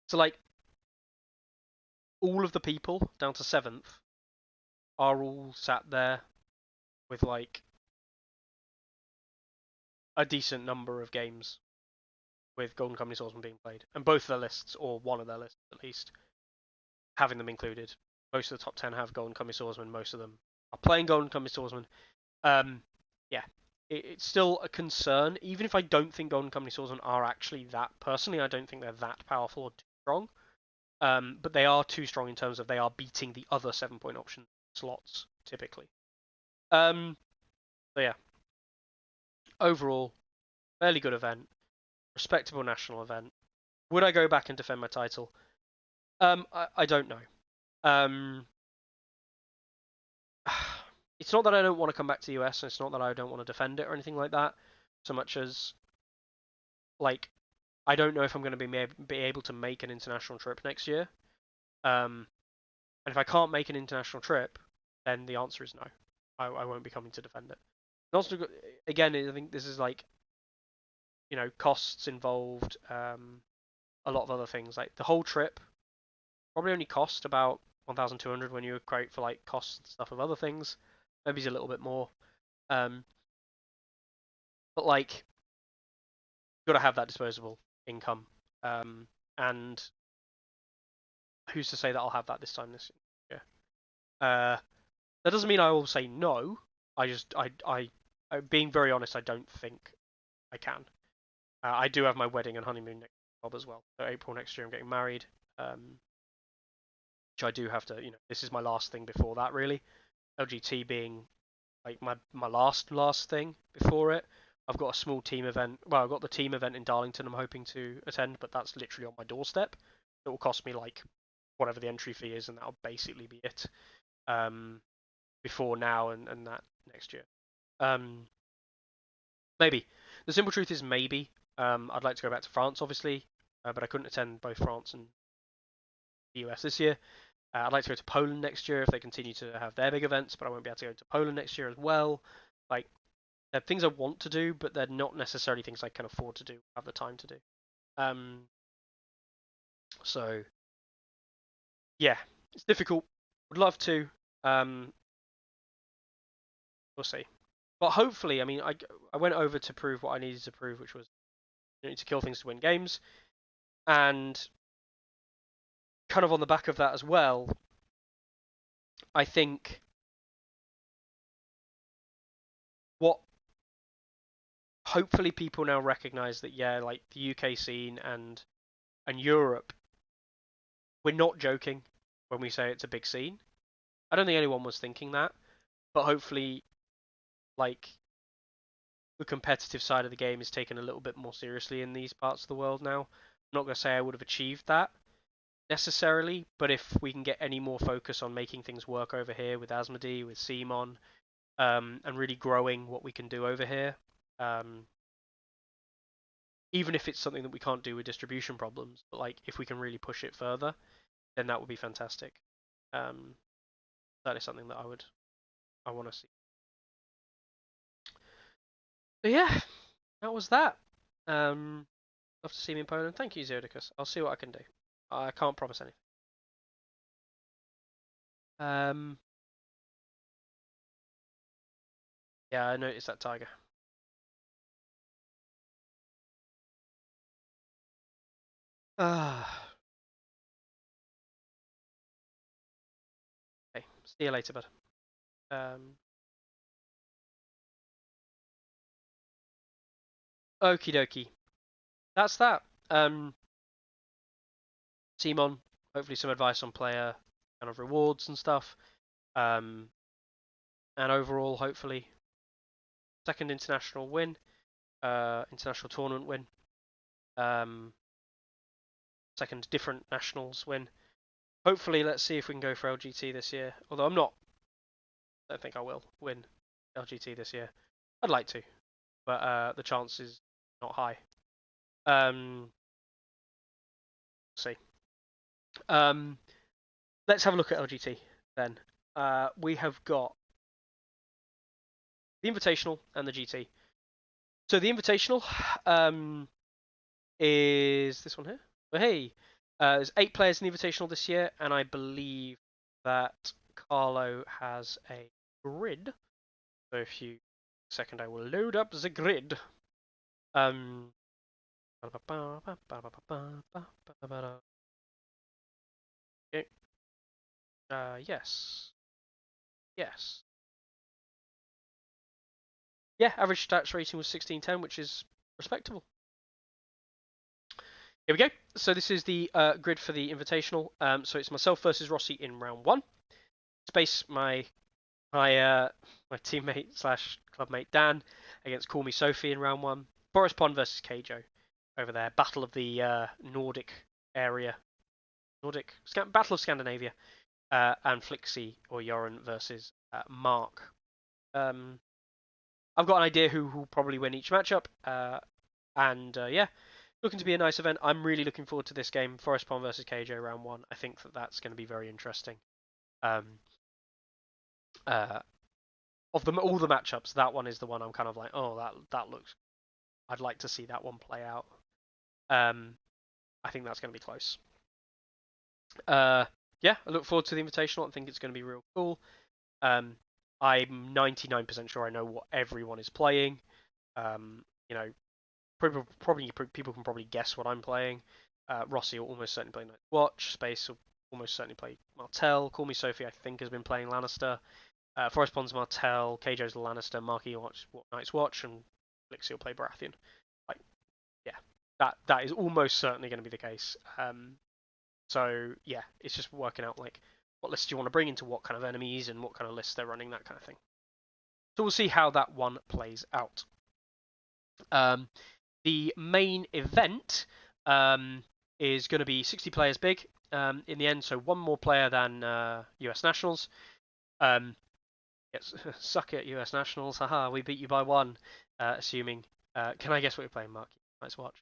So like all of the people down to 7th are all sat there with like a decent number of games with Golden Company Swordsman being played, and both of their lists, or one of their lists at least, having them included. Most of the top 10 have Golden Company Swordsman. Most of them are playing Golden Company Swordsman. Yeah, it's still a concern, even if I don't think Golden Company Swordsmen are actually that. Personally, I don't think they're that powerful or too strong. But they are too strong in terms of they are beating the other 7-point option slots typically. So yeah, overall, fairly good event, respectable national event. Would I go back and defend my title? I don't know. It's not that I don't want to come back to the US, and it's not that I don't want to defend it or anything like that, so much as like I don't know if I'm going to be able to make an international trip next year. And if I can't make an international trip, then the answer is no. I won't be coming to defend it. And also, again, I think this is like, costs involved, a lot of other things. Like the whole trip probably only cost about 1,200 when you equate for like costs and stuff of other things. Maybe it's a little bit more. But like, got to have that disposable income. And who's to say that I'll have that this time this year? That doesn't mean I will say no. Being very honest, I don't think I can. I do have my wedding and honeymoon next job as well. So April next year, I'm getting married. Which I do have to, this is my last thing before that, really. LGT being like my last thing before it. I've got a small team event. Well, I've got the team event in Darlington I'm hoping to attend, but that's literally on my doorstep. It will cost me like whatever the entry fee is, and that'll basically be it. Before now and that next year. Maybe. The simple truth is maybe. I'd like to go back to France, obviously, but I couldn't attend both France and the US this year. I'd like to go to Poland next year if they continue to have their big events, but I won't be able to go to Poland next year as well. Like, they're things I want to do, but they're not necessarily things I can afford to do, have the time to do. So, yeah, it's difficult. Would love to. We'll see. But hopefully, I mean, I went over to prove what I needed to prove, which was you need to kill things to win games, and kind of on the back of that as well, I think what hopefully people now recognise that like the UK scene and Europe, we're not joking when we say it's a big scene. I don't think anyone was thinking that, but hopefully, like the competitive side of the game is taken a little bit more seriously in these parts of the world now. I'm not going to say I would have achieved that necessarily, but if we can get any more focus on making things work over here with Asmodee, with CMON, and really growing what we can do over here, even if it's something that we can't do with distribution problems, but like if we can really push it further, then that would be fantastic. That is something that I want to see. So yeah, that was that. Love to see me in Poland. Thank you, Zodicus. I'll see what I can do. I can't promise anything. Yeah, I noticed that tiger. Ah. Okay, see you later, bud. Okie dokie. That's that. CMON, hopefully some advice on player kind of rewards and stuff. And overall, hopefully, second international win, international tournament win, second different nationals win. Hopefully, let's see if we can go for LGT this year. Although I don't think I will win LGT this year. I'd like to, but the chance is not high. See. Let's have a look at LGT then. We have got the Invitational and the GT. So the Invitational is this one here. But hey, there's 8 players in the Invitational this year, and I believe that Carlo has a grid. So if you second, I will load up the grid. Okay. Yes. Yes. yeah, average stats rating was 1610, which is respectable. Here we go. So this is the grid for the Invitational. So it's myself versus Rossi in round 1. Space my teammate slash clubmate Dan against Call Me Sophie in round 1. Forest Pond versus Keijo over there. Battle of the Nordic area. Battle of Scandinavia. And Flixie or Yoren versus Mark. I've got an idea who will probably win each matchup. Yeah, looking to be a nice event. I'm really looking forward to this game. Forest Pond versus KJ round 1. I think that's going to be very interesting. Of all the matchups, that one is the one I'm kind of like, oh, that looks. I'd like to see that one play out. I think that's going to be close. Yeah, I look forward to the Invitational. I think it's going to be real cool. I'm 99% sure I know what everyone is playing. You know, probably people can probably guess what I'm playing. Rossi will almost certainly play Night's Watch. Space will almost certainly play Martell. Call Me Sophie, I think, has been playing Lannister. Forest Pond's Martell. Keijo's Lannister. Marky will watch Night's Watch, and Lixie will play Baratheon. Like, yeah, that is almost certainly going to be the case. So yeah, it's just working out like what lists do you want to bring into what kind of enemies and what kind of lists they're running, that kind of thing. So we'll see how that one plays out. The main event is going to be 60 players big in the end, so one more player than US Nationals. Yes, suck it, US Nationals. Haha, we beat you by 1, assuming. Can I guess what you're playing, Mark? Nice watch.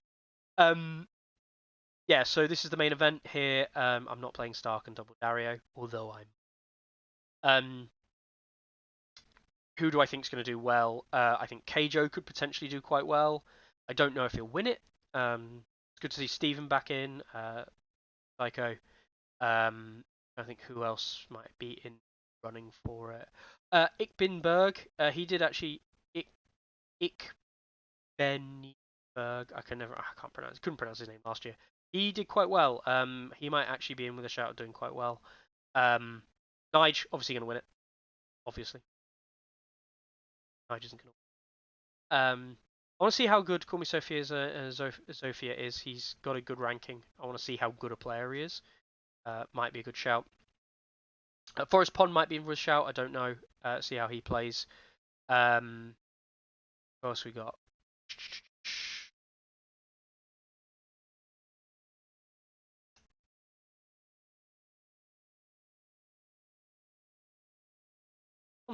Yeah, so this is the main event here. I'm not playing Stark and Double Dario, although I'm. Who do I think is going to do well? I think Keijo could potentially do quite well. I don't know if he'll win it. It's good to see Steven back in. Psycho. I think who else might be in running for it. Ikbenberg. He did actually. Ikbenberg. I can't pronounce. Couldn't pronounce his name last year. He did quite well. He might actually be in with a shout of doing quite well. Nige obviously going to win it. Obviously. Nige isn't going to. I want to see how good Call Me Sophia is. He's got a good ranking. I want to see how good a player he is. Might be a good shout. Forest Pond might be in for a shout. I don't know. See how he plays. What else we got?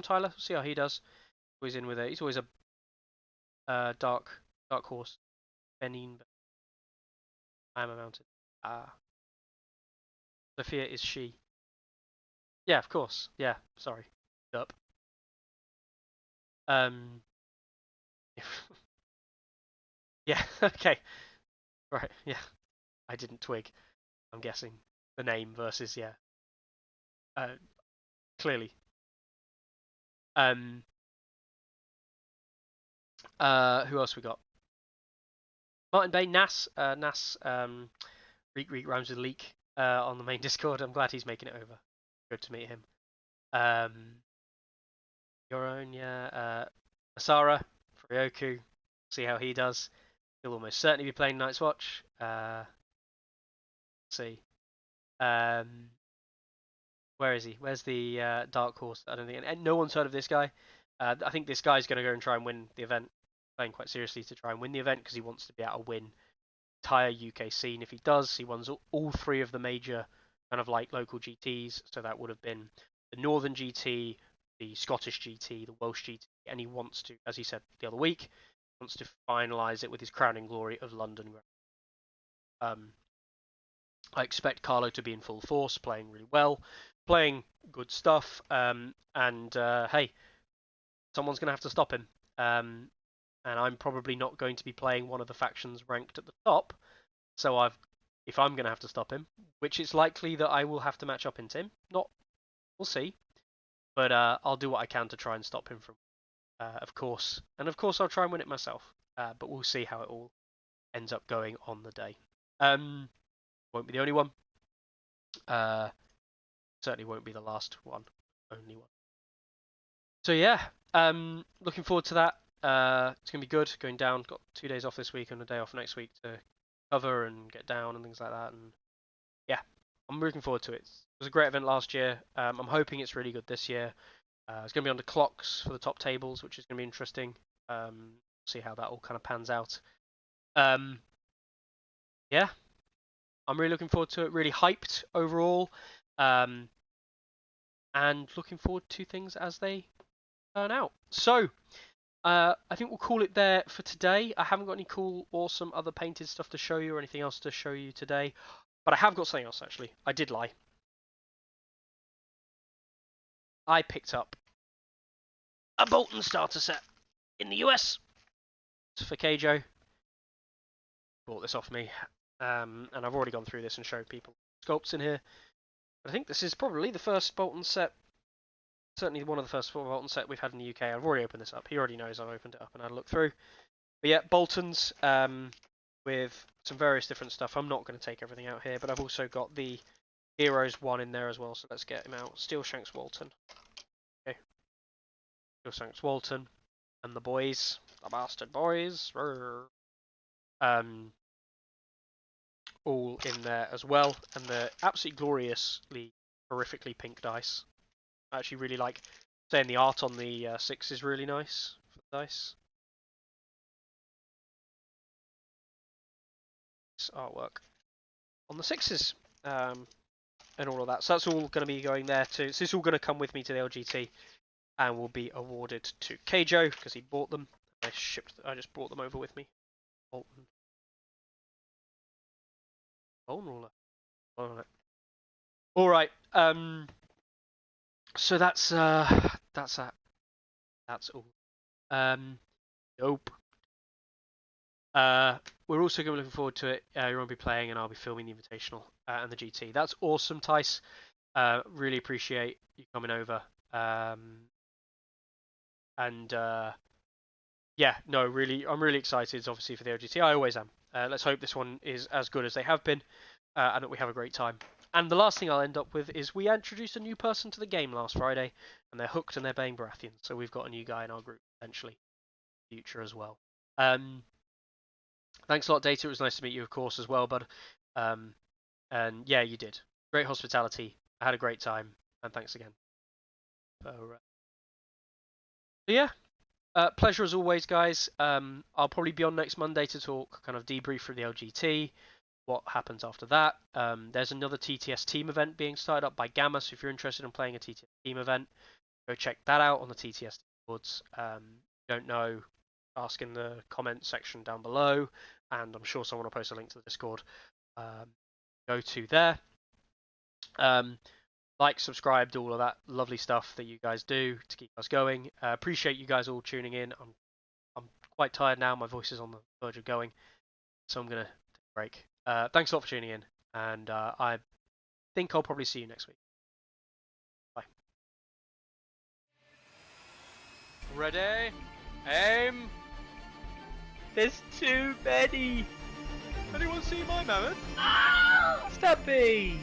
Tyler. See how he does. He's in with it. He's always a dark horse. Benin. I am a mountain. Sophia is she. Yeah, of course. Yeah, sorry. Up. Yeah, okay. Right, yeah. I didn't twig. I'm guessing the name versus yeah. Clearly. Who else we got? Martin Bay, Nas, Reek rhymes with leak on the main Discord. I'm glad he's making it over. Good to meet him. Your own, yeah. Asara, Ryoku. See how he does. He'll almost certainly be playing Night's Watch. Let's see. Where is he? Where's the Dark Horse? I don't think. And no one's heard of this guy. I think this guy's going to go and try and win the event. Playing quite seriously to try and win the event because he wants to be able to win the entire UK scene. If he does, he wins all 3 of the major kind of like local GTs. So that would have been the Northern GT, the Scottish GT, the Welsh GT, and he wants to, as he said the other week, wants to finalise it with his crowning glory of London. I expect Carlo to be in full force, playing really well, playing good stuff, and hey, someone's going to have to stop him. And I'm probably not going to be playing one of the factions ranked at the top, so if I'm going to have to stop him, which it's likely that I will have to match up into him. We'll see, but I'll do what I can to try and stop him from, of course, and of course I'll try and win it myself. But we'll see how it all ends up going on the day. Won't be the only one. Certainly won't be the last one. Only one. So yeah, looking forward to that. It's gonna be good. Going down. Got 2 days off this week and a day off next week to cover and get down and things like that. And yeah, I'm looking forward to it. It was a great event last year. I'm hoping it's really good this year. It's going to be under clocks for the top tables, which is going to be interesting. See how that all kind of pans out. Yeah, I'm really looking forward to it. Really hyped overall, and looking forward to things as they turn out. So, I think we'll call it there for today. I haven't got any cool, awesome other painted stuff to show you or anything else to show you today, but I have got something else actually. I did lie. I picked up a Bolton starter set in the US for Keijo. Bought this off me, and I've already gone through this and showed people sculpts in here. But I think this is probably the first Bolton set, certainly one of the first Bolton set we've had in the UK. I've already opened this up. He already knows I've opened it up and had a look through. But yeah, Boltons with some various different stuff. I'm not going to take everything out here, but I've also got the Heroes one in there as well, so let's get him out. Steel Shanks Walton. Okay. Steel Shanks Walton and the boys. The bastard boys. All in there as well, and the absolutely gloriously, horrifically pink dice. I actually really like saying the art on the 6 is really nice for the dice. This artwork on the 6s and all of that. So that's all going to be going there too. So it's all going to come with me to the LGT and will be awarded to Keijo because he bought them. I just brought them over with me. Bolton. Bone ruler. All right. So that's that. That's all. Dope. We're also going to be looking forward to it. You're going to be playing, and I'll be filming the Invitational and the GT. That's awesome, Tice. Really appreciate you coming over. Yeah, no, really, I'm really excited, obviously, for the LGT. I always am. Let's hope this one is as good as they have been, and that we have a great time. And the last thing I'll end up with is we introduced a new person to the game last Friday, and they're hooked and they're playing Baratheon. So we've got a new guy in our group, potentially, in the future as well. Thanks a lot, Data. It was nice to meet you, of course, as well, bud. And yeah, you did. Great hospitality. I had a great time, and thanks again. So yeah. Pleasure as always, guys. I'll probably be on next Monday to talk, kind of debrief from the LGT, what happens after that. There's another TTS team event being started up by Gamma, so if you're interested in playing a TTS team event, go check that out on the TTS boards. Don't know, ask in the comment section down below, and I'm sure someone will post a link to the Discord. Go to there. Like, subscribe, do all of that lovely stuff that you guys do to keep us going. Appreciate you guys all tuning in. I'm quite tired now. My voice is on the verge of going, so I'm gonna take a break. Thanks a lot for tuning in, and I think I'll probably see you next week. Bye.
Ready? Aim!
There's too many.
Anyone see my mammoth?
Stubby!